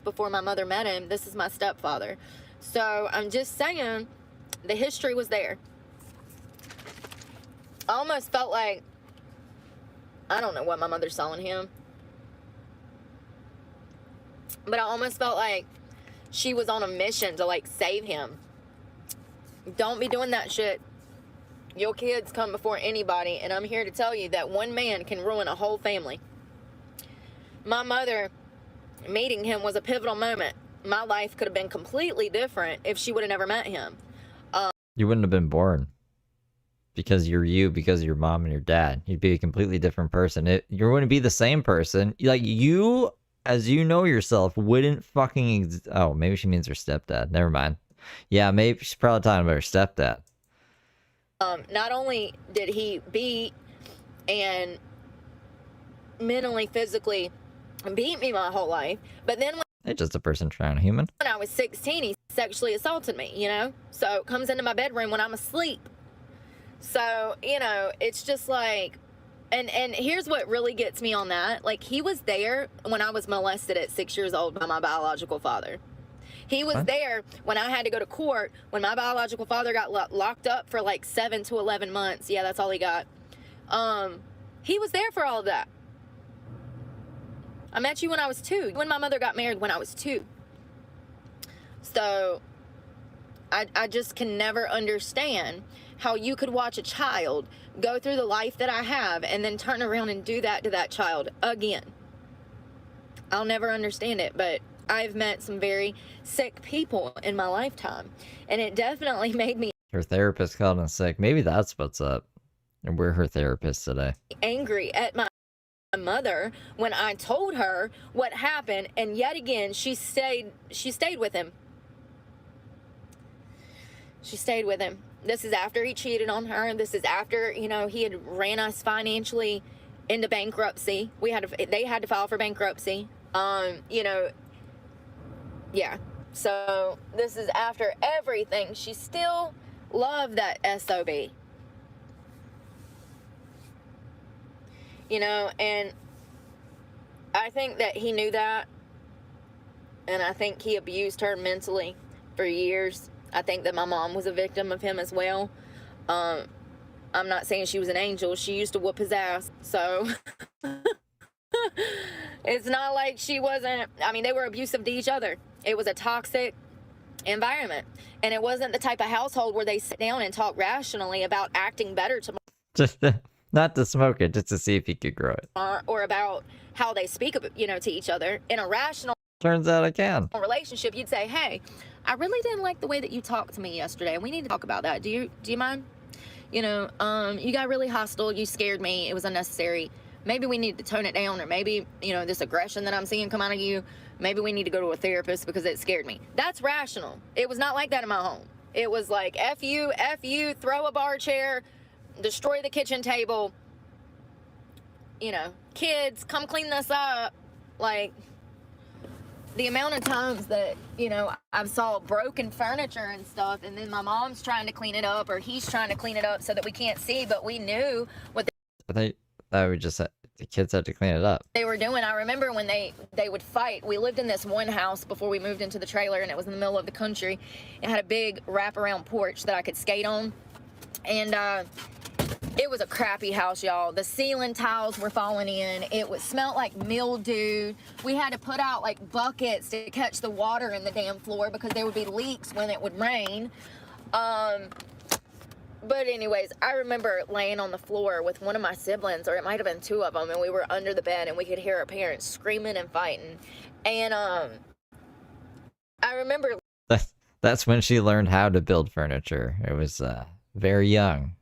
before my mother met him. This is my stepfather. So I'm just saying the history was there. I almost felt like, I don't know what my mother saw in him, but I almost felt like she was on a mission to, like, save him. Don't be doing that shit. Your kids come before anybody, and I'm here to tell you that one man can ruin a whole family. My mother meeting him was a pivotal moment. My life could have been completely different if she would have never met him. You wouldn't have been born. Because you're you, because of your mom and your dad. You'd be a completely different person. You wouldn't be the same person. Like, you, as you know yourself, wouldn't fucking oh, maybe she means her stepdad. Never mind. Yeah, maybe she's probably talking about her stepdad. Not only did he beat and mentally, physically beat me my whole life, but then It's just a person trying a human. when I was 16, he sexually assaulted me, you know? So comes into my bedroom when I'm asleep. So, you know, it's just like, and here's what really gets me on that. Like, he was there when I was molested at 6 years old by my biological father. He was there when I had to go to court, when my biological father got locked up for like 7 to 11 months. Yeah, that's all he got. He was there for all of that. I met you when I was 2. When my mother got married when I was 2. So I just can never understand how you could watch a child go through the life that I have and then turn around and do that to that child again. I'll never understand it, but I've met some very sick people in my lifetime, and it definitely made me Her therapist called in sick. Maybe that's what's up. And we're her therapist today. angry at my mother when I told her what happened, and yet again she stayed with him. She stayed with him. This is after he cheated on her. This is after, you know, he had ran us financially into bankruptcy. They had to file for bankruptcy. You know, yeah. So this is after everything. She still loved that SOB. You know, and I think that he knew that. And I think he abused her mentally for years. I think that my mom was a victim of him as well. I'm not saying she was an angel. She used to whoop his ass. So it's not like she wasn't. I mean, they were abusive to each other. It was a toxic environment. And it wasn't the type of household where they sit down and talk rationally about acting better tomorrow. Just not to smoke it, just to see if he could grow it. Or about how they speak, you know, to each other. In a rational Turns out I can. relationship, you'd say, hey, I really didn't like the way that you talked to me yesterday. We need to talk about that. Do you mind? You know, you got really hostile. You scared me. It was unnecessary. Maybe we need to tone it down, or maybe, you know, this aggression that I'm seeing come out of you, maybe we need to go to a therapist because it scared me. That's rational. It was not like that in my home. It was like, F you, throw a bar chair, destroy the kitchen table, you know, kids, come clean this up. Like, the amount of times that, you know, I've saw broken furniture and stuff, and then my mom's trying to clean it up, or he's trying to clean it up so that we can't see, but we knew what I thought we just the kids had to clean it up. they were doing. I remember when they would fight. We lived in this one house before we moved into the trailer, and it was in the middle of the country. It had a big wraparound porch that I could skate on, and it was a crappy house, y'all. The ceiling tiles were falling in. It smelled like mildew. We had to put out like buckets to catch the water in the damn floor because there would be leaks when it would rain. But anyways, I remember laying on the floor with one of my siblings, or it might have been two of them, and we were under the bed, and we could hear our parents screaming and fighting. And I remember That's when she learned how to build furniture. It was very young.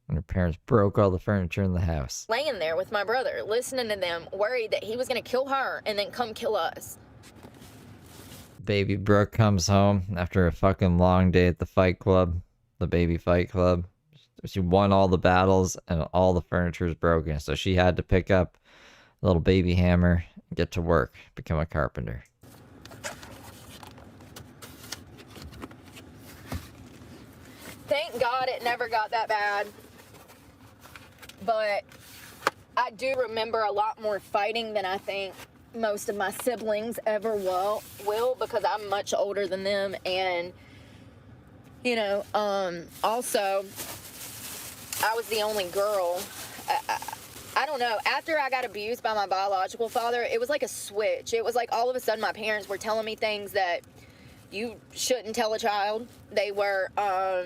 And her parents broke all the furniture in the house. laying there with my brother, listening to them, worried that he was going to kill her and then come kill us. Baby Brooke comes home after a fucking long day at the fight club, the baby fight club. She won all the battles and all the furniture is broken. So she had to pick up a little baby hammer and get to work, become a carpenter. Thank God it never got that bad. But I do remember a lot more fighting than I think most of my siblings ever will because I'm much older than them. And, you know, also, I was the only girl. I don't know. After I got abused by my biological father, it was like a switch. It was like all of a sudden my parents were telling me things that you shouldn't tell a child. They were, I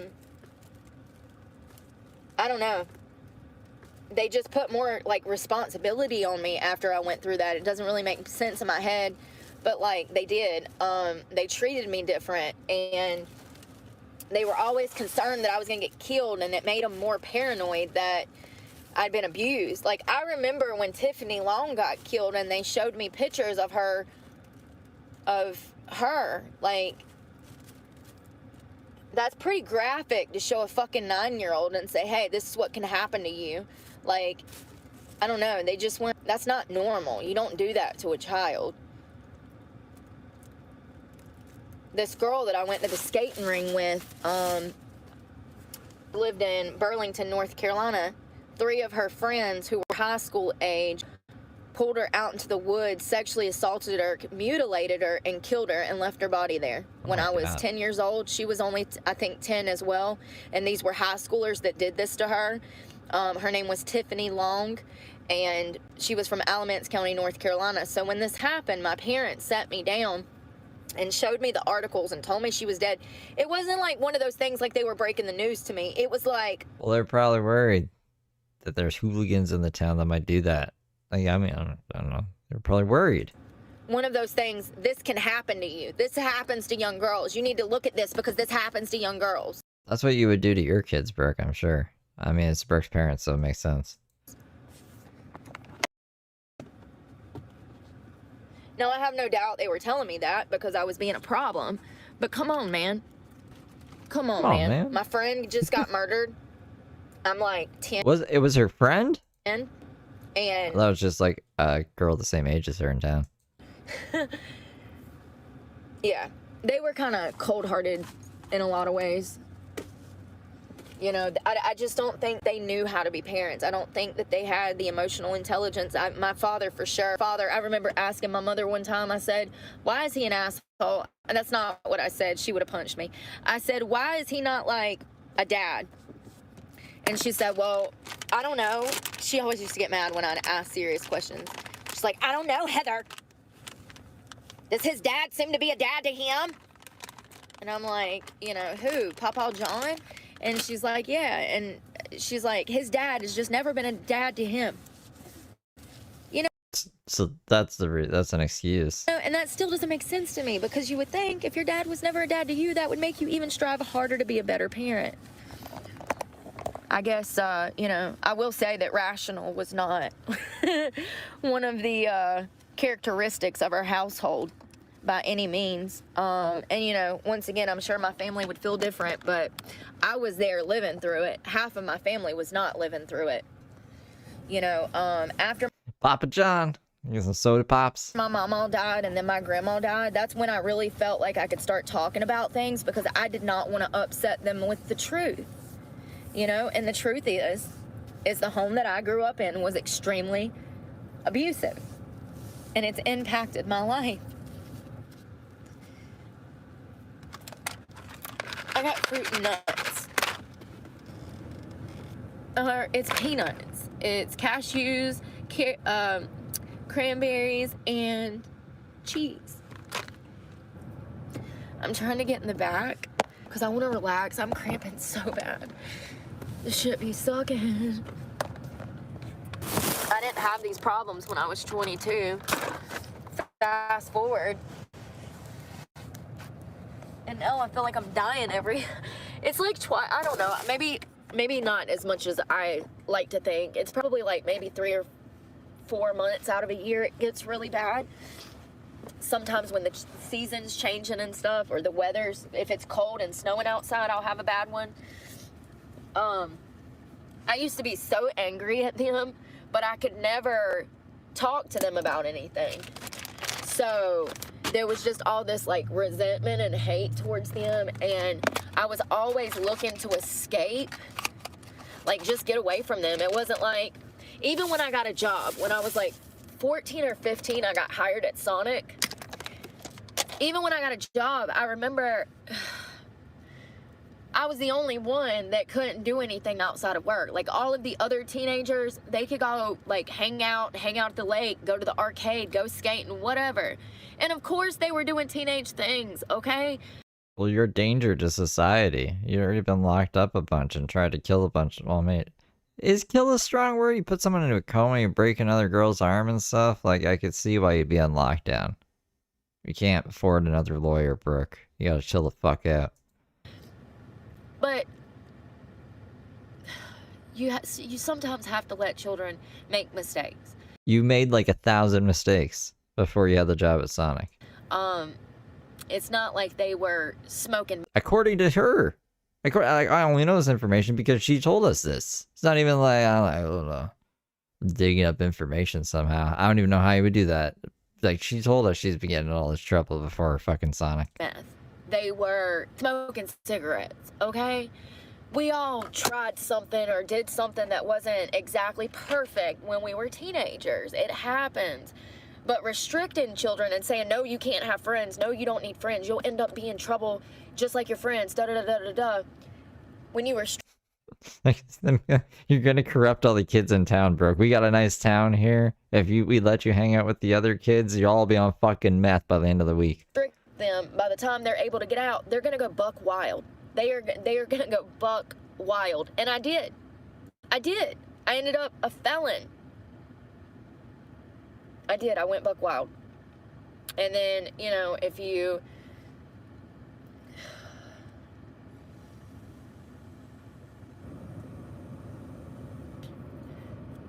don't know. They just put more, like, responsibility on me after I went through that. It doesn't really make sense in my head, but, like, they did. They treated me different, and they were always concerned that I was going to get killed, and it made them more paranoid that I'd been abused. Like, I remember when Tiffany Long got killed, and they showed me pictures of her, like, that's pretty graphic to show a fucking 9-year-old and say, hey, this is what can happen to you. Like, I don't know. They just weren't. That's not normal. You don't do that to a child. This girl that I went to the skating ring with lived in Burlington, North Carolina. 3 of her friends who were high school age pulled her out into the woods, sexually assaulted her, mutilated her, and killed her and left her body there. When I was 10 years old, she was only, I think, 10 as well. And these were high schoolers that did this to her. Her name was Tiffany Long, and she was from Alamance County, North Carolina. So when this happened, my parents sat me down and showed me the articles and told me she was dead. It wasn't like one of those things like they were breaking the news to me. It was like... Well, they're probably worried that there's hooligans in the town that might do that. Like, I mean, I don't know. They're probably worried. One of those things, this can happen to you. This happens to young girls. You need to look at this because this happens to young girls. That's what you would do to your kids, Brooke, I'm sure. I mean, it's Brooke's parents, so it makes sense. Now, I have no doubt they were telling me that because I was being a problem. But come on, man. Come on, man. My friend just got murdered. I'm like 10. It was her friend? And that was just like a girl the same age as her in town. Yeah. They were kind of cold-hearted in a lot of ways. You know, I just don't think they knew how to be parents. I don't think that they had the emotional intelligence. My father, for sure. I remember asking my mother one time, I said, why is he an asshole? And that's not what I said. She would have punched me. I said, why is he not like a dad? And she said, well, I don't know. She always used to get mad when I'd ask serious questions. She's like, I don't know, Heather. Does his dad seem to be a dad to him? And I'm like, you know, who? Papa John? And she's like, yeah. And she's like, his dad has just never been a dad to him. You know? So that's an excuse. And that still doesn't make sense to me, because you would think if your dad was never a dad to you, that would make you even strive harder to be a better parent. I guess, you know, I will say that rational was not one of the characteristics of our household by any means. And, you know, once again, I'm sure my family would feel different, but I was there living through it. Half of my family was not living through it. You know, after Papa John, get some soda pops. my mama died and then my grandma died, that's when I really felt like I could start talking about things, because I did not want to upset them with the truth. You know, and the truth is the home that I grew up in was extremely abusive, and it's impacted my life. I got fruit and nuts. It's peanuts. It's cashews, cranberries, and cheese. I'm trying to get in the back because I want to relax. I'm cramping so bad. This shit be sucking. I didn't have these problems when I was 22. Fast forward. And now I feel like I'm dying it's like I don't know, maybe not as much as I like to think. It's probably like maybe 3 or 4 months out of a year it gets really bad. Sometimes when the season's changing and stuff, or the weather's, if it's cold and snowing outside, I'll have a bad one. I used to be so angry at them, but I could never talk to them about anything. So there was just all this like resentment and hate towards them, and I was always looking to escape, like just get away from them. It wasn't like, even when I got a job, when I was like 14 or 15, I got hired at Sonic. Even when I got a job, I remember I was the only one that couldn't do anything outside of work. Like all of the other teenagers, they could go like hang out at the lake, go to the arcade, go skating, whatever. And of course they were doing teenage things, okay? Well, you're a danger to society. You've already been locked up a bunch and tried to kill a bunch. Well, mate, is kill a strong word? You put someone into a coma, you break another girl's arm and stuff? Like, I could see why you'd be on lockdown. You can't afford another lawyer, Brooke. You gotta chill the fuck out. But you sometimes have to let children make mistakes. You made like 1,000 mistakes before you had the job at Sonic. It's not like they were smoking. According to her. I only know this information because she told us this. It's not even like, I don't know, digging up information somehow. I don't even know how you would do that. Like, she told us she's been getting in all this trouble before fucking Sonic. Meth. They were smoking cigarettes, okay? We all tried something or did something that wasn't exactly perfect when we were teenagers. It happens. But restricting children and saying, no, you can't have friends, no, you don't need friends, you'll end up being in trouble just like your friends, da-da-da-da-da-da. When you restrict... You're gonna corrupt all the kids in town, Brooke. We got a nice town here. If we let you hang out with the other kids, you'll all be on fucking meth by the end of the week. Them, by the time they're able to get out, they're gonna go buck wild. They are gonna go buck wild. And I did. I ended up a felon. I did. I went buck wild. And then, you know, if you...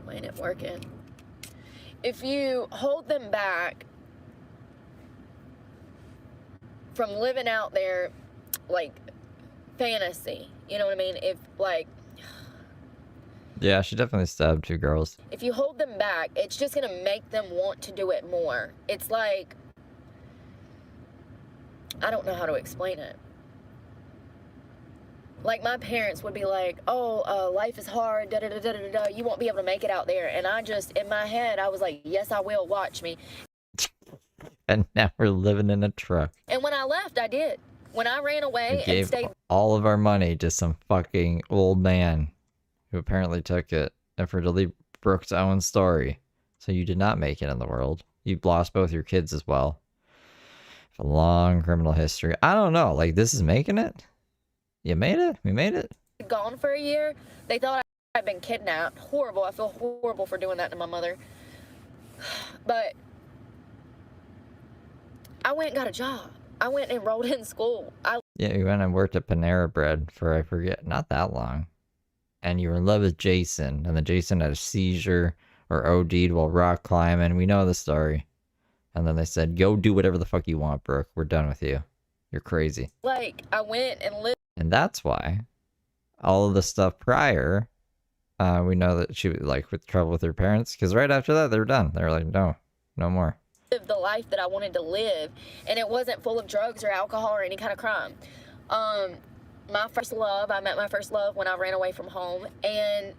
Why ain't it working? If you hold them back from living out their, like, fantasy, you know what I mean? If, like... Yeah, she definitely stabbed 2 girls. If you hold them back, it's just gonna make them want to do it more. It's like, I don't know how to explain it. Like, my parents would be like, oh, life is hard, da-da-da-da-da-da, you won't be able to make it out there. And I just, in my head, I was like, yes, I will, watch me. And now we're living in a truck. And when I left, I did. When I ran away We and gave stayed... all of our money to some fucking old man who apparently took it and for delete Brooke's own story. So you did not make it in the world. You lost both your kids as well. A long criminal history. I don't know. Like, this is making it? You made it? We made it? Gone for a year. They thought I'd been kidnapped. Horrible. I feel horrible for doing that to my mother. But I went and got a job. I went and enrolled in school. Yeah, you went and worked at Panera Bread for, I forget, not that long. And you were in love with Jason. And then Jason had a seizure or OD'd while rock climbing. We know the story. And then they said, go do whatever the fuck you want, Brooke. We're done with you. You're crazy. Like, I went and lived. And that's why all of the stuff prior, we know that she was like with trouble with her parents. Because right after that, they were done. They were like, no more. The life that I wanted to live, and it wasn't full of drugs or alcohol or any kind of crime. My first love, I met my first love when I ran away from home, and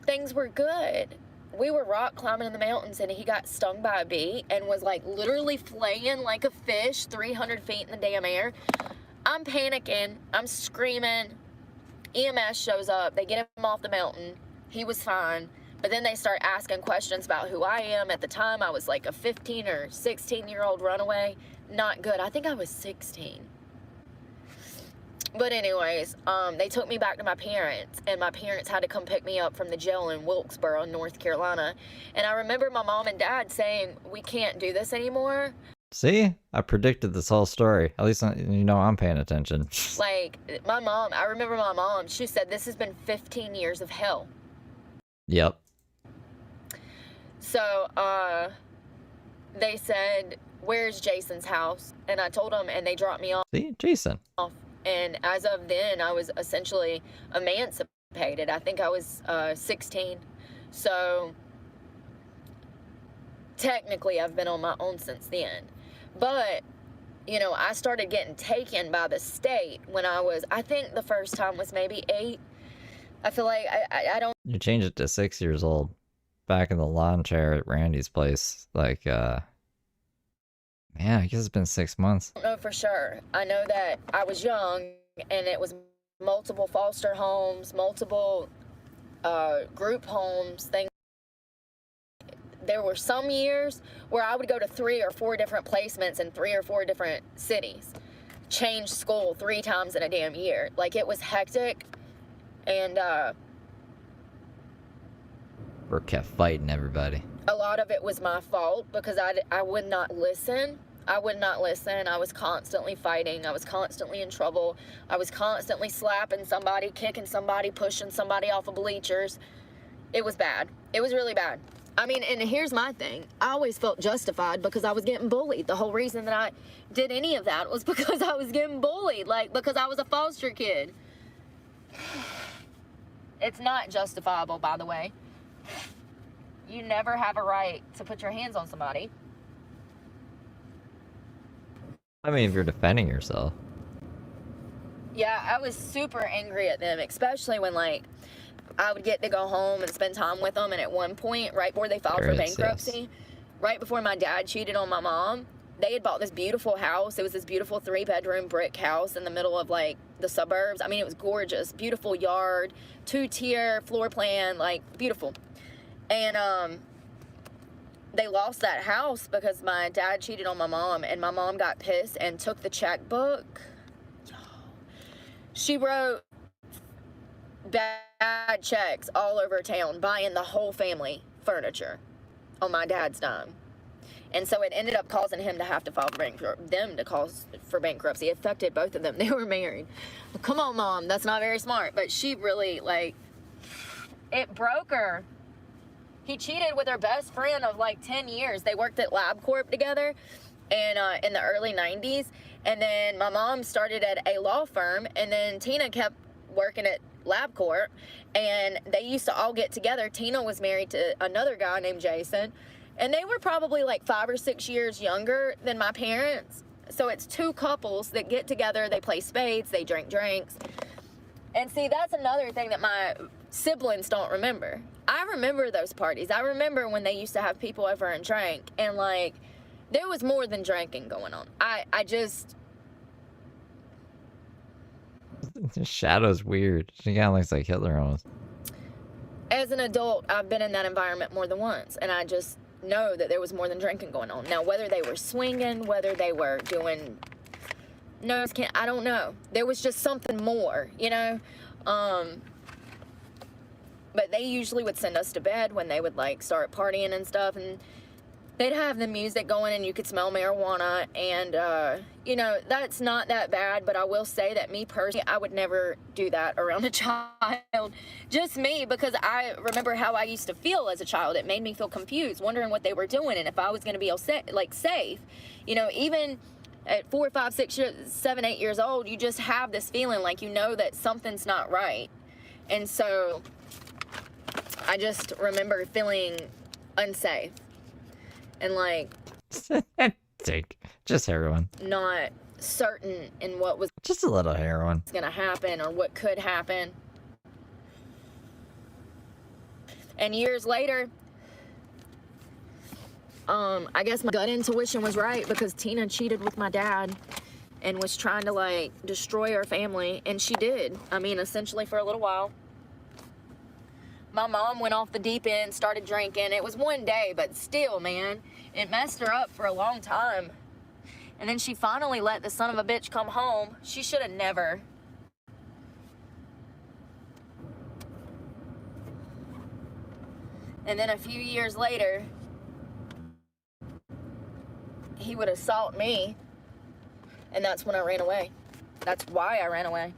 things were good. We were rock climbing in the mountains, and he got stung by a bee and was like literally flaying like a fish 300 feet in the damn air. I'm panicking, I'm screaming. EMS shows up, they get him off the mountain. He was fine. But then they start asking questions about who I am. At the time, I was like a 15 or 16-year-old runaway. Not good. I think I was 16. But anyways, they took me back to my parents, and my parents had to come pick me up from the jail in Wilkesboro, North Carolina. And I remember my mom and dad saying, we can't do this anymore. See? I predicted this whole story. At least, you know, I'm paying attention. Like, I remember my mom, she said, this has been 15 years of hell. Yep. So, they said, where's Jason's house? And I told them, and they dropped me off. See? Jason. And as of then, I was essentially emancipated. I think I was 16. So, technically, I've been on my own since then. But, you know, I started getting taken by the state when I think the first time was maybe 8. I feel like I don't... You changed it to 6 years old. Back in the lawn chair at Randy's place. Like, man, I guess it's been 6 months. I don't know for sure. I know that I was young, and it was multiple foster homes, multiple group homes, things. There were some years where I would go to 3 or 4 different placements in 3 or 4 different cities. Change school 3 times in a damn year. Like, it was hectic, and Brooke kept fighting everybody. a lot of it was my fault because I would not listen. I would not listen. I was constantly fighting. I was constantly in trouble. I was constantly slapping somebody, kicking somebody, pushing somebody off of bleachers. It was bad. It was really bad. I mean, and here's my thing. I always felt justified because I was getting bullied. The whole reason that I did any of that was because I was getting bullied, like because I was a foster kid. It's not justifiable, by the way. You never have a right to put your hands on somebody. I mean, if you're defending yourself. Yeah, I was super angry at them, especially when, like, I would get to go home and spend time with them, and at one point, right before they filed for bankruptcy, right before my dad cheated on my mom, they had bought this beautiful house. It was this beautiful 3-bedroom brick house in the middle of, like, the suburbs. I mean, it was gorgeous. Beautiful yard, 2-tier floor plan, like, beautiful. And, they lost that house because my dad cheated on my mom, and my mom got pissed and took the checkbook. She wrote bad checks all over town, buying the whole family furniture on my dad's dime. And so it ended up causing him to have to file for bankruptcy. It affected both of them. They were married. Come on, Mom, that's not very smart. But she really, like, it broke her. He cheated with her best friend of like 10 years. They worked at LabCorp together and in the early 90s. And then my mom started at a law firm, and then Tina kept working at LabCorp, and they used to all get together. Tina was married to another guy named Jason, and they were probably like 5 or 6 years younger than my parents. So it's 2 couples that get together, they play spades, they drink drinks. And see, that's another thing that my siblings don't remember. I remember those parties. I remember when they used to have people over and drink, and like, there was more than drinking going on. I just... Shadow's weird. She kind of looks like Hitler almost. as an adult, I've been in that environment more than once, and I just know that there was more than drinking going on. Now, whether they were swinging, whether they were doing nose can, I don't know. There was just something more, you know? But they usually would send us to bed when they would, like, start partying and stuff, and they'd have the music going and you could smell marijuana, and, you know, that's not that bad, but I will say that me personally, I would never do that around a child. Just me, because I remember how I used to feel as a child. It made me feel confused, wondering what they were doing and if I was going to be, like, safe. You know, even at 4, 5, 6, 7, 8 years old, you just have this feeling like you know that something's not right. And so I just remember feeling unsafe and like just heroin. Not certain in what was just a little heroin gonna happen or what could happen. And years later, I guess my gut intuition was right, because Tina cheated with my dad and was trying to, like, destroy our family, and she did. I mean, essentially for a little while. My mom went off the deep end, started drinking. It was one day, but still, man, it messed her up for a long time. And then she finally let the son of a bitch come home. She should have never. And then a few years later, he would assault me, and that's when I ran away. That's why I ran away.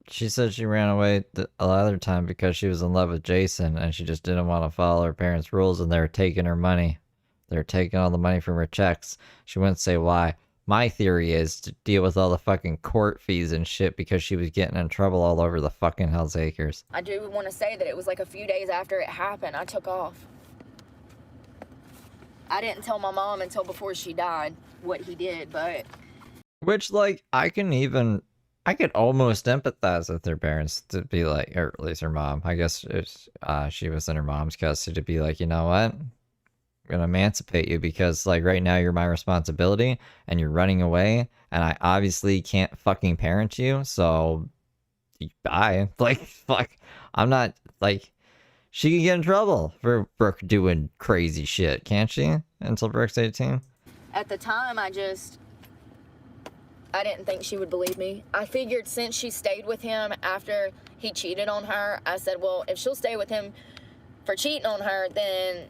She said she ran away a lot of the time because she was in love with Jason, and she just didn't want to follow her parents' rules, and they were taking her money. They were taking all the money from her checks. She wouldn't say why. My theory is to deal with all the fucking court fees and shit, because she was getting in trouble all over the fucking Hell's Acres. I do want to say that it was like a few days after it happened, I took off. I didn't tell my mom until before she died what he did, but... Which, like, I could almost empathize with her parents to be like, or at least her mom. I guess it's, she was in her mom's custody, to be like, you know what? I'm gonna emancipate you, because, like, right now you're my responsibility and you're running away, and I obviously can't fucking parent you, so bye. Like, fuck. I'm not, like... She can get in trouble for Brooke doing crazy shit, can't she? Until Brooke's 18? At the time, I didn't think she would believe me. I figured since she stayed with him after he cheated on her, I said, well, if she'll stay with him for cheating on her, then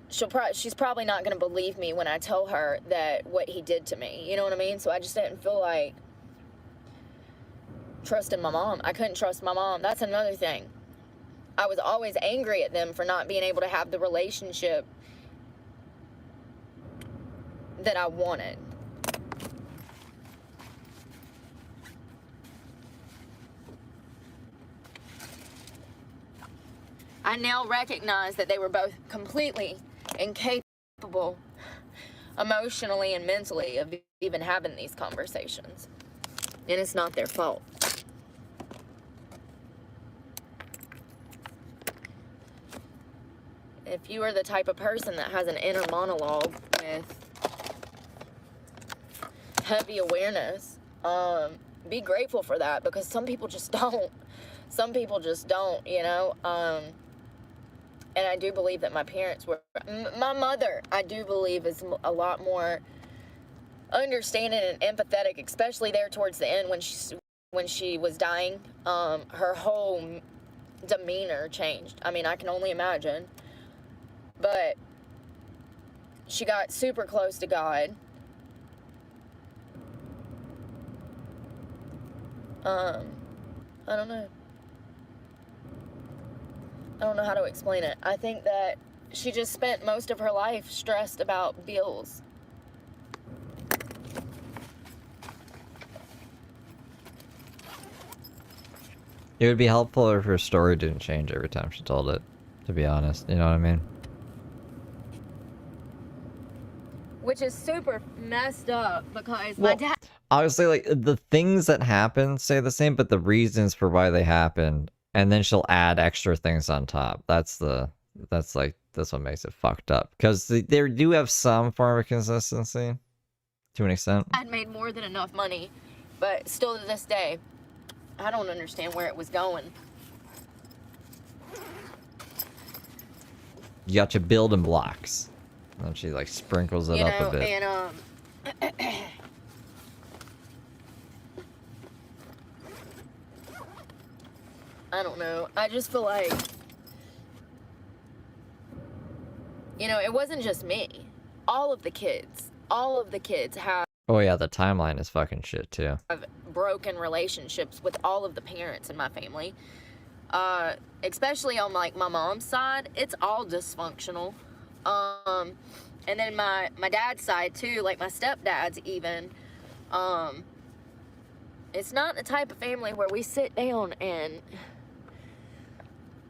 she's probably not going to believe me when I tell her that what he did to me. You know what I mean? So I just didn't feel like trusting my mom. I couldn't trust my mom. That's another thing. I was always angry at them for not being able to have the relationship that I wanted. I now recognize that they were both completely incapable emotionally and mentally of even having these conversations. And it's not their fault. If you are the type of person that has an inner monologue with heavy awareness, be grateful for that, because some people just don't. Some people just don't, you know? And I do believe that my parents were... My mother, I do believe, is a lot more understanding and empathetic, especially there towards the end when she was dying. Her whole demeanor changed. I mean, I can only imagine. But she got super close to God. I don't know. I don't know how to explain it. I think that she just spent most of her life stressed about bills. It would be helpful if her story didn't change every time she told it, to be honest. You know what I mean? Which is super messed up, because my dad... Obviously, like, the things that happen stay the same, but the reasons for why they happened, and then she'll add extra things on top. That's what makes it fucked up. Because they do have some form of consistency, to an extent. I had made more than enough money, but still to this day, I don't understand where it was going. You got your building blocks. And then she like sprinkles it up a bit. And I don't know. I just feel like, you know, it wasn't just me. All of the kids have Oh yeah, the timeline is fucking shit too. broken relationships with all of the parents in my family. Especially on like my mom's side, it's all dysfunctional. And then my dad's side too, like my stepdad's even. It's not the type of family where we sit down and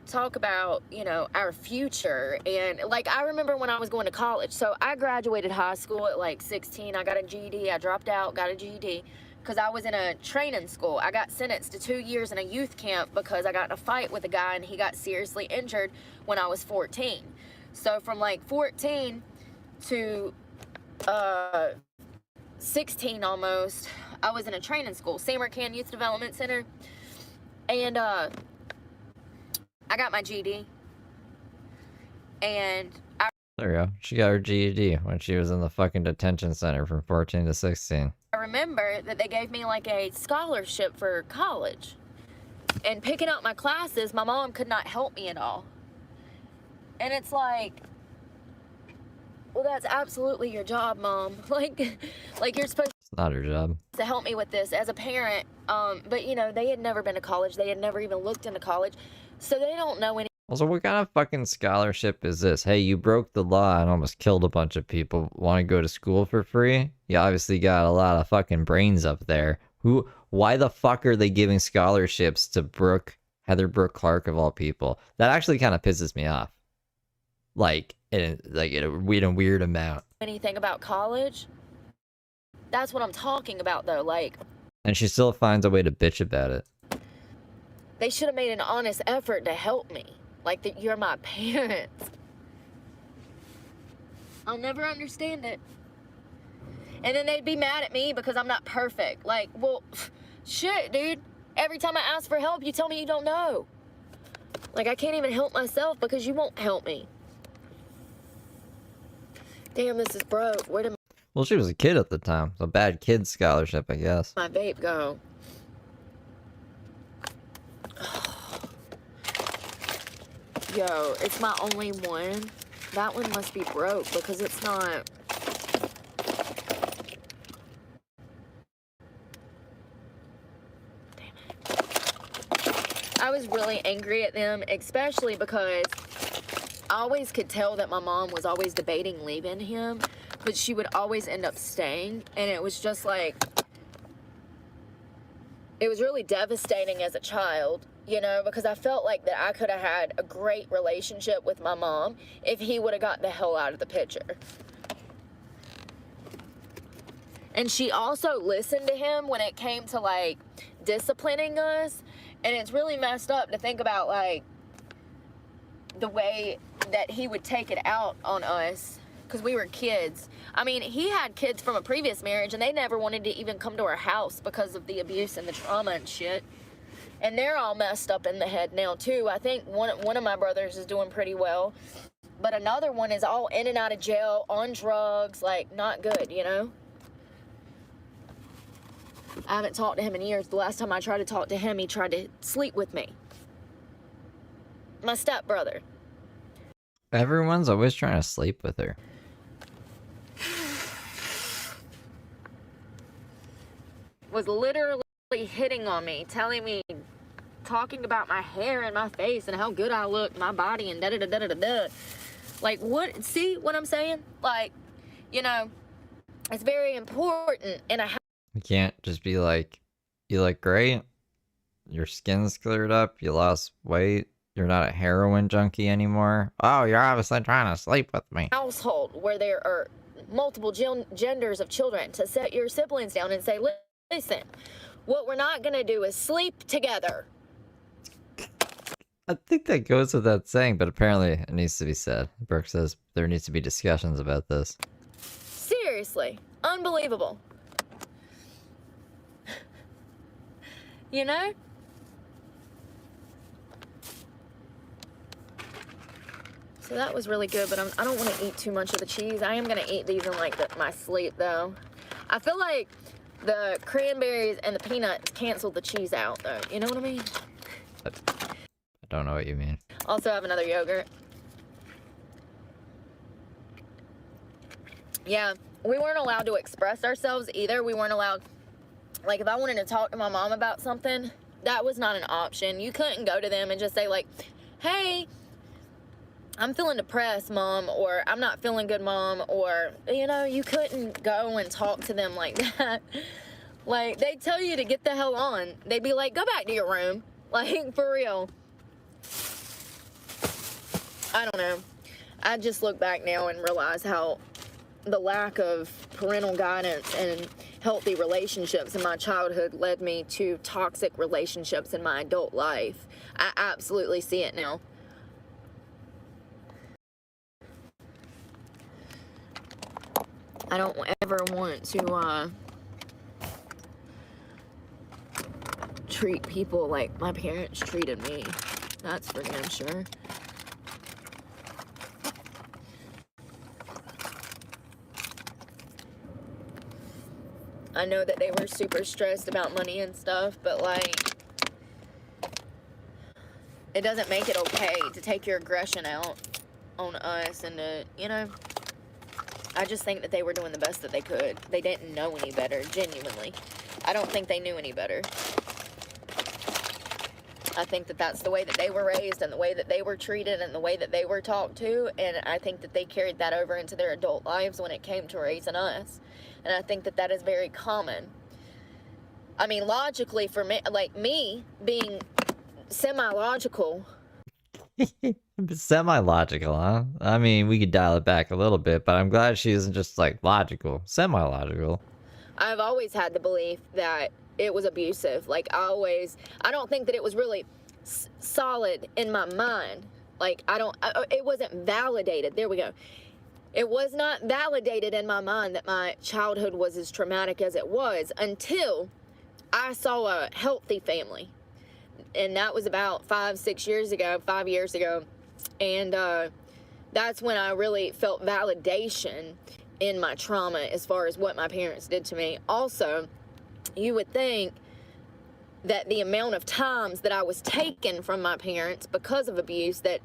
talk about, you know, our future. And like, I remember when I was going to college, so I graduated high school at like 16. I got a GED. I dropped out, got a GED because I was in a training school. I got sentenced to 2 years in a youth camp because I got in a fight with a guy and he got seriously injured when I was 14. So from like 14 to 16 almost, I was in a training school, Samarkand Youth Development Center. And I got my GED. And there we go. She got her GED when she was in the fucking detention center from 14 to 16. I remember that they gave me like a scholarship for college. And picking up my classes, my mom could not help me at all. And it's like, well, that's absolutely your job, Mom. Like you're supposed It's not her job. to help me with this as a parent. But you know, they had never been to college. They had never even looked into college. So they don't know any. Also, what kind of fucking scholarship is this? Hey, you broke the law and almost killed a bunch of people. Want to go to school for free? You obviously got a lot of fucking brains up there. Why the fuck are they giving scholarships to Heather Brooke Clark of all people? That actually kind of pisses me off. Like in a weird amount. Anything about college? That's what I'm talking about, though. Like, and she still finds a way to bitch about it. They should have made an honest effort to help me. Like that, you're my parents. I'll never understand it. And then they'd be mad at me because I'm not perfect. Like, well, shit, dude. Every time I ask for help, you tell me you don't know. Like, I can't even help myself because you won't help me. Damn, this is broke. Where did Well, she was a kid at the time. So bad kid scholarship, I guess. my vape go? Yo, it's my only one. That one must be broke because it's not. Damn it. I was really angry at them, especially because I always could tell that my mom was always debating leaving him, but she would always end up staying. And it was just like, it was really devastating as a child, you know, because I felt like that I could have had a great relationship with my mom if he would have gotten the hell out of the picture. And she also listened to him when it came to like disciplining us. And it's really messed up to think about like the way that he would take it out on us because we were kids. I mean, he had kids from a previous marriage and they never wanted to even come to our house because of the abuse and the trauma and shit. And they're all messed up in the head now too. I think one of my brothers is doing pretty well, but another one is all in and out of jail, on drugs, like not good, you know? I haven't talked to him in years. The last time I tried to talk to him, he tried to sleep with me. My stepbrother. Everyone's always trying to sleep with her. Was literally hitting on me, telling me, talking about my hair and my face and how good I look, my body, and da-da-da-da-da-da. Like, what? See what I'm saying? Like, you know, it's very important in a house. You can't just be like, you look great, your skin's cleared up, you lost weight, you're not a heroin junkie anymore. Oh, you're obviously trying to sleep with me. Household where there are multiple genders of children, to set your siblings down and say, listen, what we're not going to do is sleep together. I think that goes with that saying, but apparently it needs to be said. Brooke says there needs to be discussions about this. Seriously. Unbelievable. You know? So that was really good, but I don't want to eat too much of the cheese. I am going to eat these in, like, my sleep, though. I feel like the cranberries and the peanuts canceled the cheese out, though. You know what I mean? I don't know what you mean. Also have another yogurt. Yeah, we weren't allowed to express ourselves either. We weren't allowed, like, if I wanted to talk to my mom about something, that was not an option. You couldn't go to them and just say, like, hey, I'm feeling depressed, Mom, or I'm not feeling good, Mom, or, you know, you couldn't go and talk to them like that. Like, they'd tell you to get the hell on. They'd be like, go back to your room. Like, for real. I don't know. I just look back now and realize how the lack of parental guidance and healthy relationships in my childhood led me to toxic relationships in my adult life. I absolutely see it now. I don't ever want to treat people like my parents treated me. That's for damn sure. I know that they were super stressed about money and stuff, but, like, it doesn't make it okay to take your aggression out on us and to, you know, I just think that they were doing the best that they could. They didn't know any better, genuinely. I don't think they knew any better. I think that that's the way that they were raised and the way that they were treated and the way that they were talked to, and I think that they carried that over into their adult lives when it came to raising us. And I think that that is very common. I mean, logically, for me, like me being semi-logical. Semi-logical, huh? I mean, we could dial it back a little bit, but I'm glad she isn't just, like, logical. Semi-logical. I've always had the belief that it was abusive. Like, I don't think that it was really solid in my mind. Like, it wasn't validated. There we go. It was not validated in my mind that my childhood was as traumatic as it was until I saw a healthy family. And that was about 5 years ago. And that's when I really felt validation in my trauma as far as what my parents did to me. Also, you would think that the amount of times that I was taken from my parents because of abuse, that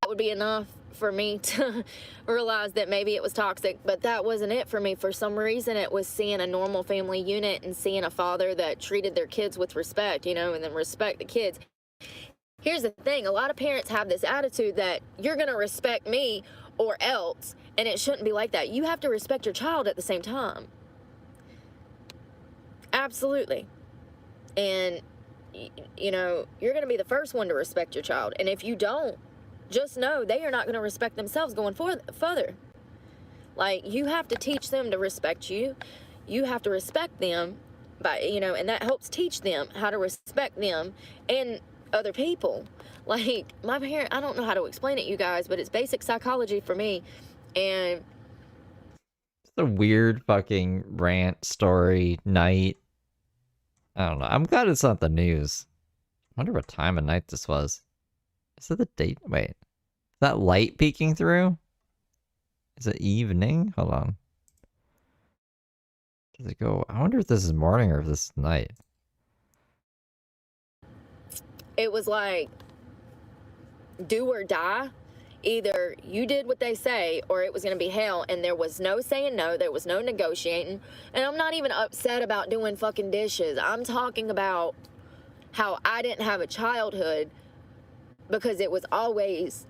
would be enough for me to realize that maybe it was toxic, but that wasn't it for me. For some reason, it was seeing a normal family unit and seeing a father that treated their kids with respect, you know, and then respect the kids. Here's the thing. A lot of parents have this attitude that you're going to respect me or else, and it shouldn't be like that. You have to respect your child at the same time. Absolutely. And, you know, you're going to be the first one to respect your child. And if you don't, just know they are not going to respect themselves going further. Like, you have to teach them to respect you. You have to respect them by, you know, and that helps teach them how to respect them and other people. Like, my parent, I don't know how to explain it, you guys, but it's basic psychology for me. And it's a weird fucking rant story night. I don't know. I'm glad it's not the news. I wonder what time of night this was. Is it the date? Wait. Is that light peeking through? Is it evening? Hold on. Does it go? I wonder if this is morning or if this is night. it was like, do or die. Either you did what they say or it was going to be hell, and there was no saying no, there was no negotiating. And I'm not even upset about doing fucking dishes. I'm talking about how I didn't have a childhood because it was always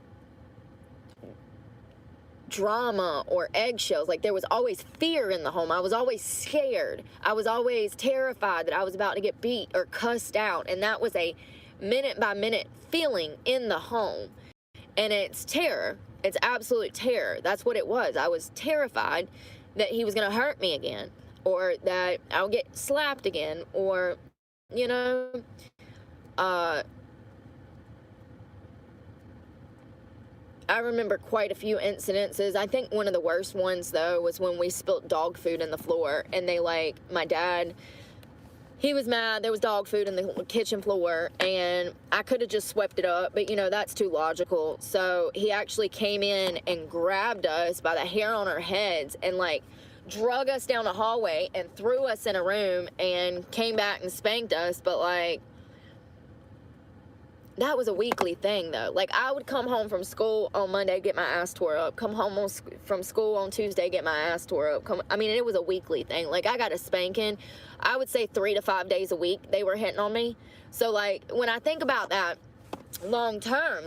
drama or eggshells. Like, there was always fear in the home. I was always scared. I was always terrified that I was about to get beat or cussed out, and that was a minute by minute feeling in the home. And it's terror. It's absolute terror. That's what it was. I was terrified that he was going to hurt me again, or that I'll get slapped again, or, you know, I remember quite a few incidences. I think one of the worst ones, though, was when we spilt dog food in the floor, and they, like, my dad, He was mad. There was dog food in the kitchen floor, and I could have just swept it up, but, you know, that's too logical. So he actually came in and grabbed us by the hair on our heads and, like, drug us down the hallway and threw us in a room and came back and spanked us. But, like, that was a weekly thing, though. Like, I would come home from school on Monday, get my ass tore up. Come home from school on Tuesday, get my ass tore up. I mean, it was a weekly thing. Like, I got a spanking. I would say 3 to 5 days a week they were hitting on me. So, like, when I think about that long term,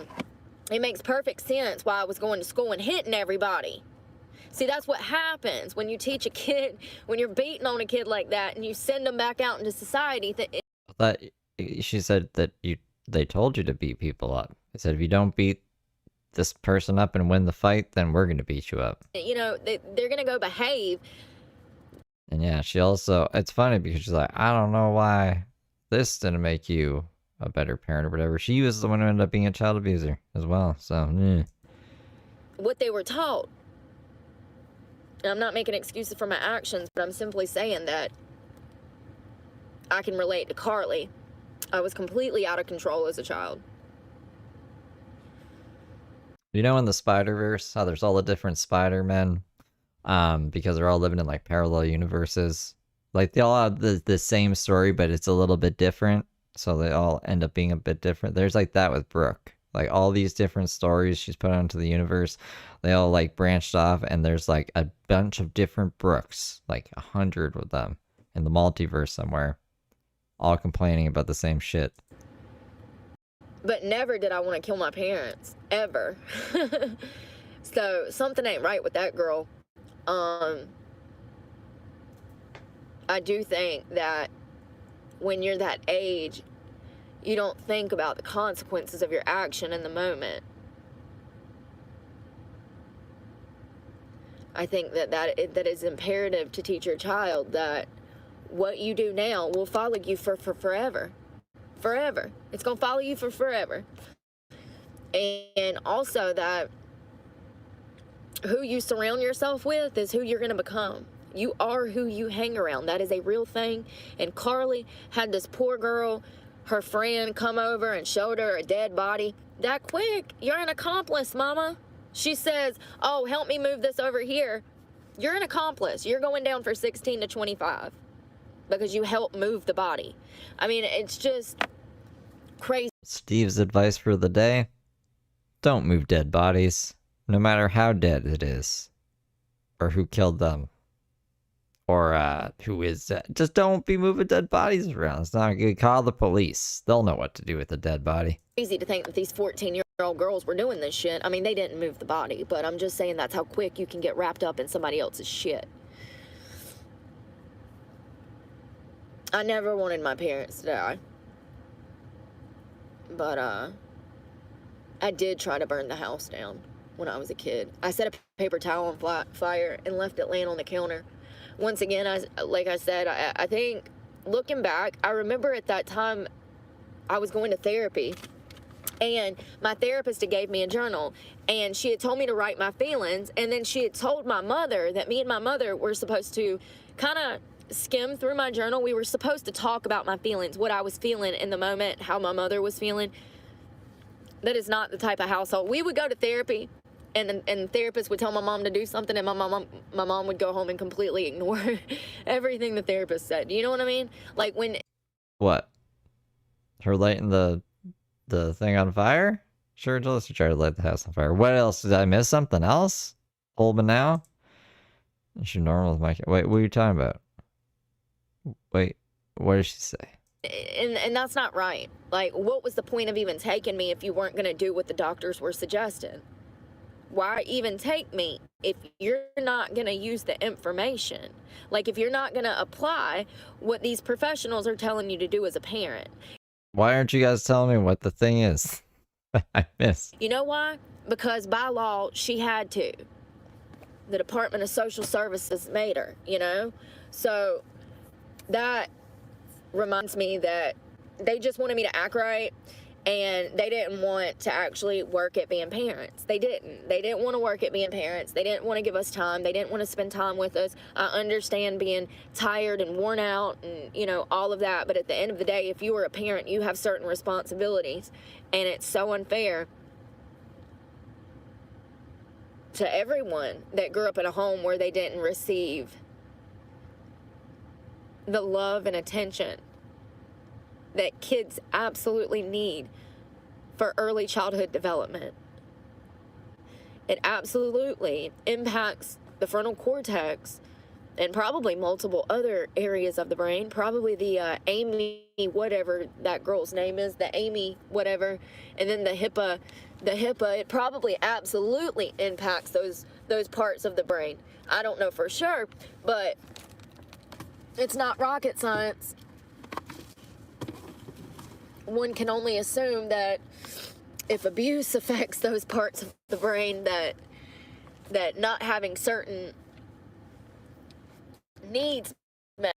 it makes perfect sense why I was going to school and hitting everybody. See, that's what happens when you teach a kid, when you're beating on a kid like that and you send them back out into society. But she said that they told you to beat people up. They said, if you don't beat this person up and win the fight, then we're going to beat you up. You know, they're going to go behave. And yeah, she also, it's funny because she's like, I don't know why this didn't make you a better parent or whatever. She was the one who ended up being a child abuser as well. So, yeah. What they were taught. And I'm not making excuses for my actions, but I'm simply saying that I can relate to Carly. I was completely out of control as a child. You know, in the Spider-Verse, how there's all the different Spider-Men, because they're all living in, like, parallel universes. Like, they all have the same story, but it's a little bit different, so they all end up being a bit different. There's, like, that with Brooke. Like, all these different stories she's put onto the universe, they all, like, branched off, and there's, like, a bunch of different Brookes, like 100 with them, in the multiverse somewhere, all complaining about the same shit. But never did I want to kill my parents, ever. So something ain't right with that girl. I do think that when you're that age, you don't think about the consequences of your action in the moment. I think that is imperative to teach your child that what you do now will follow you for forever. Forever. It's going to follow you for forever. And also that who you surround yourself with is who you're going to become. You are who you hang around. That is a real thing. And Carly had this poor girl, her friend, come over and showed her a dead body. That quick. You're an accomplice, mama. She says, oh, help me move this over here. You're an accomplice. You're going down for 16 to 25 because you helped move the body. I mean, it's just crazy. Steve's advice for the day: don't move dead bodies, no matter how dead it is, or who killed them, or who is dead. Just don't be moving dead bodies around. It's not good. Call the police. They'll know what to do with a dead body. Crazy to think that these 14-year-old girls were doing this shit. I mean, they didn't move the body, but I'm just saying that's how quick you can get wrapped up in somebody else's shit. I never wanted my parents to die. But, I did try to burn the house down when I was a kid. I set a paper towel on fire and left it laying on the counter. Once again, I think, looking back, I remember at that time I was going to therapy. And my therapist had gave me a journal. And she had told me to write my feelings. And then she had told my mother that me and my mother were supposed to kind of skim through my journal. We were supposed to talk about my feelings, what I was feeling in the moment, how my mother was feeling. That is not the type of household. We would go to therapy, and the therapist would tell my mom to do something, and my mom would go home and completely ignore everything the therapist said. You know what I mean? Like when... What? Her lighting the thing on fire? Sure, let's try to light the house on fire. What else? Did I miss something else? Holman now? She's normal with my... Wait, what are you talking about? Wait, what did she say? And that's not right. Like, what was the point of even taking me if you weren't going to do what the doctors were suggesting? Why even take me if you're not going to use the information? Like, if you're not going to apply what these professionals are telling you to do as a parent. Why aren't you guys telling me what the thing is? I missed. You know why? Because by law, she had to. The Department of Social Services made her, you know? So that reminds me that they just wanted me to act right, and they didn't want to actually work at being parents. They didn't want to work at being parents. They didn't want to give us time. They didn't want to spend time with us. I understand being tired and worn out and, you know, all of that, but at the end of the day, if you were a parent, you have certain responsibilities, and it's so unfair to everyone that grew up in a home where they didn't receive the love and attention that kids absolutely need for early childhood development. It absolutely impacts the frontal cortex and probably multiple other areas of the brain, probably the Amy, whatever that girl's name is, the Amy whatever, and then the HIPAA, it probably absolutely impacts those parts of the brain. I don't know for sure, but it's not rocket science. One can only assume that if abuse affects those parts of the brain, that not having certain needs met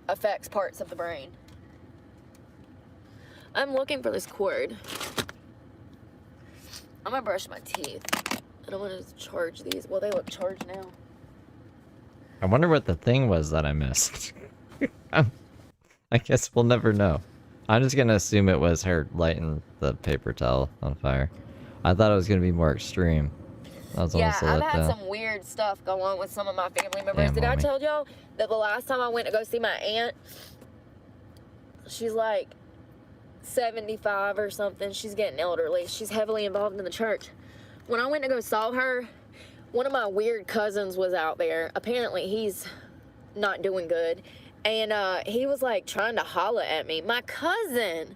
affects parts of the brain. I'm looking for this cord. I'm gonna brush my teeth. I don't want to charge these. Well, they look charged now. I wonder what the thing was that I missed. I guess we'll never know. I'm just gonna assume it was her lighting the paper towel on fire. I thought it was gonna be more extreme. I was Yeah, almost I've let had down. some weird stuff go on with some of my family members. Damn, Did I homie. tell y'all that the last time I went to go see my aunt, she's like 75 or something. She's getting elderly. She's heavily involved in the church. When I went to go saw her, one of my weird cousins was out there. Apparently he's not doing good. And he was like trying to holler at me. My cousin!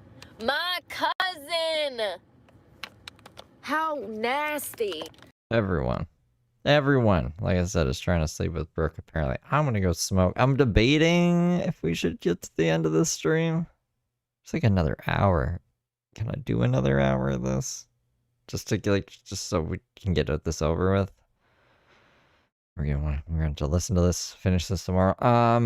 How nasty. Everyone, like I said, is trying to sleep with Brooke. Apparently, I'm gonna go smoke. I'm debating if we should get to the end of this stream. It's like another hour. Can I do another hour of this? Just to get, just so we can get this over with. We're going to listen to this, finish this tomorrow. I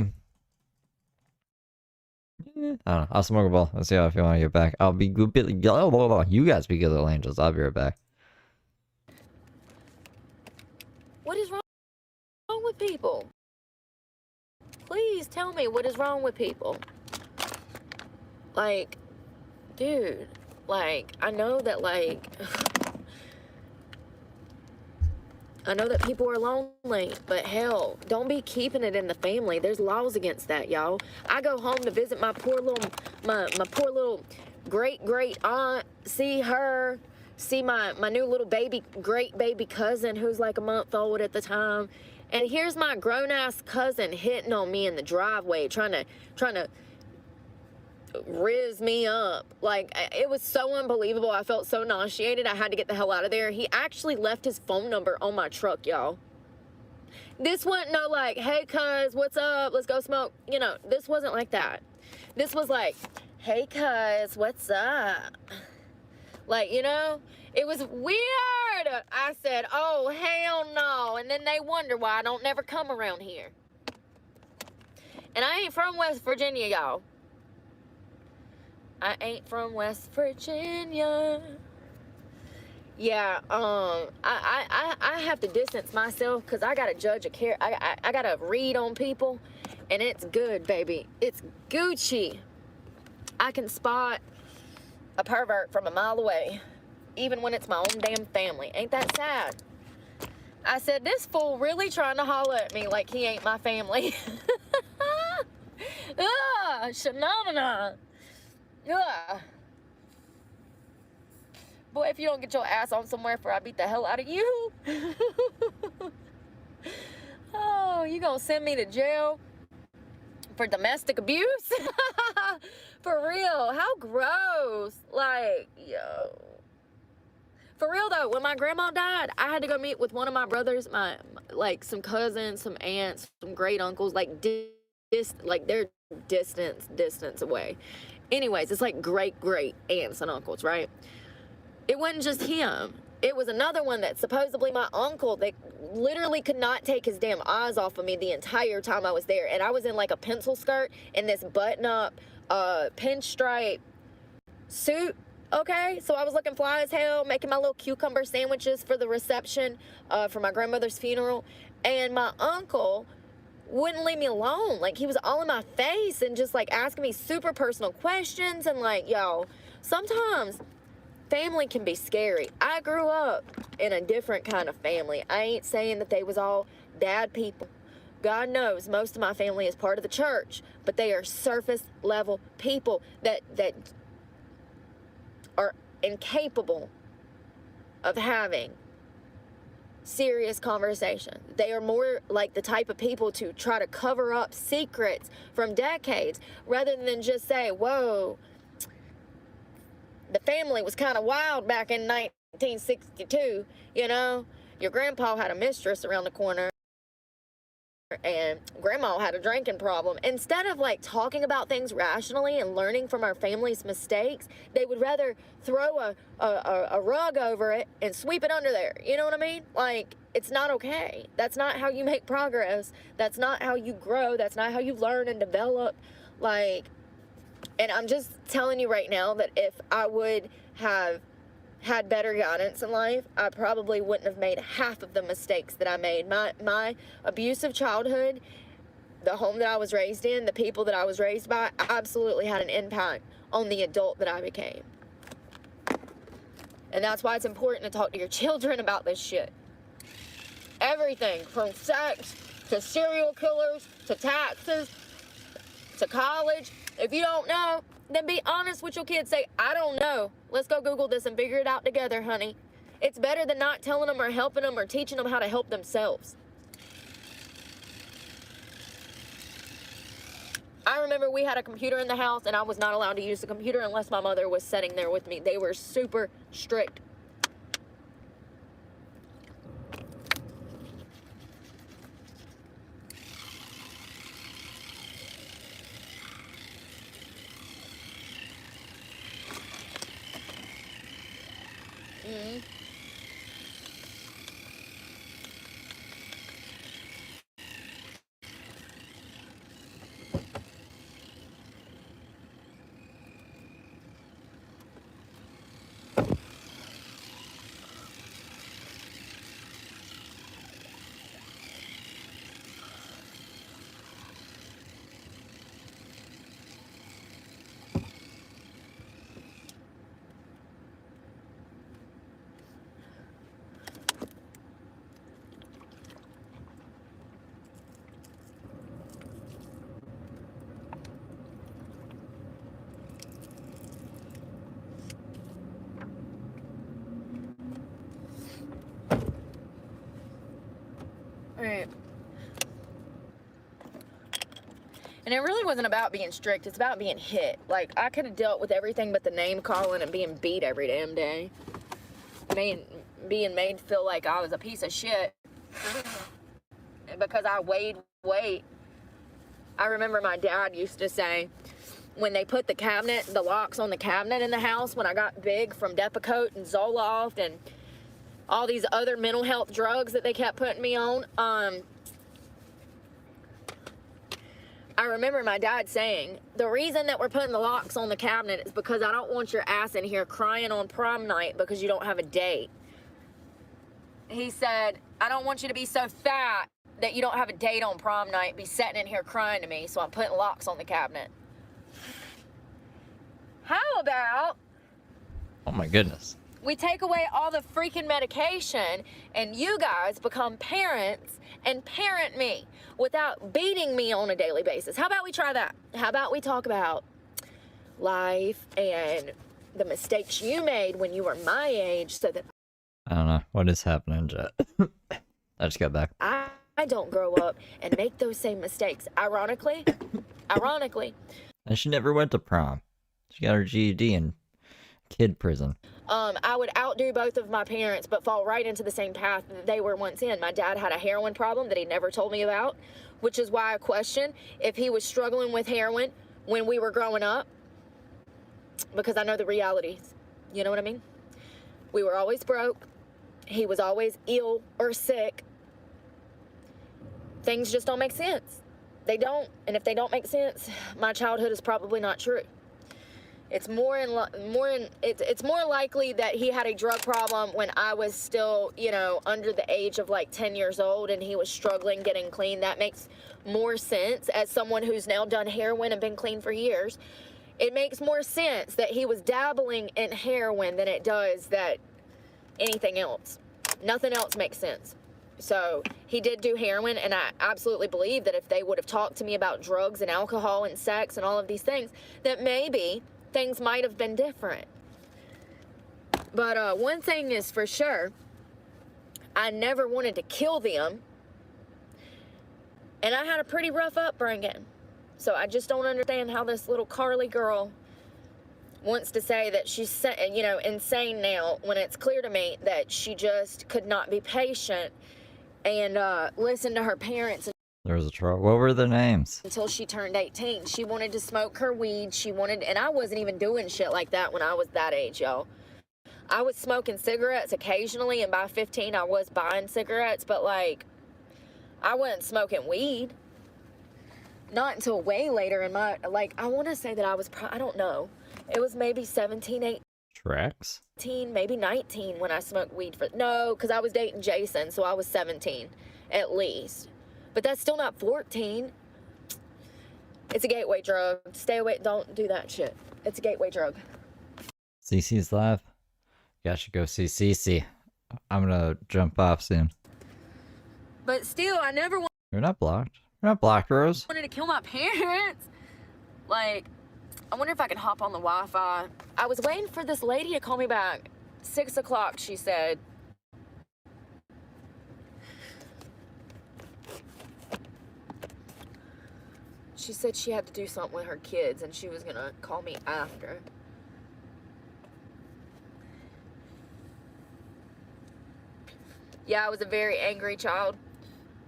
don't know. I'll smoke a ball. Let's see how I feel when I get back. I'll be good. You guys be good little angels. I'll be right back. What is wrong with people? Please tell me what is wrong with people. Like, dude, like, I know that people are lonely, but hell, don't be keeping it in the family. There's laws against that, y'all. I go home to visit my poor little great aunt, see her, see my new little great baby cousin who's like a month old at the time. And here's my grown-ass cousin hitting on me in the driveway, trying to riz me up. Like, it was so unbelievable. I felt so nauseated. I had to get the hell out of there. He actually left his phone number on my truck, y'all. This wasn't no like, hey, cuz, what's up? Let's go smoke. You know, this wasn't like that. This was like, hey, cuz, what's up? Like, you know, it was weird. I said, oh, hell no. And then they wonder why I don't never come around here. And I ain't from West Virginia, y'all. I ain't from West Virginia. Yeah, I have to distance myself because I gotta judge I gotta read on people, and it's good, baby. It's Gucci. I can spot a pervert from a mile away, even when it's my own damn family. Ain't that sad? I said, this fool really trying to holler at me like he ain't my family. Phenomena. Ugh. Boy, if you don't get your ass on somewhere before I beat the hell out of you. Oh, you gonna send me to jail for domestic abuse? For real, how gross. Like, yo. For real though, when my grandma died, I had to go meet with one of my brothers, like some cousins, some aunts, some great uncles, like they're distance away. Anyways, it's like great aunts and uncles, right? It wasn't just him. It was another one that supposedly my uncle, they literally could not take his damn eyes off of me the entire time I was there. And I was in like a pencil skirt and this button-up pinstripe suit. Okay, so I was looking fly as hell, making my little cucumber sandwiches for the reception for my grandmother's funeral, and my uncle wouldn't leave me alone. Like, he was all in my face and just like asking me super personal questions. And like, yo, sometimes family can be scary. I grew up in a different kind of family. I ain't saying that they was all bad people. God knows most of my family is part of the church, but they are surface level people that are incapable of having serious conversation. They are more like the type of people to try to cover up secrets from decades rather than just say, whoa, the family was kind of wild back in 1962, you know? Your grandpa had a mistress around the corner and grandma had a drinking problem. Instead of like talking about things rationally and learning from our family's mistakes, they would rather throw a rug over it and sweep it under there. You know what I mean? Like, it's not okay. That's not how you make progress. That's not how you grow. That's not how you learn and develop. Like, and I'm just telling you right now that if I would have had better guidance in life, I probably wouldn't have made half of the mistakes that I made. My abusive childhood, the home that I was raised in, the people that I was raised by, absolutely had an impact on the adult that I became. And that's why it's important to talk to your children about this shit. Everything from sex to serial killers to taxes to college. If you don't know, then be honest with your kids. Say, I don't know. Let's go Google this and figure it out together, honey. It's better than not telling them or helping them or teaching them how to help themselves. I remember we had a computer in the house and I was not allowed to use the computer unless my mother was sitting there with me. They were super strict. Right. And it really wasn't about being strict. It's about being hit. Like, I could have dealt with everything but the name calling and being beat every damn day. Being made to feel like I was a piece of shit because I weighed weight. I remember my dad used to say, when they put the locks on the cabinet in the house, when I got big from Depakote and Zoloft and all these other mental health drugs that they kept putting me on, I remember my dad saying, the reason that we're putting the locks on the cabinet is because I don't want your ass in here crying on prom night because you don't have a date. He said, I don't want you to be so fat that you don't have a date on prom night, be sitting in here crying to me, so I'm putting locks on the cabinet. How about, Oh my goodness. we take away all the freaking medication and you guys become parents and parent me without beating me on a daily basis? How about we try that? How about we talk about life and the mistakes you made when you were my age so that I don't know. What is happening, Jet? I just got back. I don't grow up and make those same mistakes. Ironically, And she never went to prom. She got her GED in kid prison. I would outdo both of my parents, but fall right into the same path that they were once in. My dad had a heroin problem that he never told me about, which is why I question if he was struggling with heroin when we were growing up, because I know the realities. You know what I mean? We were always broke. He was always ill or sick. Things just don't make sense. They don't. And if they don't make sense, my childhood is probably not true. It's more likely that he had a drug problem when I was still, you know, under the age of like 10 years old and he was struggling getting clean. That makes more sense as someone who's now done heroin and been clean for years. It makes more sense that he was dabbling in heroin than it does that anything else. Nothing else makes sense. So he did do heroin, and I absolutely believe that if they would have talked to me about drugs and alcohol and sex and all of these things, that maybe things might have been different. But one thing is for sure, I never wanted to kill them, and I had a pretty rough upbringing. So I just don't understand how this little Carly girl wants to say that she's, you know, insane now when it's clear to me that she just could not be patient and listen to her parents. There was a trouble. What were their names? Until she turned 18. She wanted to smoke her weed. She wanted, and I wasn't even doing shit like that when I was that age, y'all. I was smoking cigarettes occasionally, and by 15 I was buying cigarettes, but like, I wasn't smoking weed. Not until way later in my, like, I want to say that I was, I don't know. It was maybe 17, 18. Tracks? Maybe 19 when I smoked weed for, no, because I was dating Jason, so I was 17 at least. But that's still not 14. It's a gateway drug. Stay away, don't do that shit. It's a gateway drug. CC's live. Yeah, I should go see CC. I'm gonna jump off soon. But still, I never You're not blocked. You're not blocked, Rose. wanted to kill my parents. Like, I wonder if I can hop on the Wi-Fi. I was waiting for this lady to call me back. 6 o'clock, she said. She said she had to do something with her kids and she was gonna call me after. Yeah, I was a very angry child.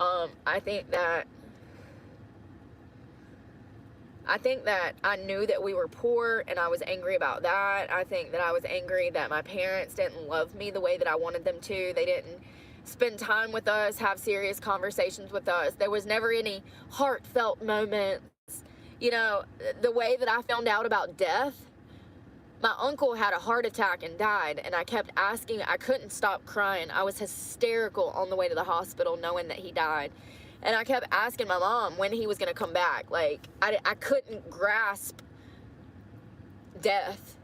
I think that I knew that we were poor and I was angry about that. I think that I was angry that my parents didn't love me the way that I wanted them to. They didn't spend time with us, have serious conversations with us. There was never any heartfelt moments. You know, the way that I found out about death, my uncle had a heart attack and died, and I kept asking, I couldn't stop crying. I was hysterical on the way to the hospital knowing that he died. And I kept asking my mom when he was going to come back. Like, I couldn't grasp death.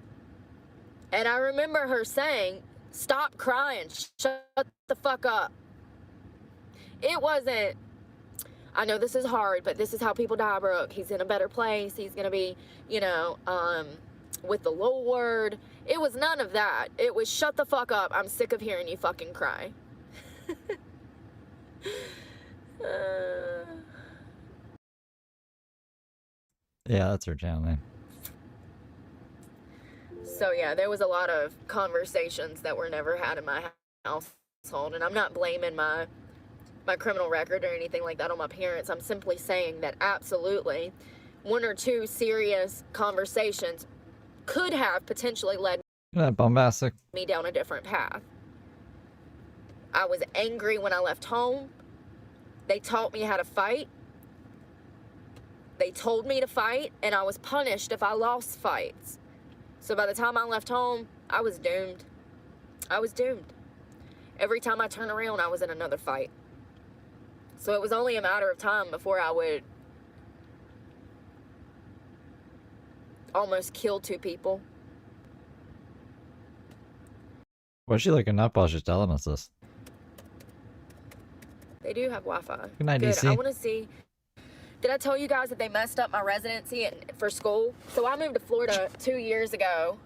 And I remember her saying, stop crying, shut the fuck up. It wasn't, I know this is hard, but this is how people die, Brooke. He's in a better place. He's going to be, you know, with the Lord. It was none of that. It was shut the fuck up. I'm sick of hearing you fucking cry. Yeah, that's her channel name. So yeah, there was a lot of conversations that were never had in my household, and I'm not blaming my criminal record or anything like that on my parents. I'm simply saying that absolutely one or two serious conversations could have potentially led Bombastic. me down a different path. I was angry when I left home. They taught me how to fight. They told me to fight, and I was punished if I lost fights. So by the time I left home, I was doomed. I was doomed. Every time I turned around, I was in another fight. So it was only a matter of time before I would almost kill two people. What's she looking up while she's telling us this? They do have Wi-Fi. Good night, Good. DC. I want to see. Did I tell you guys that they messed up my residency for school? So I moved to Florida 2 years ago.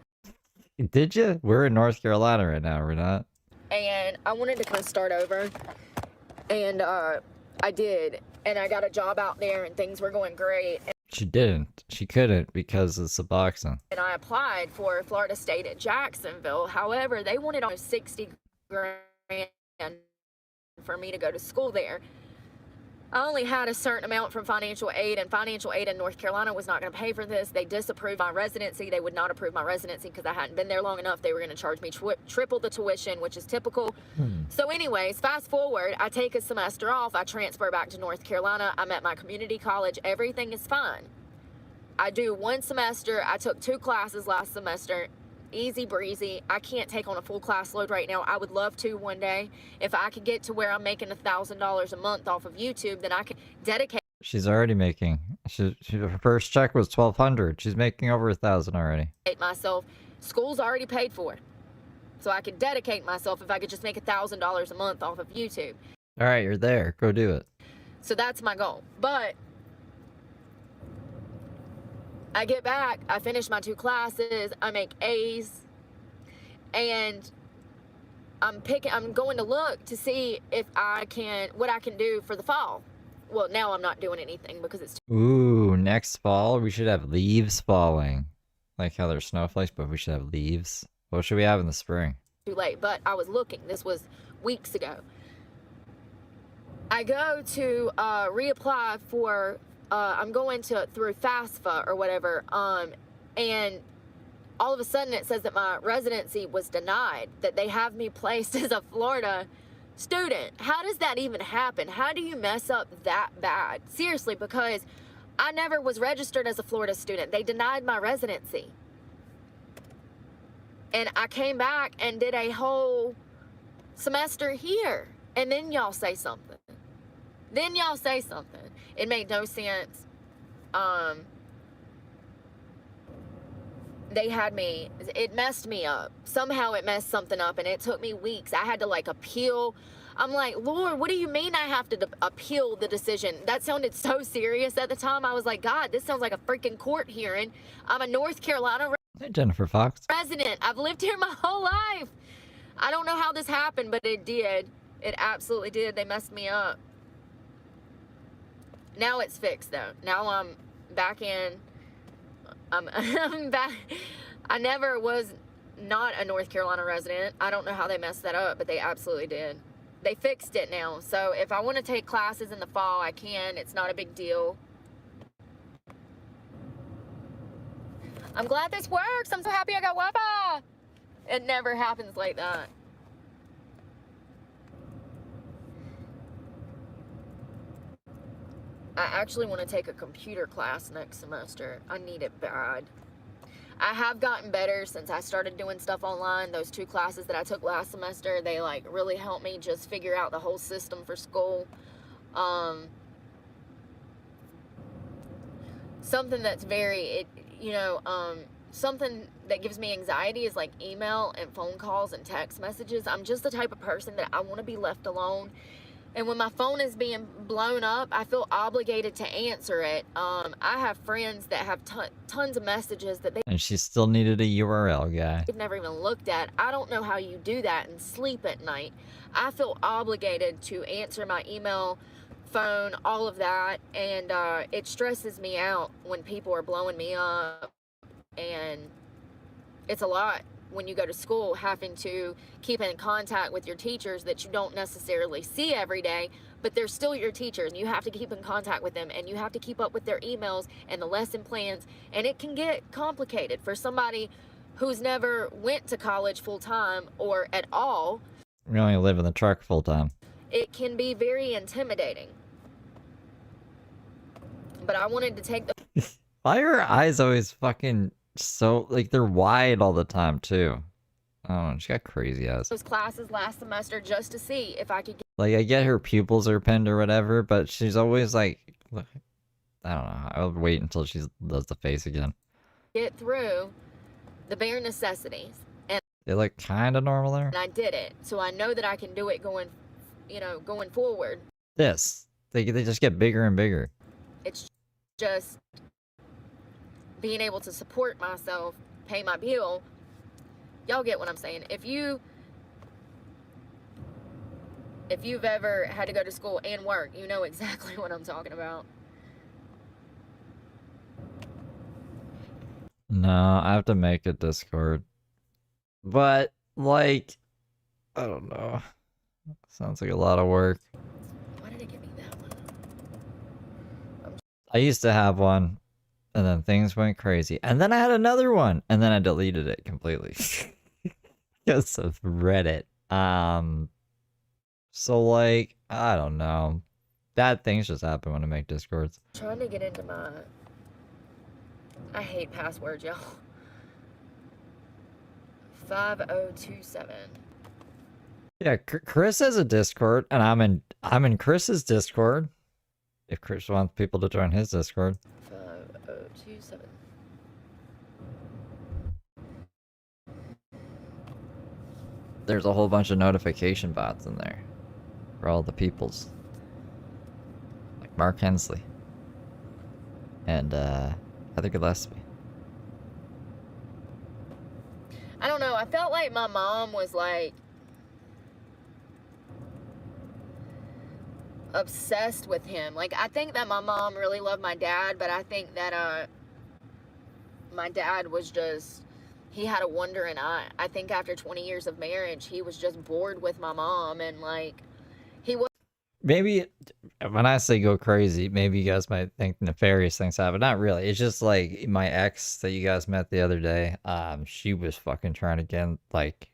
Did you? We're in North Carolina right now, we're not? And I wanted to kind of start over. And I did. And I got a job out there and things were going great. She didn't. She couldn't because of Suboxone. And I applied for Florida State at Jacksonville. However, they wanted almost $60 grand for me to go to school there. I only had a certain amount from financial aid, and financial aid in North Carolina was not going to pay for this. They disapproved my residency. They would not approve my residency because I hadn't been there long enough. They were going to charge me triple the tuition, which is typical. So anyways, fast forward, I take a semester off. I transfer back to North Carolina. I'm at my community college. Everything is fine. I do one semester. I took 2 classes last semester. Easy breezy. I can't take on a full class load right now. I would love to one day. If I could get to where I'm making $1,000 a month off of YouTube, then I could dedicate. She's already making. Her first check was $1,200. She's making over $1,000 already. Myself. School's already paid for. So I could dedicate myself if I could just make $1,000 a month off of YouTube. All right, you're there. Go do it. So that's my goal. But I get back, I finish my 2 classes, I make A's, and I'm going to look to see if what I can do for the fall. Well, now I'm not doing anything because it's Ooh, next fall we should have leaves falling. Like how there's snowflakes, but we should have leaves. What should we have in the spring? too late. But I was looking. This was weeks ago. I go to reapply for, I'm going through FAFSA or whatever, and all of a sudden it says that my residency was denied, that they have me placed as a Florida student. How does that even happen? How do you mess up that bad? Seriously, because I never was registered as a Florida student. They denied my residency. And I came back and did a whole semester here. And then y'all say something. Then y'all say something. It made no sense. They had me, it messed me up. Somehow it messed something up, and it took me weeks. I had to like appeal. I'm like, Lord, what do you mean I have to appeal the decision? That sounded so serious at the time. I was like, God, this sounds like a freaking court hearing. I'm a North Carolina Hey, Jennifer Fox. resident. I've lived here my whole life. I don't know how this happened, but it did. It absolutely did. They messed me up. Now it's fixed though. Now I'm back in. I'm back. I never was not a North Carolina resident. I don't know how they messed that up, but they absolutely did. They fixed it now. So if I want to take classes in the fall, I can. It's not a big deal. I'm glad this works. I'm so happy I got Wi-Fi. It never happens like that. I actually want to take a computer class next semester. I need it bad. I have gotten better since I started doing stuff online. Those 2 classes that I took last semester, they like really helped me just figure out the whole system for school. Something that's something that gives me anxiety is like email and phone calls and text messages. I'm just the type of person that I want to be left alone. And when my phone is being blown up, I feel obligated to answer it. I have friends that have tons of messages that And she still needed a URL guy. they've never even looked at. I don't know how you do that and sleep at night. I feel obligated to answer my email, phone, all of that. And it stresses me out when people are blowing me up. And it's a lot when you go to school, having to keep in contact with your teachers that you don't necessarily see every day, but they're still your teachers. You have to keep in contact with them, and you have to keep up with their emails and the lesson plans, and it can get complicated for somebody who's never went to college full-time or at all. We only live in the truck full time. It can be very intimidating. But I wanted to take the Why are her eyes always fucking so, like, they're wide all the time, too? Oh, she got crazy eyes. those classes last semester just to see if I could Like, I get her pupils are pinned or whatever, but she's always like, I don't know. I'll wait until she does the face again. get through the bare necessities. And They look kind of normal there. I did it. So I know that I can do it going forward. They just get bigger and bigger. It's just being able to support myself, pay my bill. Y'all get what I'm saying. If you've ever had to go to school and work, you know exactly what I'm talking about. No, I have to make a Discord. But, like, I don't know. Sounds like a lot of work. Why did it give me that one? I used to have one, and then things went crazy. And then I had another one, and then I deleted it completely. Because of Reddit. So, like, I don't know. Bad things just happen when I make Discords. Trying to get into my I hate passwords, y'all. 5027. Yeah, Chris has a Discord, and I'm in Chris's Discord. If Chris wants people to join his Discord. 5027. There's a whole bunch of notification bots in there for all the peoples, like Mark Hensley and Heather Gillespie. I don't know. I felt like my mom was like obsessed with him. Like, I think that my mom really loved my dad, but I think that my dad was just, he had a wandering eye. I think after 20 years of marriage, he was just bored with my mom, and like he was. Maybe when I say go crazy, maybe you guys might think nefarious things happen. Not really. It's just like my ex that you guys met the other day. She was fucking trying to get like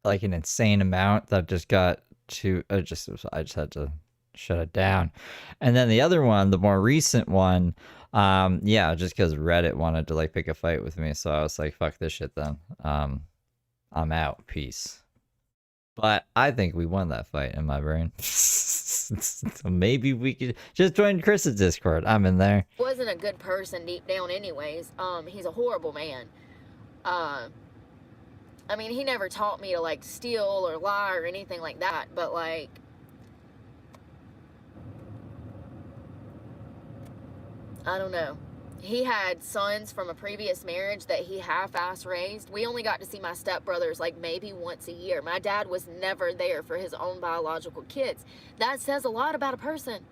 an insane amount that just got to. I just had to shut it down. And then the other one, the more recent one, yeah, just because Reddit wanted to like pick a fight with me, so I was like, fuck this shit then. I'm out. Peace. But I think we won that fight in my brain. So maybe we could just join Chris's Discord. I'm in there. Wasn't a good person deep down anyways. He's a horrible man. I mean, he never taught me to like steal or lie or anything like that, but like I don't know. He had sons from a previous marriage that he half-ass raised. We only got to see my stepbrothers like maybe once a year. My dad was never there for his own biological kids. That says a lot about a person.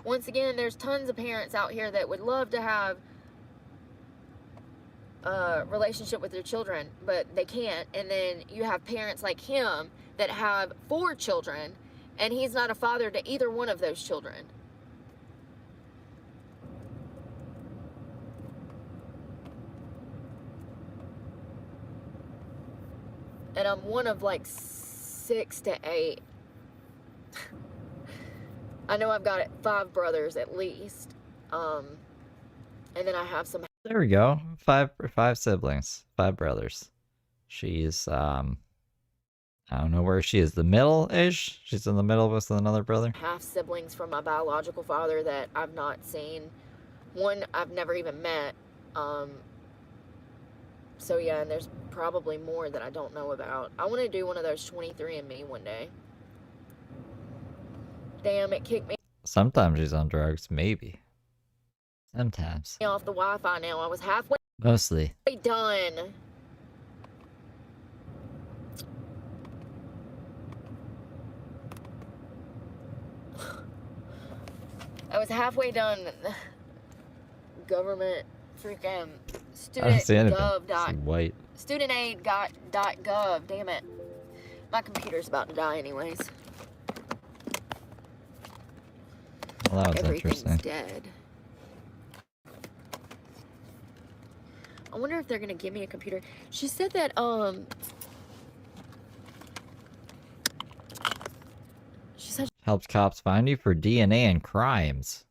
Once again, there's tons of parents out here that would love to have a relationship with their children, but they can't. And then you have parents like him that have 4 children, and he's not a father to either one of those children. And I'm one of like 6 to 8. I know I've got 5 brothers at least. And then I have some. There we go. 5 siblings, 5 brothers. She's I don't know where she is. The middle-ish. She's in the middle with another brother. Half siblings from my biological father that I've not seen. One I've never even met. So yeah, and there's probably more that I don't know about. I want to do one of those 23andMe one day. Damn, it kicked me. Sometimes she's on drugs, maybe. Sometimes. Off the Wi-Fi now. I was halfway Mostly. done. I was halfway done. Government freaking I don't see anything. student.gov. It's white. Studentaid.gov. Damn it. My computer's about to die anyways. Well, that was Everything's interesting. dead. I wonder if they're gonna give me a computer. She said that she said Helps cops find you for DNA and crimes.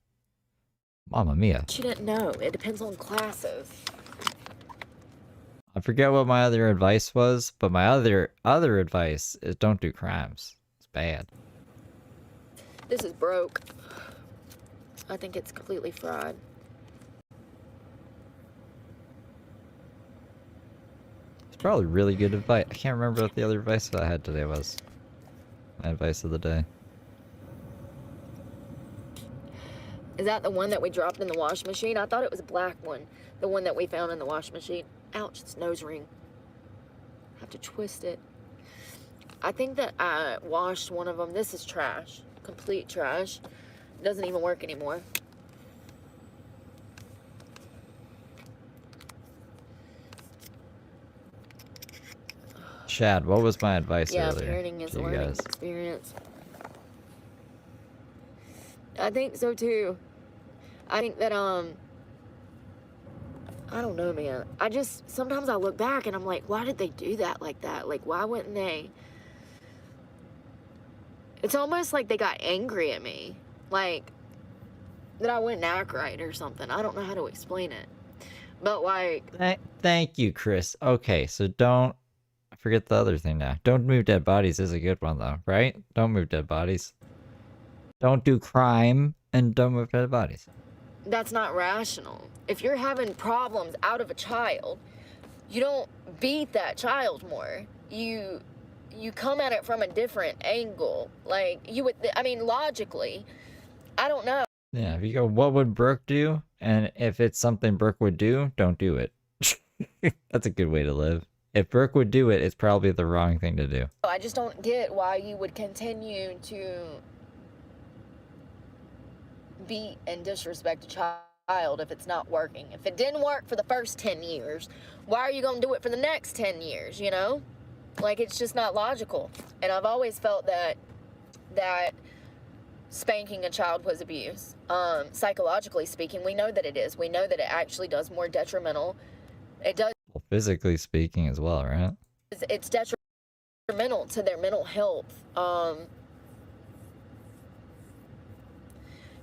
Mamma mia. she didn't know. It depends on classes. I forget what my other advice was, but my other advice is don't do crimes. It's bad. This is broke. I think it's completely fried. It's probably really good advice. I can't remember what the other advice that I had today was. My advice of the day. Is that the one that we dropped in the wash machine? I thought it was a black one. The one that we found in the wash machine. Ouch, it's nose ring. I have to twist it. I think that I washed one of them. This is trash. Complete trash. It doesn't even work anymore. Chad, what was my advice Yeah, earlier parenting is to you learning guys? experience. I think so too. I think that I don't know, man. Sometimes I look back and I'm like, why did they do that like that? Like, why wouldn't they? It's almost like they got angry at me. Like, that I wouldn't act right or something. I don't know how to explain it. But like... Thank you, Chris. Okay, so don't forget the other thing now. Don't move dead bodies is a good one, though, right? Don't move dead bodies. Don't do crime, and don't move dead bodies. That's not rational. If you're having problems out of a child, you don't beat that child more. You come at it from a different angle. Like, you would, I mean, logically, I don't know. Yeah, if you go, what would Brooke do? And if it's something Brooke would do, don't do it. That's a good way to live. If Brooke would do it, it's probably the wrong thing to do. I just don't get why you would continue to beat and disrespect a child if it's not working. If it didn't work for the first 10 years, why are you going to do it for the next 10 years, you know? Like, it's just not logical. And I've always felt that spanking a child was abuse. Psychologically speaking, we know that it is. We know that it actually does more detrimental. It does. Well, physically speaking as well, right? It's detrimental to their mental health.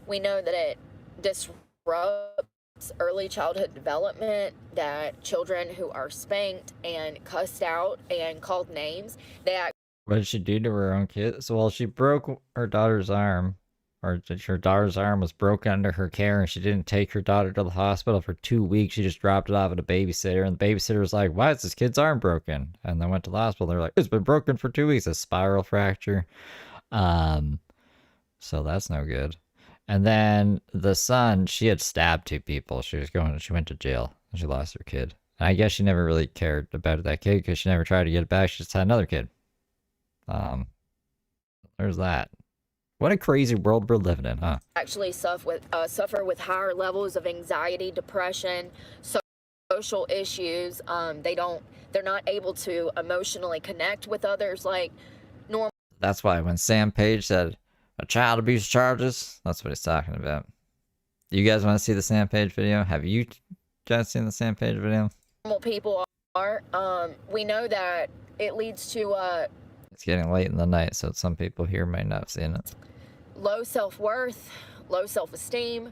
We know that it disrupts early childhood development, that children who are spanked and cussed out and called names, they act. What did she do to her own kids? Well, she broke her daughter's arm, or her daughter's arm was broken under her care, and she didn't take her daughter to the hospital for 2 weeks. She just dropped it off at a babysitter, and the babysitter was like, why is this kid's arm broken? And they went to the hospital. They're like, it's been broken for 2 weeks, a spiral fracture. So that's no good. And then the son, she had stabbed 2 people. She went to jail, and she lost her kid. And I guess she never really cared about that kid because she never tried to get it back. She just had another kid. There's that. What a crazy world we're living in, huh? Actually suffer with higher levels of anxiety, depression, social issues. They're not able to emotionally connect with others like normal. That's why when Sam Page said child abuse charges, that's what he's talking about. You guys want to see the Sam Page video? Have you guys seen the Sam Page video? Normal people are. We know that it leads to it's getting late in the night, so some people here might not have seen it. Low self-worth, low self-esteem.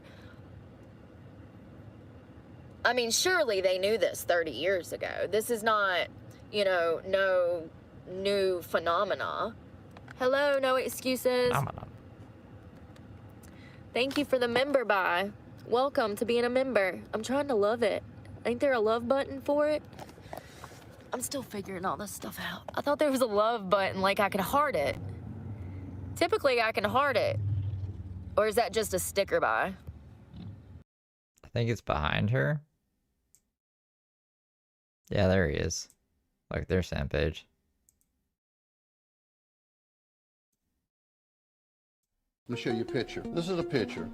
I mean, surely they knew this 30 years ago. This is not, no new phenomena. Hello, no excuses. Thank you for the member buy. Welcome to being a member. I'm trying to love it. Ain't there a love button for it? I'm still figuring all this stuff out. I thought there was a love button, like I could heart it. Typically, I can heart it. Or is that just a sticker buy? I think it's behind her. Yeah, there he is. Like, there's Sam Page. Let me show you a picture. This is a picture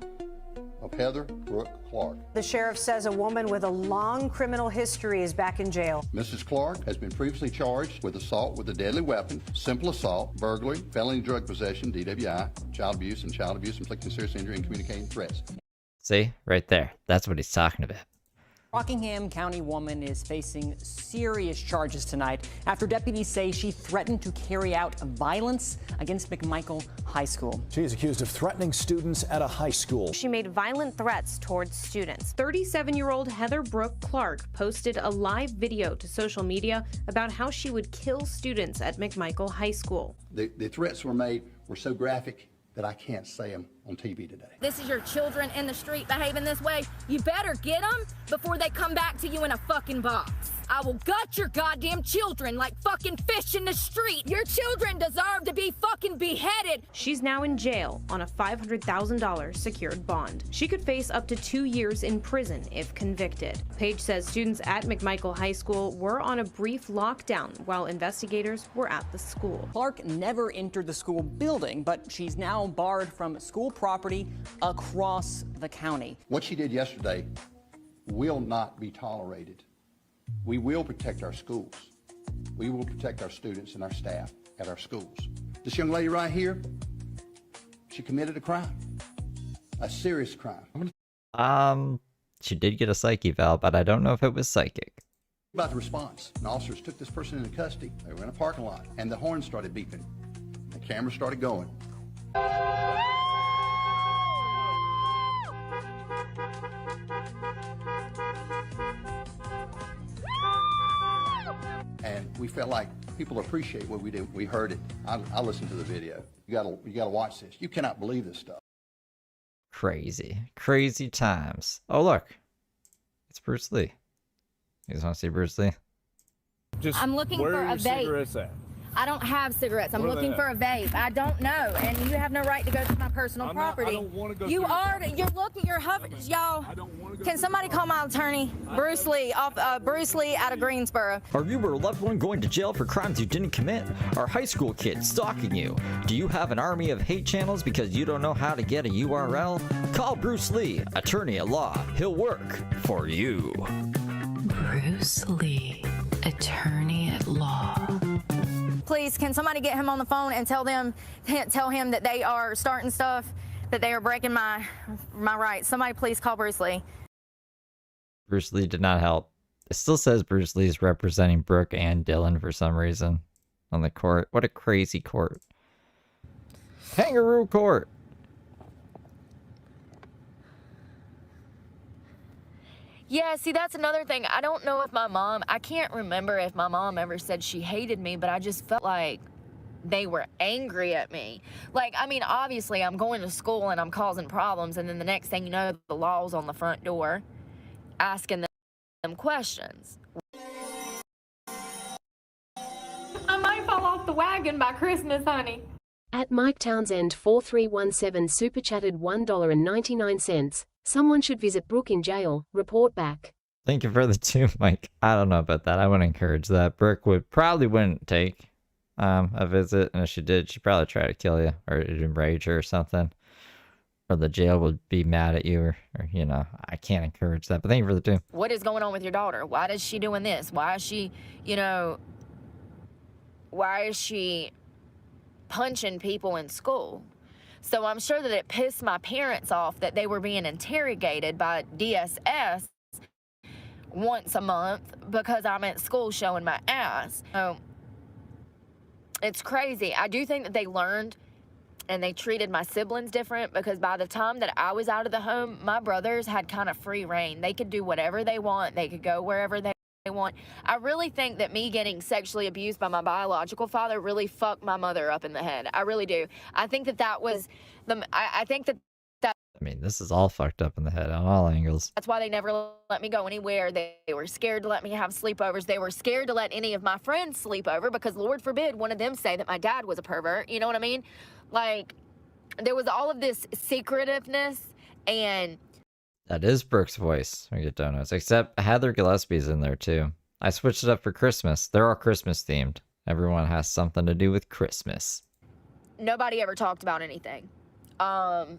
of Heather Brooke Clark. The sheriff says a woman with a long criminal history is back in jail. Mrs. Clark has been previously charged with assault with a deadly weapon, simple assault, burglary, felony drug possession, DWI, child abuse, inflicting serious injury, and communicating threats. See? Right there. That's what he's talking about. Rockingham County woman is facing serious charges tonight after deputies say she threatened to carry out violence against McMichael High School. She is accused of threatening students at a high school. She made violent threats towards students. 37-year-old Heather Brooke Clark posted a live video to social media about how she would kill students at McMichael High School. The threats were made were so graphic that I can't say them on TV today. This is your children in the street behaving this way. You better get them before they come back to you in a fucking box. I will gut your goddamn children like fucking fish in the street. Your children deserve to be fucking beheaded. She's now in jail on a $500,000 secured bond. She could face up to 2 years in prison if convicted. Page says students at McMichael High School were on a brief lockdown while investigators were at the school. Clark never entered the school building, but she's now barred from school property across the county. What she did yesterday will not be tolerated. We will protect our schools. We will protect our students and our staff at our schools. This young lady right here, she committed a crime, a serious crime. She did get a psych eval, but I don't know if it was psychic. About the response, and officers took this person into custody. They were in a parking lot, and the horn started beeping. The camera started going. We felt like people appreciate what we do. We heard it. I listened to the video. You gotta watch this. You cannot believe this stuff. Crazy times. Oh look, it's Bruce Lee. You guys want to see Bruce Lee? I'm looking for a vape. I don't have cigarettes. I'm looking for a vape. I don't know, and you have no right to go to my personal property. I don't want to go. You're looking. You're hovering, y'all. I don't want to go. Can somebody call my attorney, Bruce Lee, Bruce Lee out of Greensboro? Are you or a loved one going to jail for crimes you didn't commit? Are high school kids stalking you? Do you have an army of hate channels because you don't know how to get a URL? Call Bruce Lee, attorney at law. He'll work for you. Bruce Lee, attorney at law. Please, can somebody get him on the phone and tell him that they are starting stuff, that they are breaking my rights. Somebody please call Bruce Lee. Bruce Lee did not help. It still says Bruce Lee is representing Brooke and Dylan for some reason on the court. What a crazy court. Kangaroo court. Yeah, see, that's another thing. I don't know if I can't remember if my mom ever said she hated me, but I just felt like they were angry at me. Like, I mean, obviously I'm going to school and I'm causing problems, and then the next thing you know, the law's on the front door asking them questions. I might fall off the wagon by Christmas, honey. At Mike Townsend 4317 super chatted $1.99. Someone should visit Brooke in jail. Report back. Thank you for the 2, Mike. I don't know about that. I wouldn't encourage that. Brooke wouldn't take a visit, and if she did, she'd probably try to kill you or enrage her or something. Or the jail would be mad at you, or you know, I can't encourage that. But thank you for the 2. What is going on with your daughter? Why is she doing this? Why is she, why is she punching people in school? So I'm sure that it pissed my parents off that they were being interrogated by DSS once a month because I'm at school showing my ass. So it's crazy. I do think that they learned and they treated my siblings different, because by the time that I was out of the home, my brothers had kind of free reign. They could do whatever they want. They could go wherever they want. I really think that me getting sexually abused by my biological father really fucked my mother up in the head. I really do. I think that was I think that I mean, this is all fucked up in the head on all angles. that's why they never let me go anywhere. They were scared to let me have sleepovers. They were scared to let any of my friends sleep over because, Lord forbid, one of them say that my dad was a pervert. You know what I mean? Like, there was all of this secretiveness, and that is Brooke's voice. We get donuts. Except Heather Gillespie's in there too. I switched it up for Christmas. They're all Christmas themed. Everyone has something to do with Christmas. Nobody ever talked about anything. And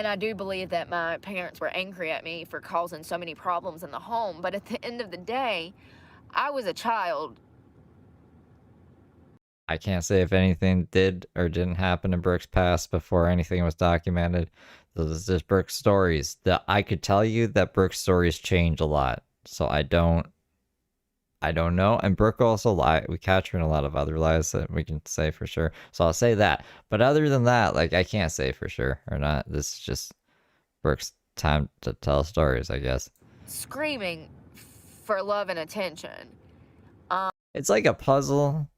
I do believe that my parents were angry at me for causing so many problems in the home. But at the end of the day, I was a child. I can't say if anything did or didn't happen in Brooke's past before anything was documented. This is just Brooke's stories. That I could tell you that Brooke's stories change a lot. So I don't know. And Brooke also lied. We catch her in a lot of other lies that we can say for sure. So I'll say that. But other than that, like, I can't say for sure or not. This is just Brooke's time to tell stories, I guess. Screaming for love and attention. It's like a puzzle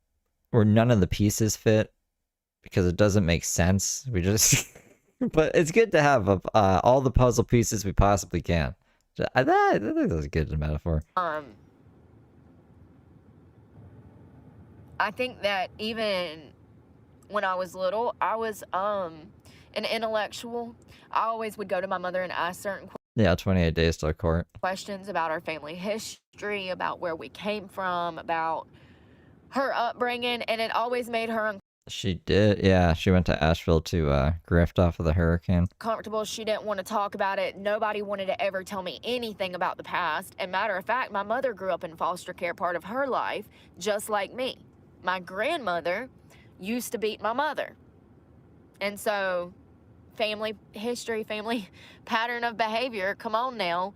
where none of the pieces fit because it doesn't make sense. We just... But it's good to have all the puzzle pieces we possibly can. I think that's a good metaphor. I think that even when I was little, I was an intellectual. I always would go to my mother and ask certain 28 days till court. questions about our family history, about where we came from, about her upbringing, and it always made her She did, yeah. She went to Asheville to grift off of the hurricane. uncomfortable. She didn't want to talk about it. Nobody wanted to ever tell me anything about the past. And matter of fact, my mother grew up in foster care part of her life, just like me. My grandmother used to beat my mother. And so family history, family pattern of behavior, come on now.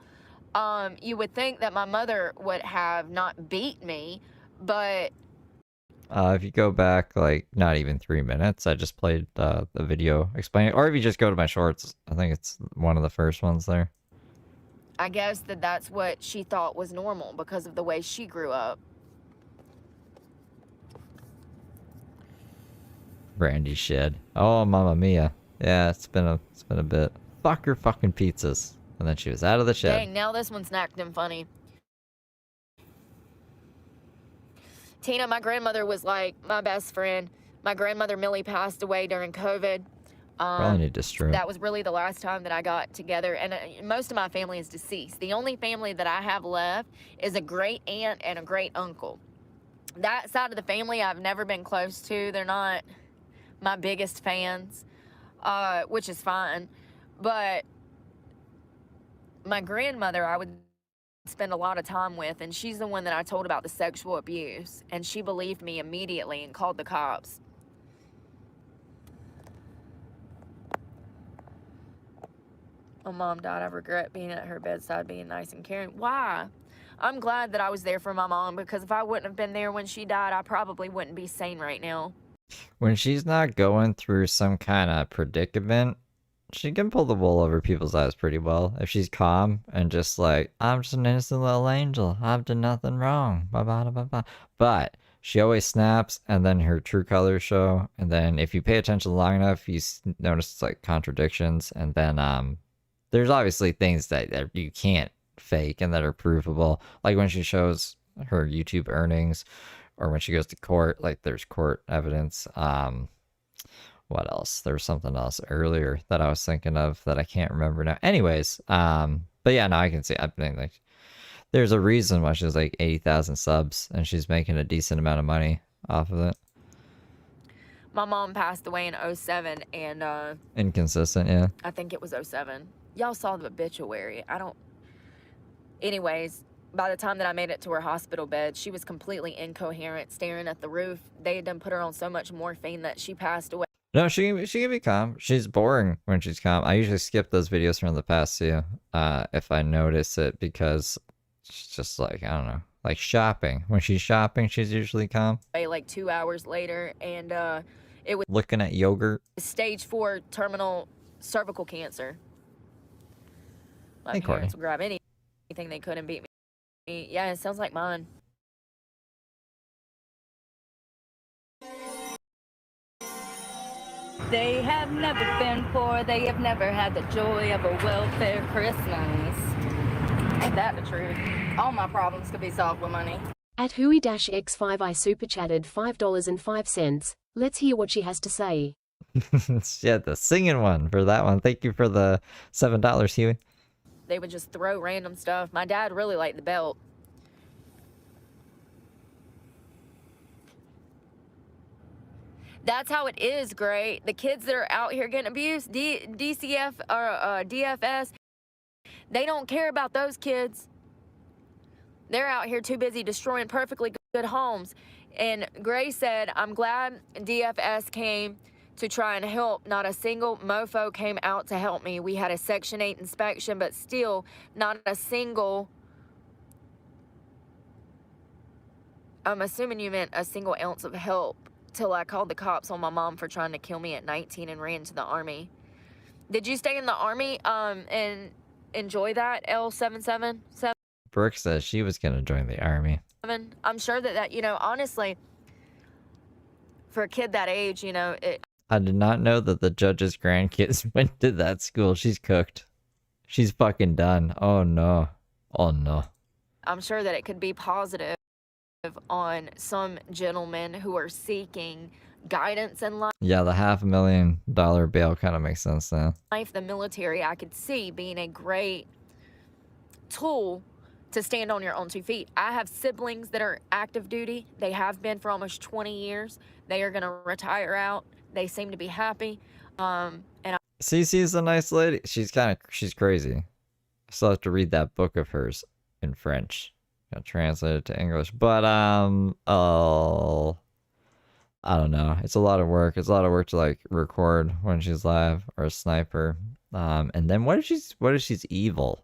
You would think that my mother would have not beat me, but If you go back, like, not even 3 minutes, I just played the video explaining, or if you just go to my shorts, I think it's one of the first ones there. I guess that's what she thought was normal because of the way she grew up. Brandy shed. Oh, Mamma Mia. Yeah, it's been a bit. Fuck your fucking pizzas. And then she was out of the shed. Dang, now this one's acting funny. Tina, my grandmother was like my best friend. My grandmother Millie passed away during COVID. Probably need to stroke. That was really the last time that I got together, and most of my family is deceased. The only family that I have left is a great aunt and a great uncle. That side of the family I've never been close to. They're not my biggest fans, which is fine. But my grandmother I would spend a lot of time with, and she's the one that I told about the sexual abuse, and she believed me immediately and called the cops. My mom died. I regret being at her bedside, being nice and caring. Why? I'm glad that I was there for my mom, because if I wouldn't have been there when she died, I probably wouldn't be sane right now. When she's not going through some kind of predicament, she can pull the wool over people's eyes pretty well. If she's calm and just like, I'm just an innocent little angel. I've done nothing wrong. Blah, blah, blah, blah. But she always snaps, and then her true colors show. And then if you pay attention long enough, you notice like contradictions. And then there's obviously things that you can't fake and that are provable. Like when she shows her YouTube earnings, or when she goes to court, like there's court evidence. What else? There was something else earlier that I was thinking of that I can't remember now. Anyways, but yeah, no, I can see. I mean, like, there's a reason why she's like 80,000 subs and she's making a decent amount of money off of it. My mom passed away in 07, and Inconsistent, yeah. I think it was 07. Y'all saw the obituary. Anyways, by the time that I made it to her hospital bed, she was completely incoherent, staring at the roof. They had done put her on so much morphine that she passed away. No, she can be calm. She's boring when she's calm. I usually skip those videos from the past too, if I notice it, because she's just like, I don't know, like shopping. When she's shopping, she's usually calm. Like 2 hours later, and it was looking at yogurt. Stage 4 terminal cervical cancer. My parents would grab anything they could and beat me. Yeah, it sounds like mine. They have never been poor. They have never had the joy of a welfare Christmas. Ain't that the truth? All my problems could be solved with money. At Hui-X5I super chatted $5.05. Let's hear what she has to say. Yeah, the singing one for that one. Thank you for the $7, Huey. They would just throw random stuff. My dad really liked the belt. That's how it is, Gray. The kids that are out here getting abused, DCF or DFS, they don't care about those kids. They're out here too busy destroying perfectly good homes. And Gray said, I'm glad DFS came to try and help. Not a single mofo came out to help me. We had a Section 8 inspection, but still not a single, I'm assuming you meant a single ounce of help, till I called the cops on my mom for trying to kill me at 19 and ran to the Army. Did you stay in the Army and enjoy that, L777? Brooke says she was going to join the Army. I'm sure that, you know, honestly, for a kid that age, you know, I did not know that the judge's grandkids went to that school. She's cooked. She's fucking done. Oh no. Oh no. I'm sure that it could be positive on some gentlemen who are seeking guidance in life. Yeah, the $500,000 bail kind of makes sense now. The military, I could see being a great tool to stand on your own 2 feet. I have siblings that are active duty. They have been for almost 20 years. They are going to retire out. They seem to be happy. Cece's a nice lady. She's crazy. I still have to read that book of hers in French. Got translated to English. But I don't know. It's a lot of work. It's a lot of work to like record when she's live, or a sniper. And then what if she's evil?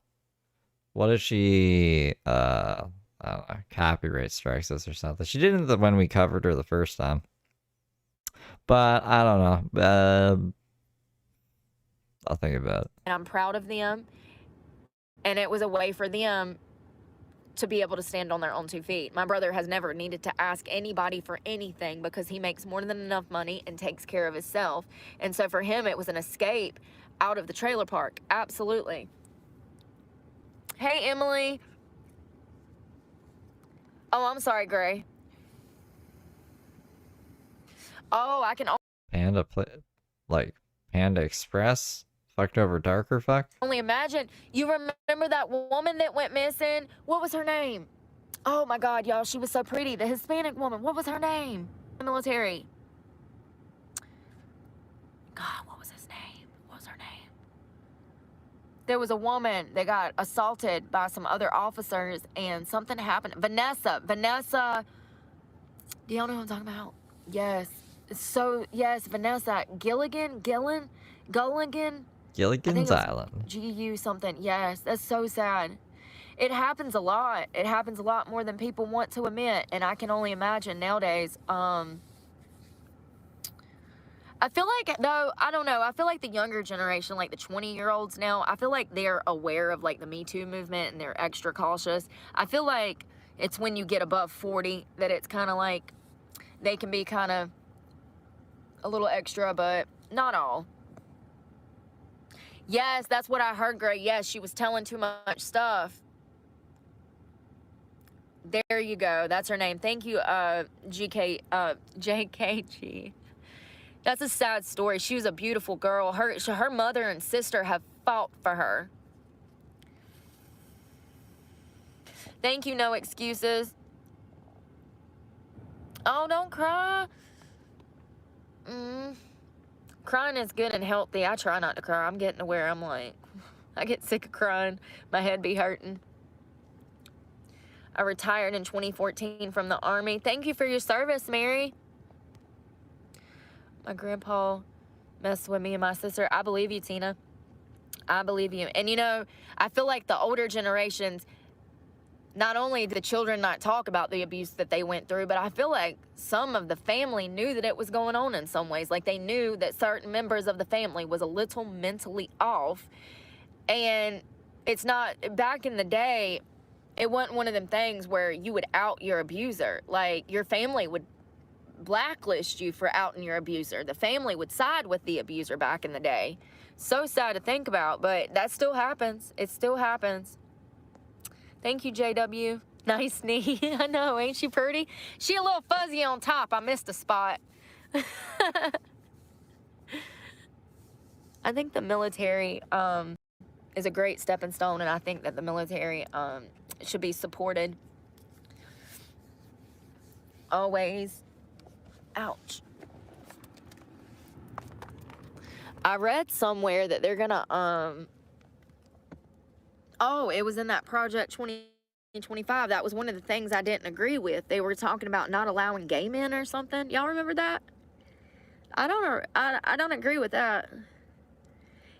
What if she I don't know, copyright strikes us or something? She didn't when we covered her the first time. But I don't know. I'll think about it. And I'm proud of them. And it was a way for them to be able to stand on their own 2 feet. My brother has never needed to ask anybody for anything because he makes more than enough money and takes care of himself. And so for him, it was an escape out of the trailer park. Absolutely. Hey, Emily. Oh, I'm sorry, Gray. Oh, I can Panda Express fucked over Darker Fuck. only imagine. You remember that woman that went missing? What was her name? Oh my God, y'all, she was so pretty. The Hispanic woman. What was her name? The military. God, what was his name? What was her name? There was a woman that got assaulted by some other officers and something happened. Vanessa. Do y'all know who I'm talking about? Yes. So, yes, Vanessa Gilligan. Gilligan's Island. GU something. Yes, that's so sad. It happens a lot. It happens a lot more than people want to admit, and I can only imagine nowadays. I feel like, no, I don't know. I feel like the younger generation, like the 20-year-olds now, I feel like they're aware of like the Me Too movement and they're extra cautious. I feel like it's when you get above 40 that it's kind of like they can be kind of a little extra, but not all. Yes, that's what I heard, Gray. Yes, she was telling too much stuff. There you go. That's her name. Thank you, JKG. That's a sad story. She was a beautiful girl. Her mother and sister have fought for her. Thank you, no excuses. Oh, don't cry. Crying is good and healthy. I try not to cry. I'm getting to where I'm like, I get sick of crying. My head be hurting. I retired in 2014 from the Army. Thank you for your service, Mary. My grandpa messed with me and my sister. I believe you, Tina. I believe you. And you know, I feel like the older generations, not only did the children not talk about the abuse that they went through, but I feel like some of the family knew that it was going on in some ways. Like they knew that certain members of the family was a little mentally off. And it's not, back in the day, it wasn't one of them things where you would out your abuser. Like your family would blacklist you for outing your abuser. The family would side with the abuser back in the day. So sad to think about, but that still happens. It still happens. Thank you, JW. Nice knee. I know, ain't she pretty? She a little fuzzy on top. I missed a spot. I think the military is a great stepping stone, and I think that the military should be supported. Always. Ouch. I read somewhere that they're gonna oh, it was in that Project 2025. That was one of the things I didn't agree with. They were talking about not allowing gay men or something. Y'all remember that? I don't agree with that.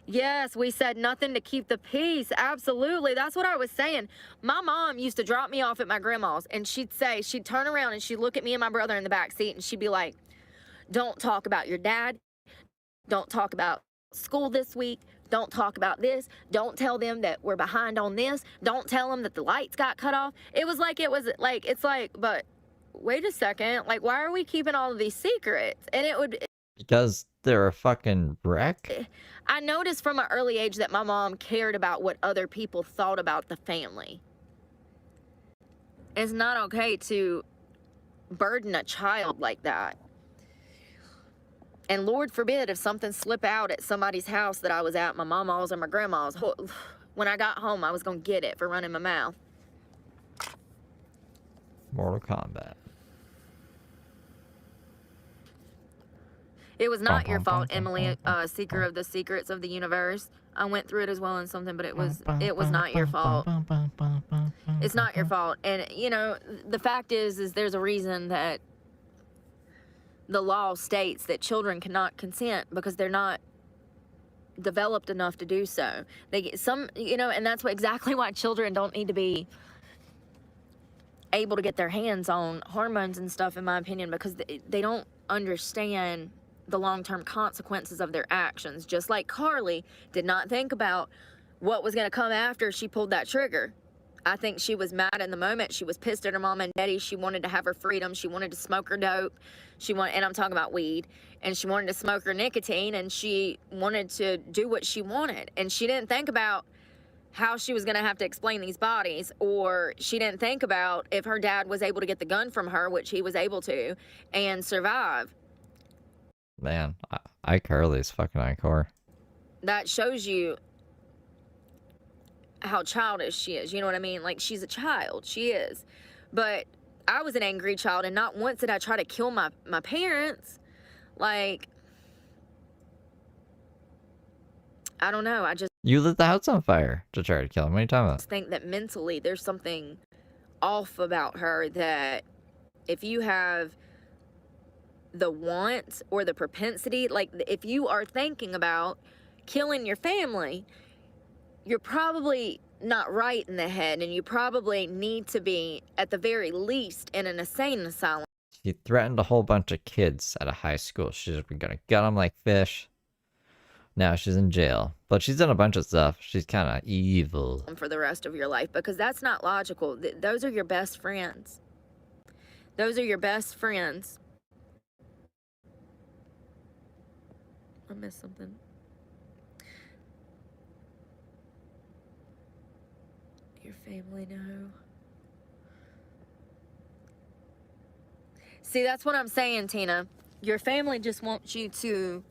Yes, we said nothing to keep the peace. Absolutely. That's what I was saying. My mom used to drop me off at my grandma's, and she'd turn around and she'd look at me and my brother in the back seat, and she'd be like, don't talk about your dad. Don't talk about school this week. Don't talk about this. Don't tell them that we're behind on this. Don't tell them that the lights got cut off. It's like, but wait a second. Like, why are we keeping all of these secrets? And because they're a fucking wreck. I noticed from an early age that my mom cared about what other people thought about the family. It's not okay to burden a child like that. And Lord forbid if something slip out at somebody's house that I was at, my mama's or my grandma's, when I got home, I was going to get it for running my mouth. Mortal Kombat. It was not your fault, Emily, Seeker of the Secrets of the Universe. I went through it as well in something, but it was not your fault. It's not your fault. And, you know, the fact is there's a reason that the law states that children cannot consent because they're not developed enough to do so. They get and that's exactly why children don't need to be able to get their hands on hormones and stuff, in my opinion, because they don't understand the long-term consequences of their actions. Just like Carly did not think about what was going to come after she pulled that trigger. I think she was mad in the moment. She was pissed at her mom and daddy. She wanted to have her freedom. She wanted to smoke her dope. And I'm talking about weed. And she wanted to smoke her nicotine, and she wanted to do what she wanted. And she didn't think about how she was going to have to explain these bodies, or she didn't think about if her dad was able to get the gun from her, which he was able to, and survive. Man, iCarly's fucking iCore. That shows you how childish she is. You know what I mean? Like, she's a child. She is. But I was an angry child, and not once did I try to kill my parents. Like, I don't know. You lit the house on fire to try to kill him. What are you talking about? Think that mentally there's something off about her, that if you have the want or the propensity, like if you are thinking about killing your family, you're probably not right in the head, and you probably need to be, at the very least, in an insane asylum. She threatened a whole bunch of kids at a high school. She's gonna gut them like fish. Now she's in jail, but she's done a bunch of stuff. She's kind of evil. For the rest of your life, because that's not logical. Those are your best friends. Those are your best friends. I missed something. Your family know. See, that's what I'm saying, Tina. Your family just wants you to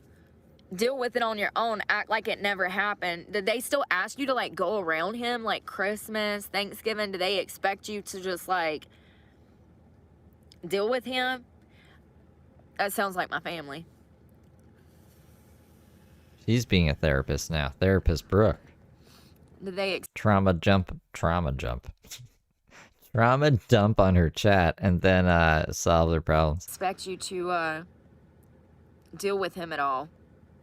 deal with it on your own, act like it never happened. Did they still ask you to, like, go around him, like Christmas, Thanksgiving? Do they expect you to just, like, deal with him? That sounds like my family. She's being a therapist now. Therapist Brooke. Did they trauma dump on her chat, and then solve their problems. expect you to deal with him at all?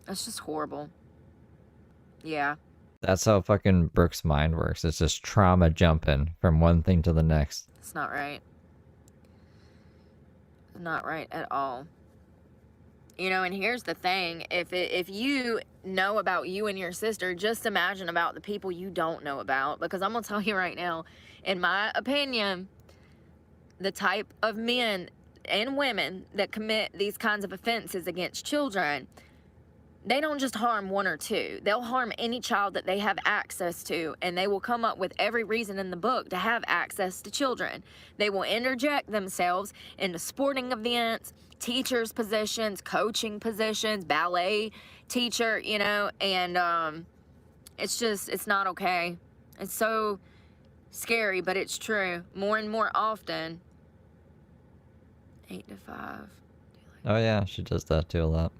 That's just horrible. Yeah. That's how fucking Brooke's mind works. It's just trauma jumping from one thing to the next. It's not right. Not right at all. You know, and here's the thing. If you know about you and your sister, just imagine about the people you don't know about. Because I'm going to tell you right now, in my opinion, the type of men and women that commit these kinds of offenses against children, they don't just harm one or two. They'll harm any child that they have access to, and they will come up with every reason in the book to have access to children. They will interject themselves into sporting events, teachers' positions, coaching positions, ballet teacher, you know, and it's not okay. It's so scary, but it's true. More and more often. 8 to 5. Oh yeah, she does that too a lot.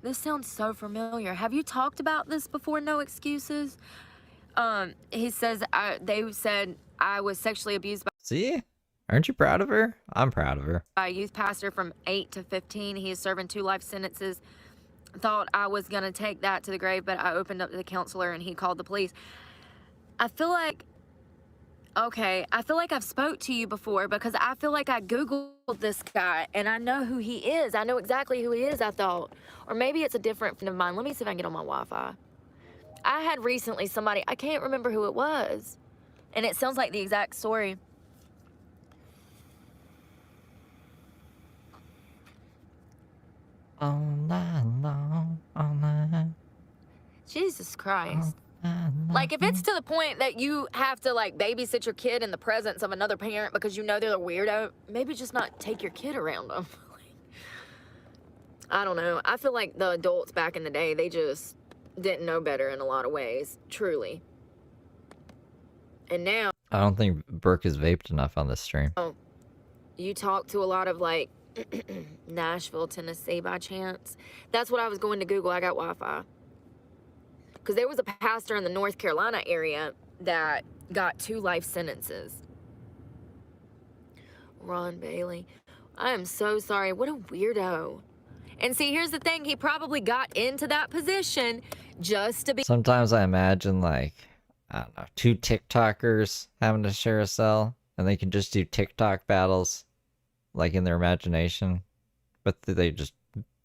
This sounds so familiar. Have you talked about this before? No excuses. He says they said I was sexually abused by. See? Aren't you proud of her? I'm proud of her. A youth pastor from 8 to 15. He is serving 2 life sentences. Thought I was gonna take that to the grave, but I opened up to the counselor and he called the police. I feel like I've spoke to you before, because I feel like I Googled this guy and I know who he is. I know exactly who he is, I thought. Or maybe it's a different friend of mine. Let me see if I can get on my Wi-Fi. I had recently somebody, I can't remember who it was. And it sounds like the exact story. All night long, all night. Jesus Christ. Like, if it's to the point that you have to, like, babysit your kid in the presence of another parent because you know they're a weirdo, maybe just not take your kid around them. I don't know. I feel like the adults back in the day, they just didn't know better in a lot of ways, truly. And now... I don't think Brooke has vaped enough on this stream. You talk to a lot of, like, Nashville, Tennessee by chance. That's what I was going to Google. I got Wi-Fi. Because there was a pastor in the North Carolina area that got 2 life sentences. Ron Bailey. I am so sorry. What a weirdo. And see, here's the thing. He probably got into that position just to be... Sometimes I imagine, like, I don't know, 2 TikTokers having to share a cell, and they can just do TikTok battles, like, in their imagination. But they just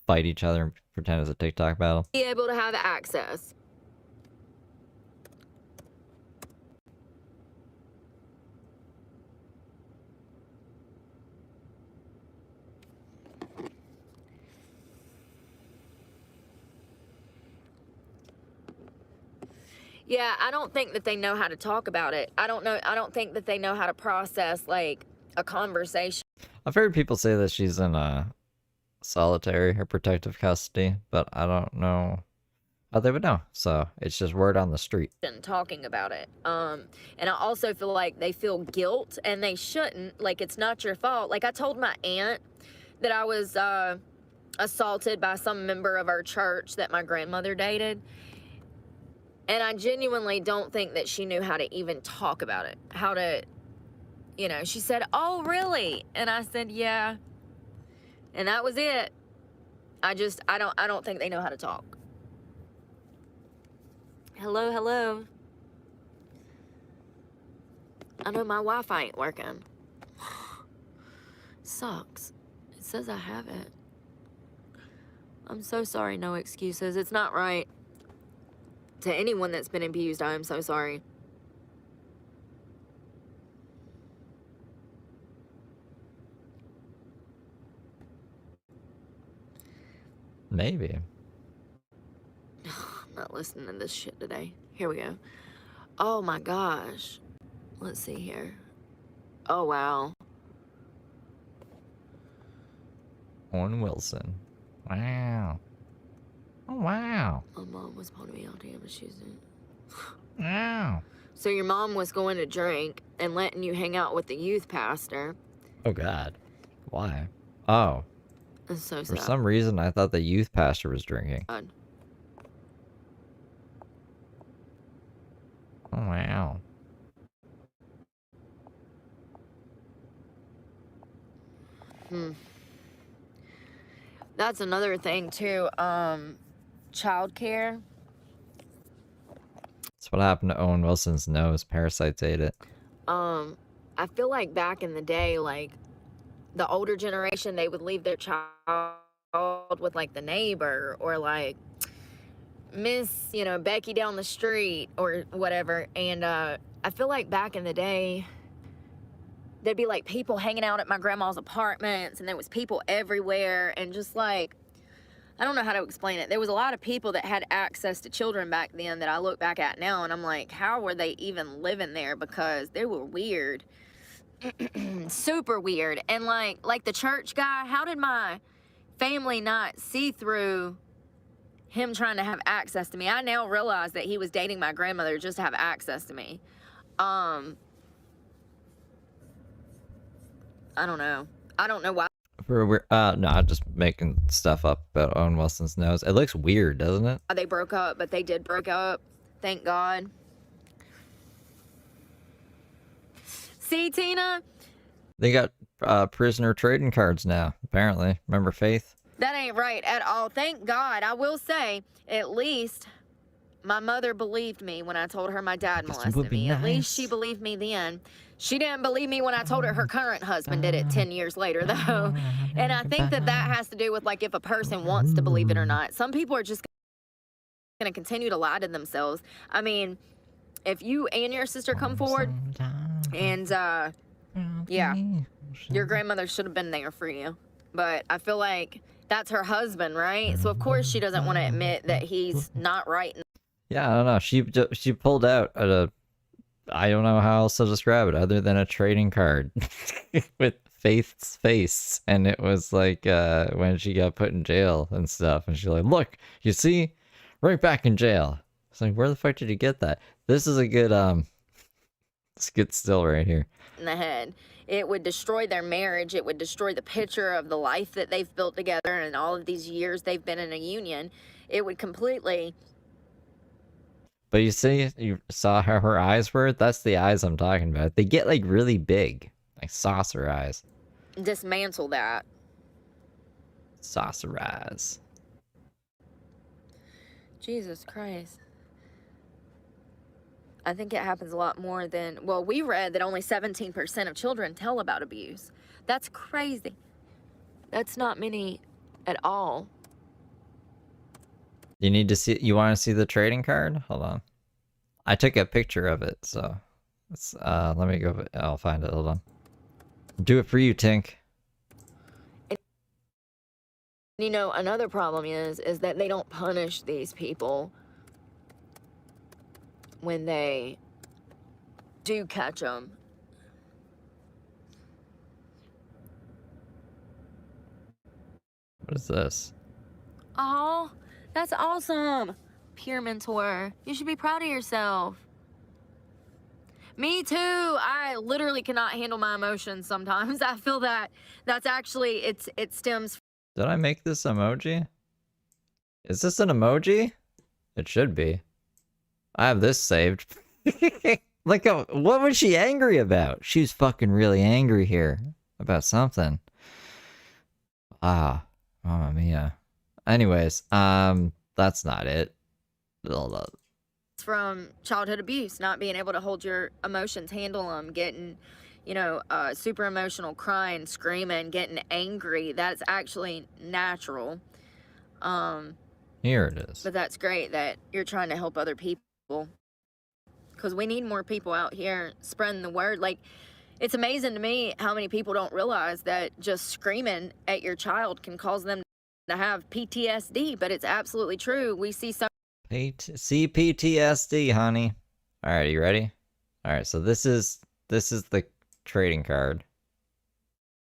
fight each other and pretend it's a TikTok battle. Be able to have access. Yeah, I don't think that they know how to talk about it. I don't think that they know how to process, like, a conversation. I've heard people say that she's in solitary or protective custody, but I don't know how they would know. So it's just word on the street. Talking about it. And I also feel like they feel guilt, and they shouldn't. Like, it's not your fault. Like, I told my aunt that I was assaulted by some member of our church that my grandmother dated. And I genuinely don't think that she knew how to even talk about it. How to, you know, she said, "Oh, really?" And I said, "Yeah." And that was it. I don't think they know how to talk. Hello, hello. I know my Wi-Fi ain't working. Sucks. It says I have it. I'm so sorry, no excuses. It's not right. To anyone that's been abused, I am so sorry. Maybe. I'm not listening to this shit today. Here we go. Oh my gosh. Let's see here. Oh wow. Owen Wilson. Wow. Oh, wow. My mom was pulling me out to him and she's in. Wow. So your mom was going to drink and letting you hang out with the youth pastor. Oh, God. Why? Oh. That's so For sad. some reason, I thought the youth pastor was drinking. God. Oh, wow. That's another thing too. Childcare. That's what happened to Owen Wilson's nose. Parasites ate it. I feel like back in the day, like the older generation, they would leave their child with like the neighbor or like Miss, you know, Becky down the street or whatever. And I feel like back in the day, there'd be like people hanging out at my grandma's apartments and there was people everywhere and just like, I don't know how to explain it. There was a lot of people that had access to children back then that I look back at now and I'm like, how were they even living there? Because they were weird. Super weird. And like the church guy, how did my family not see through him trying to have access to me? I now realize that he was dating my grandmother just to have access to me. I don't know. I don't know why. No, I'm just making stuff up about Owen Wilson's nose. It looks weird, doesn't it? They broke up, but they did break up. Thank God. See, Tina? They got prisoner trading cards now, apparently. Remember Faith? That ain't right at all. Thank God. I will say, at least my mother believed me when I told her my dad molested me. At least she believed me then. She didn't believe me when I told her her current husband did it 10 years later, though. And I think that has to do with, like, if a person wants to believe it or not. Some people are just going to continue to lie to themselves. I mean, if you and your sister come forward and, yeah, your grandmother should have been there for you. But I feel like that's her husband, right? So, of course, she doesn't want to admit that he's not right. Yeah, I don't know. She pulled out I don't know how else to describe it other than a trading card with Faith's face. And it was like when she got put in jail and stuff. And she's like, look, you see? Right back in jail. It's like, where the fuck did you get that? This is a good, it's good still right here. In the head. It would destroy their marriage. It would destroy the picture of the life that they've built together and all of these years they've been in a union. It would completely... But you see, you saw how her eyes were? That's the eyes I'm talking about. They get like really big, like saucer eyes. dismantle that. Saucer eyes. Jesus Christ. I think it happens a lot more than, well, we read that only 17% of children tell about abuse. That's crazy. That's not many at all. You need to see. You want to see the trading card? Hold on. I took a picture of it, so let's. Let me go. I'll find it. Hold on. Do it for you, Tink. You know, another problem is that they don't punish these people when they do catch them. What is this? Oh, that's awesome. Peer mentor. You should be proud of yourself. Me too. I literally cannot handle my emotions sometimes. I feel that that's actually, it stems. Did I make this emoji? Is this an emoji? It should be. I have this saved. Like, what was she angry about? She was fucking really angry here about something. Ah, mamma mia. Anyways, that's not it. Hold up. It's from childhood abuse, not being able to hold your emotions, handle them, getting, you know, super emotional, crying, screaming, getting angry. That's actually natural. Here it is. But that's great that you're trying to help other people. Because we need more people out here spreading the word. Like, it's amazing to me how many people don't realize that just screaming at your child can cause them to have PTSD, but it's absolutely true. We see so CPTSD, honey. All right, you ready? All right, so this is the trading card.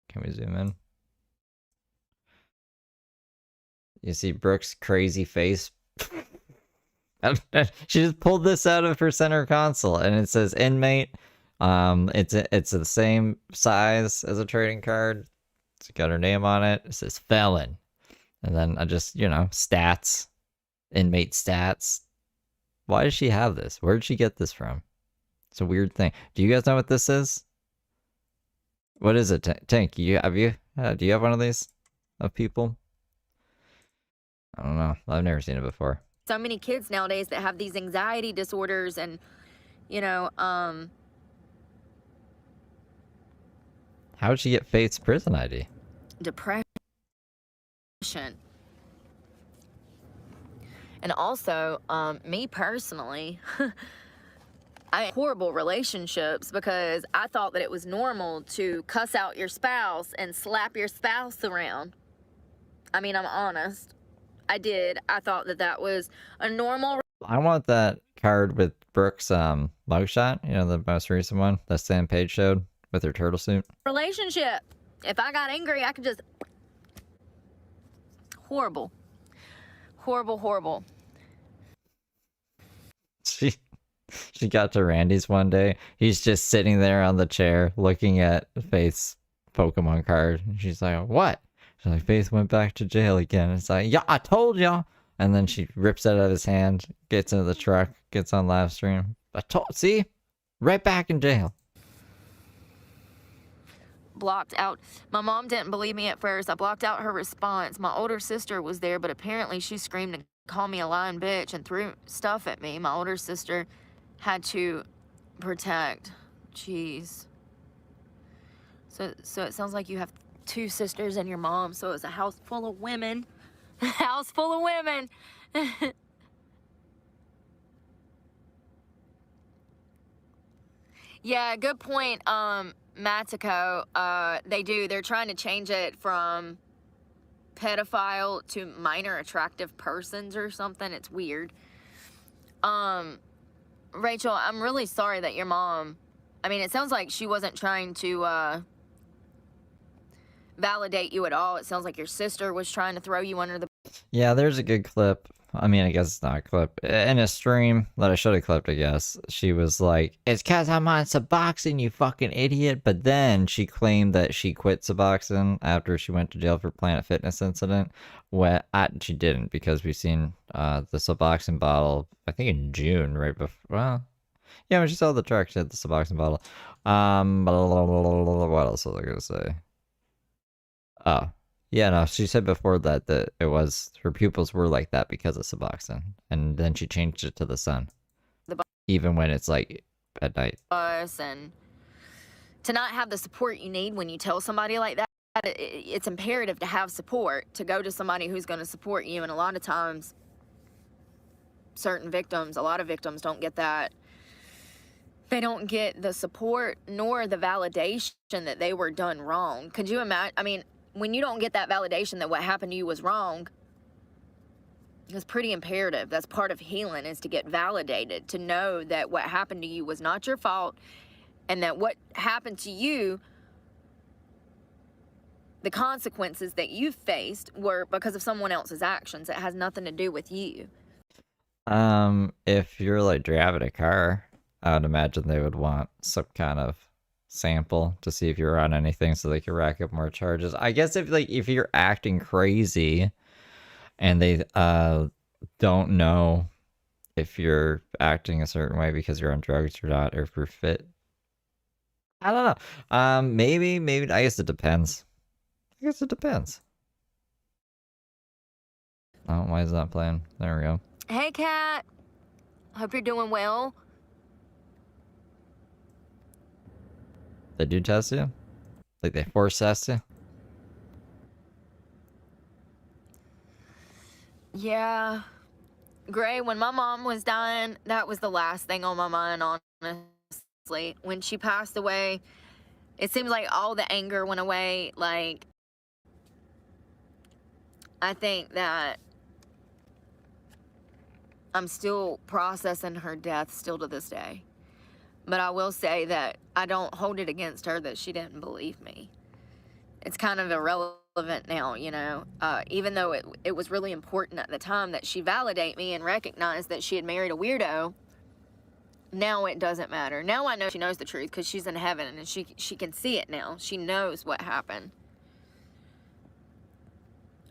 Can we zoom in? You see Brooke's crazy face. She just pulled this out of her center console, and it says inmate. It's the same size as a trading card. It's got her name on it. It says felon, and then I just, you know, stats, inmate stats. Why does she have this? Where did she get this from? It's a weird thing. Do you guys know what this is? What is it, Tank? Do you have one of these of people? I don't know. I've never seen it before. so many kids nowadays that have these anxiety disorders and, you know, How did she get Faith's prison ID? depression. And also, me personally, I had horrible relationships because I thought that it was normal to cuss out your spouse and slap your spouse around. I mean, I'm honest. I did. I thought that that was a normal. I want that card with Brooke's mugshot, you know, the most recent one that Sam Page showed with her turtle suit. Relationship. If I got angry, I could just. Horrible. Horrible, horrible. She got to Randy's one day. He's just sitting there on the chair looking at Faith's Pokemon card. And she's like, what? She's like, Faith went back to jail again. It's like, yeah, I told y'all. And then she rips it out of his hand, gets into the truck, gets on live stream. See? Right back in jail. Blocked out. My mom didn't believe me at first. I blocked out her response. My older sister was there, but apparently she screamed and called me a lying bitch and threw stuff at me. My older sister had to protect. Jeez. So it sounds like you have two sisters and your mom, so it's a house full of women. A house full of women. Yeah, good point, Matiko. They're trying to change it from pedophile to minor attractive persons or something. It's weird. Rachel, I'm really sorry that your mom, I mean, it sounds like she wasn't trying to validate you at all. It sounds like your sister was trying to throw you under the. Yeah, there's a good clip. I mean, I guess it's not a clip. In a stream that I should have clipped, I guess. She was like, it's because I'm on Suboxone, you fucking idiot. But then she claimed that she quit Suboxone after she went to jail for Planet Fitness incident. She didn't, because we've seen the Suboxone bottle, I think in June, right before. Well, yeah, when she saw the truck, she had the Suboxone bottle. What else was I going to say? Oh. Yeah, no, she said before that it was, her pupils were like that because of Suboxone. And then she changed it to the sun. Even when it's like at night. And to not have the support you need when you tell somebody like that, it's imperative to have support, to go to somebody who's going to support you. And a lot of times certain victims, a lot of victims don't get that. They don't get the support nor the validation that they were done wrong. Could you imagine? I mean, when you don't get that validation that what happened to you was wrong, it's pretty imperative. That's part of healing, is to get validated, to know that what happened to you was not your fault, and that what happened to you, the consequences that you faced, were because of someone else's actions. It has nothing to do with you. If you're like driving a car, I would imagine they would want some kind of sample to see if you're on anything so they can rack up more charges. I guess if you're acting crazy and they don't know if you're acting a certain way because you're on drugs or not, or if you're fit. I don't know. Maybe I guess it depends. Oh, why is that playing? There we go. Hey, Kat. Hope you're doing well. They do test you? Like they force test you? Yeah. Gray, when my mom was dying, that was the last thing on my mind, honestly. When she passed away, it seems like all the anger went away. Like, I think that I'm still processing her death still to this day. But I will say that I don't hold it against her that she didn't believe me. It's kind of irrelevant now, you know, even though it was really important at the time that she validate me and recognize that she had married a weirdo. Now it doesn't matter. Now I know she knows the truth because she's in heaven and she can see it now. She knows what happened.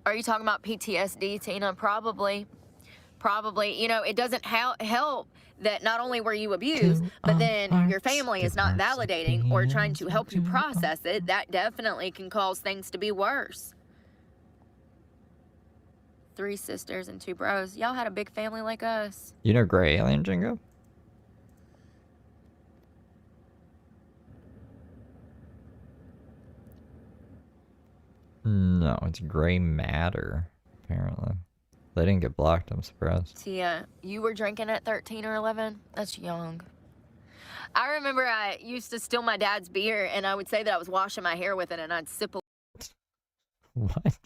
Are you talking about PTSD, Tina? Probably. You know, it doesn't help that not only were you abused, but then your family is not validating or trying to help you process it. That definitely can cause things to be worse. 3 sisters and 2 bros. Y'all had a big family like us. You know Gray Alien, Jingo? No, it's Gray Matter, apparently. They didn't get blocked, I'm surprised. Tia, you were drinking at 13 or 11? That's young. I remember I used to steal my dad's beer, and I would say that I was washing my hair with it, and I'd sip a... What?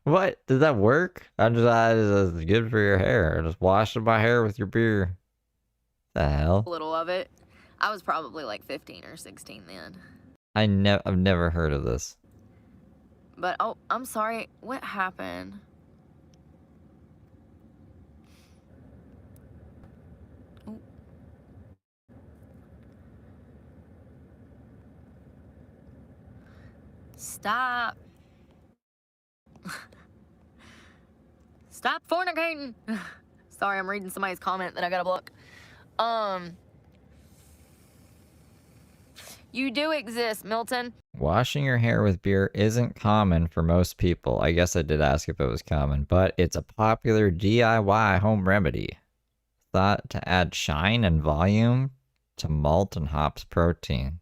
What? Did that work? I just it's good for your hair. Just washing my hair with your beer. The hell? little of it. I was probably like 15 or 16 then. I've never heard of this. But, oh, I'm sorry. What happened? Oh. Stop. Stop fornicating. Sorry, I'm reading somebody's comment that I gotta block. You do exist, Milton. Washing your hair with beer isn't common for most people. I guess I did ask if it was common, but it's a popular DIY home remedy. Thought to add shine and volume to malt and hops protein.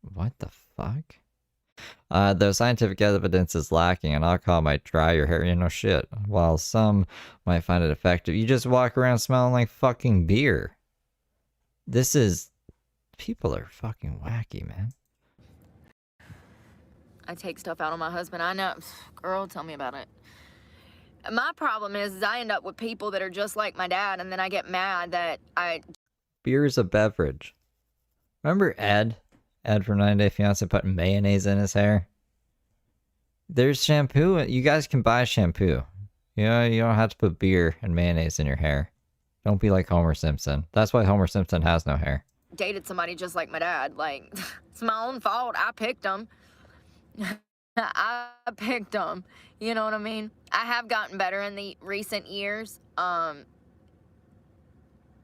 What the fuck? Though scientific evidence is lacking and alcohol might dry your hair, you know, shit. While some might find it effective, you just walk around smelling like fucking beer. People are fucking wacky, man. I take stuff out on my husband. I know. Girl, tell me about it. My problem is I end up with people that are just like my dad, and then I get mad that Beer is a beverage. Remember Ed? Ed from 9 Day Fiancé putting mayonnaise in his hair? There's shampoo. You guys can buy shampoo. You know, you don't have to put beer and mayonnaise in your hair. Don't be like Homer Simpson. That's why Homer Simpson has no hair. dated somebody just like my dad. Like, it's my own fault. I picked him. I picked him. You know what I mean? I have gotten better in the recent years.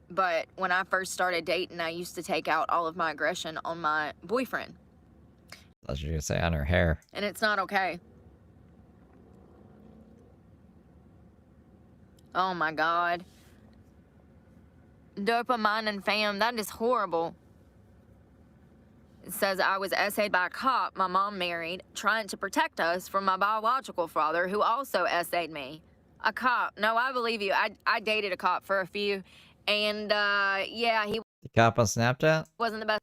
But when I first started dating, I used to take out all of my aggression on my boyfriend. That's what you were gonna say, on her hair. And it's not okay. Oh my God. Dopamine and fam, that is horrible. It says I was essayed by a cop my mom married, trying to protect us from my biological father, who also essayed me. A cop. No, I believe you. I dated a cop for a few, and yeah, he The cop on Snapchat? wasn't the best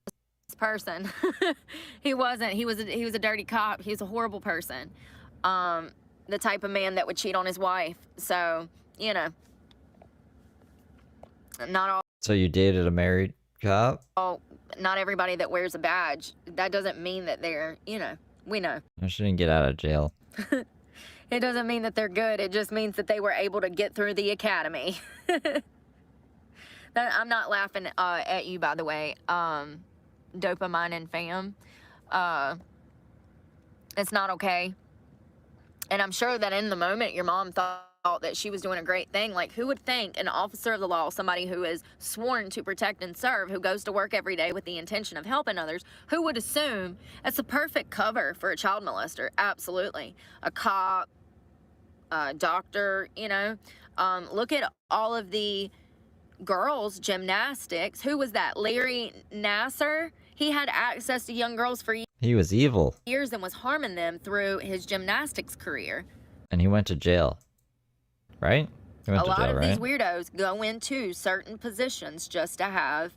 person. He wasn't. He was a dirty cop. He was a horrible person. The type of man that would cheat on his wife. So, you know, not So you dated a married cop? not everybody that wears a badge. That doesn't mean that they're, you know, we know. I shouldn't get out of jail. It doesn't mean that they're good. It just means that they were able to get through the academy. I'm not laughing at you, by the way. Dopamine and fam. It's not okay. And I'm sure that in the moment your mom thought that she was doing a great thing. Like, who would think an officer of the law, somebody who is sworn to protect and serve, who goes to work every day with the intention of helping others, who would assume it's a perfect cover for a child molester? Absolutely. A cop, a doctor, you know. Look at all of the girls' gymnastics. Who was that? Larry Nasser? He had access to young girls for He was evil. years and was harming them through his gymnastics career. And he went to jail. Right? He went A to lot jail, of these right? weirdos go into certain positions just to have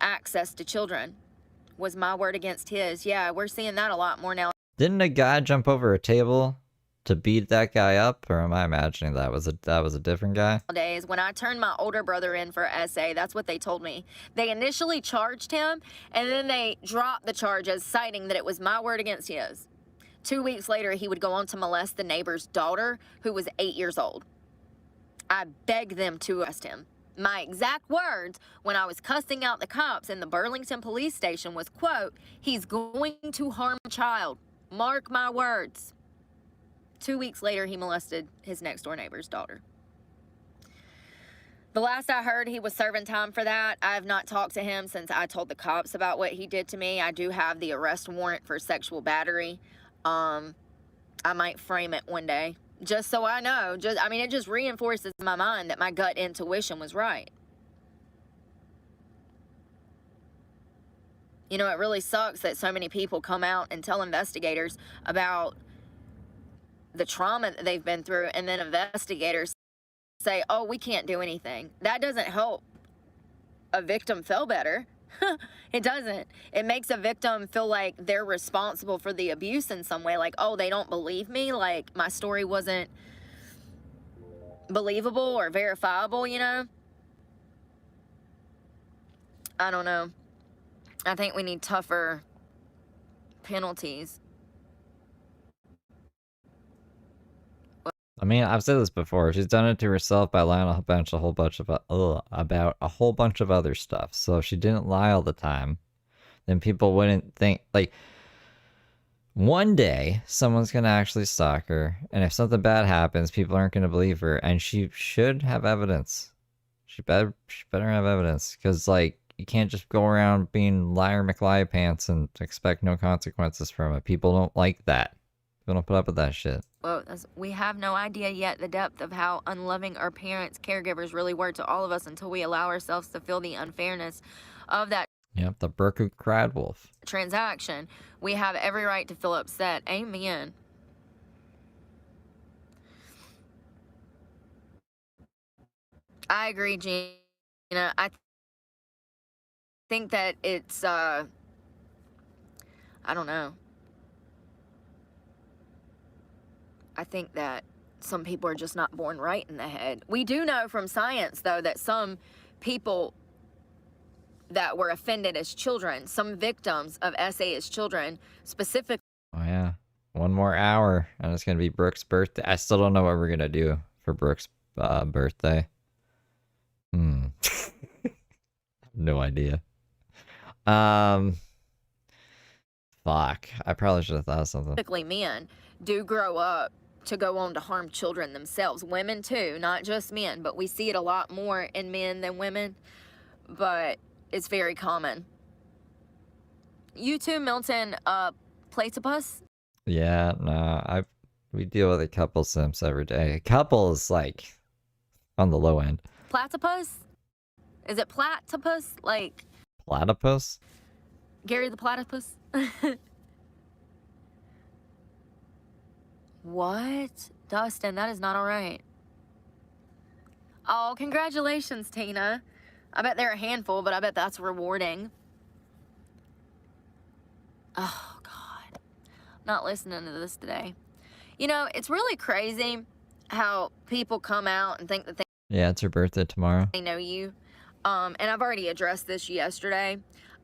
access to children. Was my word against his. Yeah, we're seeing that a lot more now. Didn't a guy jump over a table to beat that guy up? Or am I imagining that was a different guy? Nowadays, when I turned my older brother in for SA, that's what they told me. They initially charged him, and then they dropped the charges, citing that it was my word against his. 2 weeks later, he would go on to molest the neighbor's daughter, who was 8 years old. I begged them to arrest him. My exact words when I was cussing out the cops in the Burlington police station was, quote, "He's going to harm a child. Mark my words." 2 weeks later, he molested his next door neighbor's daughter. The last I heard, he was serving time for that. I have not talked to him since I told the cops about what he did to me. I do have the arrest warrant for sexual battery. I might frame it one day, just so I know. It just reinforces my mind that my gut intuition was right. You know, it really sucks that so many people come out and tell investigators about the trauma that they've been through, and then investigators say, oh, we can't do anything. That doesn't help a victim feel better. It doesn't. It makes a victim feel like they're responsible for the abuse in some way. Like, oh, they don't believe me. Like, my story wasn't believable or verifiable, you know? I don't know. I think we need tougher penalties. I mean, I've said this before. She's done it to herself by lying about a whole bunch of other stuff. So if she didn't lie all the time, then people wouldn't think, like, one day someone's gonna actually stalk her, and if something bad happens, people aren't gonna believe her, and she should have evidence. She better have evidence, because, like, you can't just go around being liar McLiar pants and expect no consequences from it. People don't like that. People don't put up with that shit. Well, we have no idea yet the depth of how unloving our parents, caregivers really were to all of us until we allow ourselves to feel the unfairness of that Yep, the Brooke who cried wolf. transaction. We have every right to feel upset. Amen. I agree, Gina. I think that it's, I don't know. I think that some people are just not born right in the head. We do know from science, though, that some people that were offended as children, some victims of SA as children, specifically. Oh, yeah. One more hour, and it's going to be Brooke's birthday. I still don't know what we're going to do for Brooke's birthday. No idea. Fuck. I probably should have thought of something. Typically, men do grow up to go on to harm children themselves. Women too, not just men, but we see it a lot more in men than women, but it's very common. You too, Milton, platypus? Yeah, no, we deal with a couple simps every day. A couple is like on the low end. Platypus? Is it platypus? Like Platypus? Gary the platypus? What? Dustin, that is not all right. Oh, congratulations, Tina. I bet they're a handful, but I bet that's rewarding. Oh, God. Not listening to this today. You know, it's really crazy how people come out and think that Yeah, it's her birthday tomorrow. they know you. And I've already addressed this yesterday.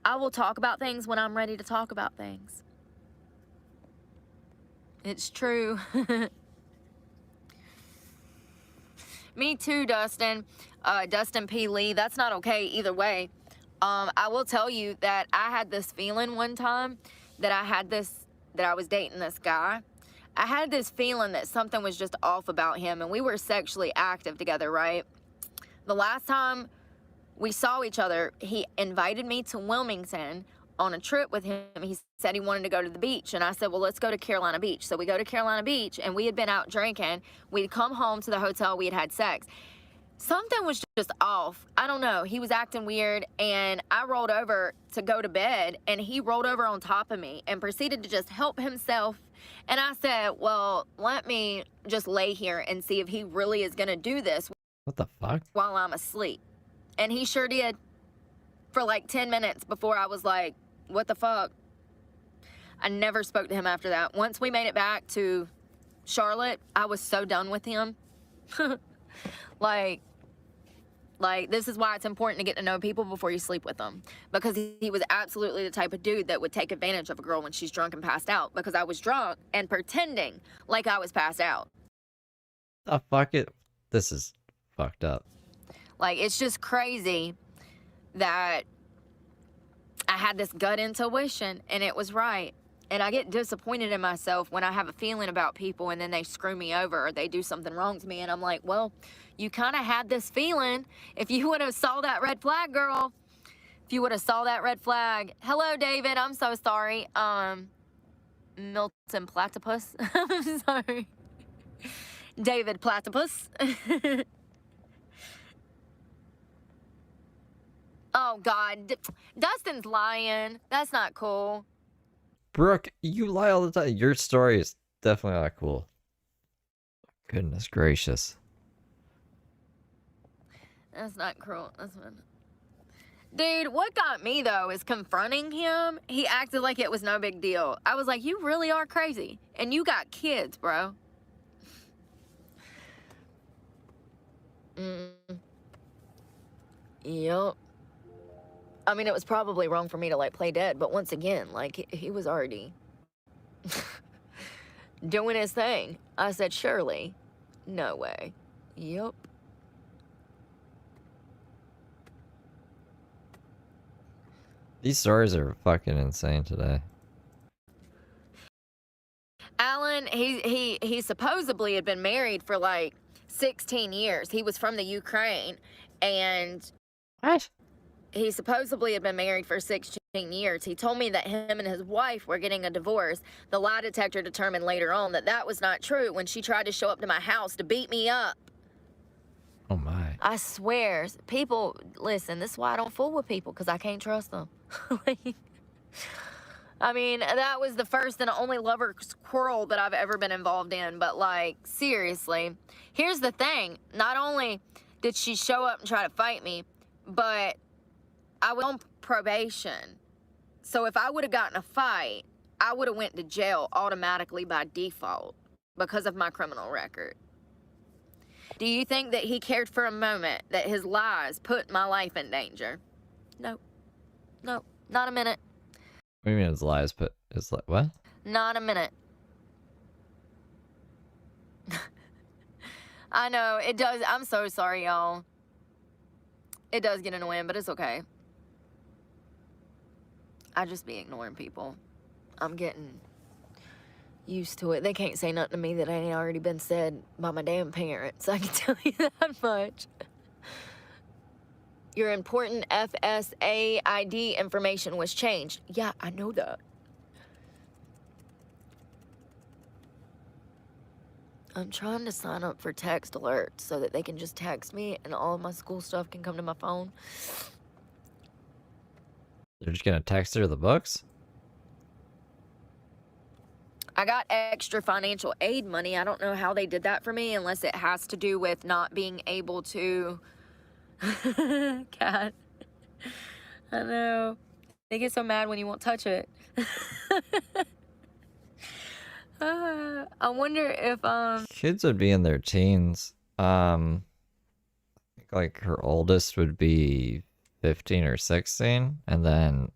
I will talk about things when I'm ready to talk about things. It's true. Me too, Dustin. Dustin P. Lee, that's not okay either way. I will tell you that I had this feeling one time that I was dating this guy. I had this feeling that something was just off about him, and we were sexually active together, right? The last time we saw each other, he invited me to Wilmington on a trip with him. He said he wanted to go to the beach, and I said, well, let's go to Carolina Beach. So we go to Carolina Beach, and we had been out drinking. We'd come home to the hotel. We had had sex. Something was just off. I don't know. He was acting weird, and I rolled over to go to bed, and he rolled over on top of me and proceeded to just help himself. And I said, well, let me just lay here and see if he really is going to do this. What the fuck? While I'm asleep. And he sure did. For like 10 minutes before I was like, what the fuck? I never spoke to him after that. Once we made it back to Charlotte, I was so done with him. Like, this is why it's important to get to know people before you sleep with them. Because he was absolutely the type of dude that would take advantage of a girl when she's drunk and passed out. Because I was drunk and pretending like I was passed out. Oh, fuck it. This is fucked up. Like, it's just crazy that I had this gut intuition and it was right. And I get disappointed in myself when I have a feeling about people and then they screw me over or they do something wrong to me. And I'm like, well, you kind of had this feeling. If you would have saw that red flag, girl. If you would have saw that red flag. Hello, David. I'm so sorry. Milton Platypus. I'm sorry. David Platypus. Oh, God. Dustin's lying. That's not cool. Brooke, you lie all the time. Your story is definitely not cool. Goodness gracious. That's not cool. That's not... Dude, what got me, though, is confronting him. He acted like it was no big deal. I was like, you really are crazy. And you got kids, bro. Yup. I mean, it was probably wrong for me to, like, play dead. But once again, like, he was already doing his thing. I said, surely. No way. Yup. These stories are fucking insane today. Alan, he supposedly had been married for, like, 16 years. He was from the Ukraine. And... What? He supposedly had been married for 16 years. He told me that him and his wife were getting a divorce. The lie detector determined later on that that was not true when she tried to show up to my house to beat me up. Oh, my. I swear. People, listen, this is why I don't fool with people, because I can't trust them. Like, I mean, that was the first and only lover quarrel that I've ever been involved in. But, like, seriously. Here's the thing. Not only did she show up and try to fight me, but... I was on probation, so if I would have gotten a fight, I would have went to jail automatically by default because of my criminal record. Do you think that he cared for a moment that his lies put my life in danger? No. No, not a minute. What do you mean his lies put his like what? Not a minute. I know, it does. I'm so sorry, y'all. It does get annoying, but it's okay. I just be ignoring people. I'm getting used to it. They can't say nothing to me that ain't already been said by my damn parents. I can tell you that much. Your important FSA ID information was changed. Yeah, I know that. I'm trying to sign up for text alerts so that they can just text me and all of my school stuff can come to my phone. They're just gonna text her the books? I got extra financial aid money. I don't know how they did that for me unless it has to do with not being able to. Cat. I know. They get so mad when you won't touch it. I wonder if Kids would be in their teens. I think like her oldest would be 15 or 16, and then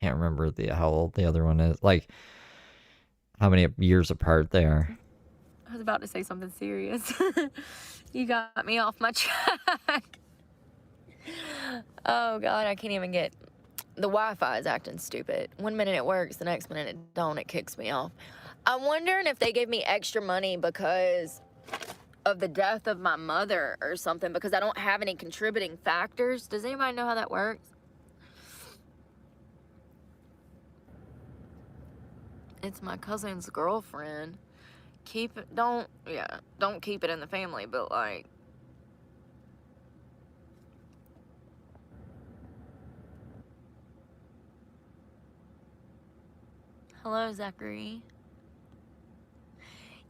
I can't remember how old the other one is. Like how many years apart they are. I was about to say something serious. You got me off my track. Oh God, I can't even get. The Wi-Fi is acting stupid. One minute it works, the next minute it don't. It kicks me off. I'm wondering if they gave me extra money because of the death of my mother or something, because I don't have any contributing factors. Does anybody know how that works? It's my cousin's girlfriend. Don't keep it in the family, but like. Hello, Zachary.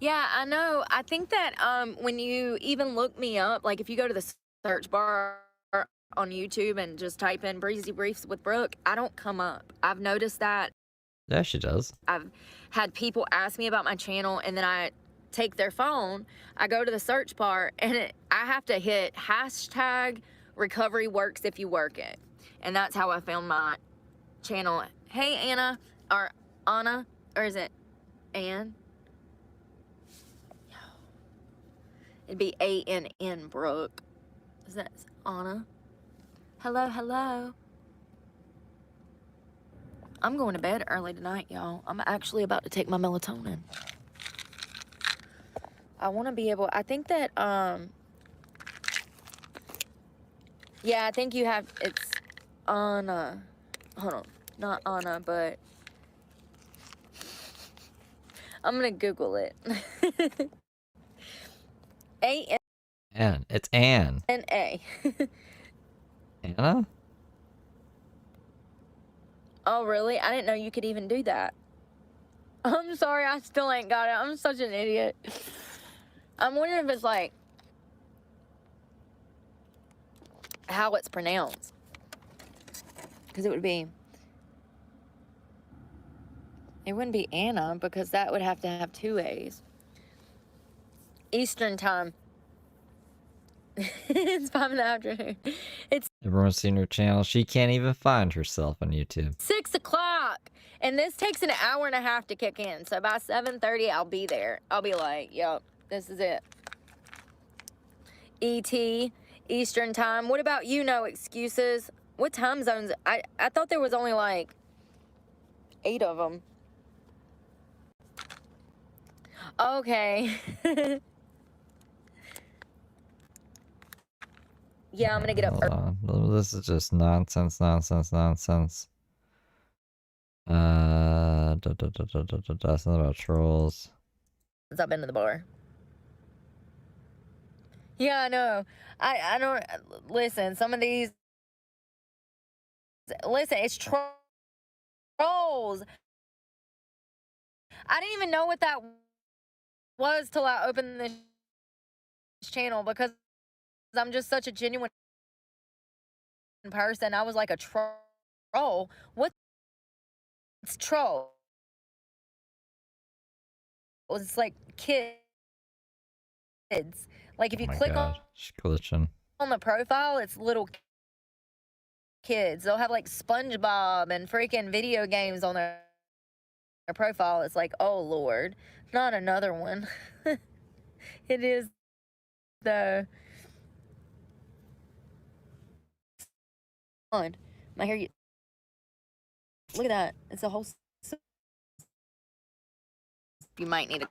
Yeah, I know. I think that when you even look me up, like if you go to the search bar on YouTube and just type in Breezy Briefs with Brooke, I don't come up. I've noticed that. Yeah, she does. I've had people ask me about my channel, and then I take their phone, I go to the search bar, and I have to hit hashtag recovery works if you work it. And that's how I found my channel. Hey, Anna, or Anna, or is it Ann? It'd be A-N-N, Brooke. Is that Anna? Hello, hello. I'm going to bed early tonight, y'all. I'm actually about to take my melatonin. I want to be able, I think that, yeah, I think you have, it's Anna. Hold on. Not Anna, but I'm going to Google it. Ann. It's Ann. N-A. Anna? Oh, really? I didn't know you could even do that. I'm sorry, I still ain't got it. I'm such an idiot. I'm wondering if it's like how it's pronounced. Because it wouldn't be Anna, because that would have to have two A's. Eastern time. It's 5 in the afternoon. It's Everyone's seen her channel. She can't even find herself on YouTube. 6 o'clock. And this takes an hour and a half to kick in. So by 7:30, I'll be there. I'll be like, yep, this is it. ET, Eastern time. What about you? No excuses. What time zones? I thought there was only like 8 of them. Okay. Yeah, I'm gonna get up. Hold on. This is just nonsense. That's something about trolls. Since I've been to the bar. Yeah, I know. I don't listen. Some of these. Listen, it's trolls. I didn't even know what that was till I opened this channel, because I'm just such a genuine person. I was like a troll. What's troll? It's like kids. Like if you click She's glitching. on the profile, it's little kids. They'll have like SpongeBob and freaking video games on their profile. It's like, oh Lord, not another one. It is the on my hair. Look at that. It's a whole. You might need to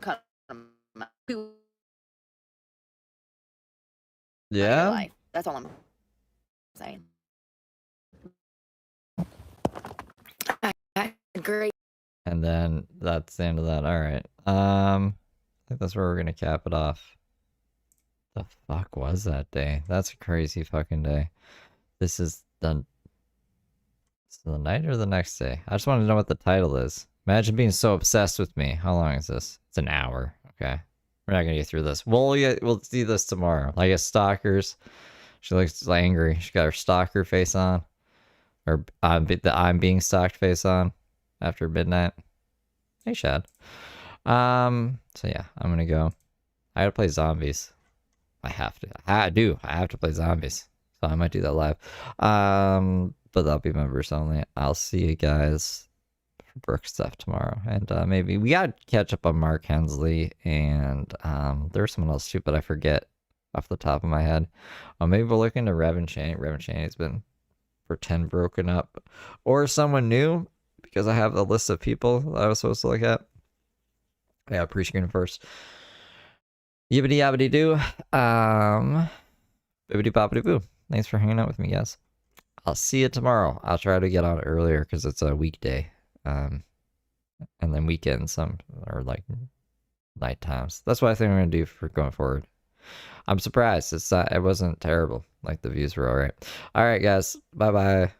cut them. Yeah. That's all I'm saying. I agree. And then that's the end of that. All right. I think that's where we're gonna cap it off. The fuck was that day? That's a crazy fucking day. This is the night or the next day? I just want to know what the title is, Imagine being so obsessed with me. How long is this? It's an hour. Okay. We're not gonna get through this. We'll see this tomorrow. Like a stalkers. She looks angry. She got her stalker face on. Or the I'm being stalked face on after midnight. Hey, Shad. So yeah, I'm gonna go. I gotta play zombies. I have to. I have to play zombies. So I might do that live. But that'll be members only. I'll see you guys for Brooke stuff tomorrow. And maybe we gotta catch up on Mark Hensley, and there's someone else too, but I forget off the top of my head. Maybe we'll look into Revan Cheney. Revan Cheney's been pretend broken up, or someone new, because I have a list of people that I was supposed to look at. Yeah, pre-screen first. Yibbity yabbity doo. Bibbity boppity boo. Thanks for hanging out with me, guys. I'll see you tomorrow. I'll try to get on earlier because it's a weekday. And then weekends some are like night times. That's what I think I'm gonna do for going forward. I'm surprised it wasn't terrible. Like the views were all right. All right, guys. Bye bye.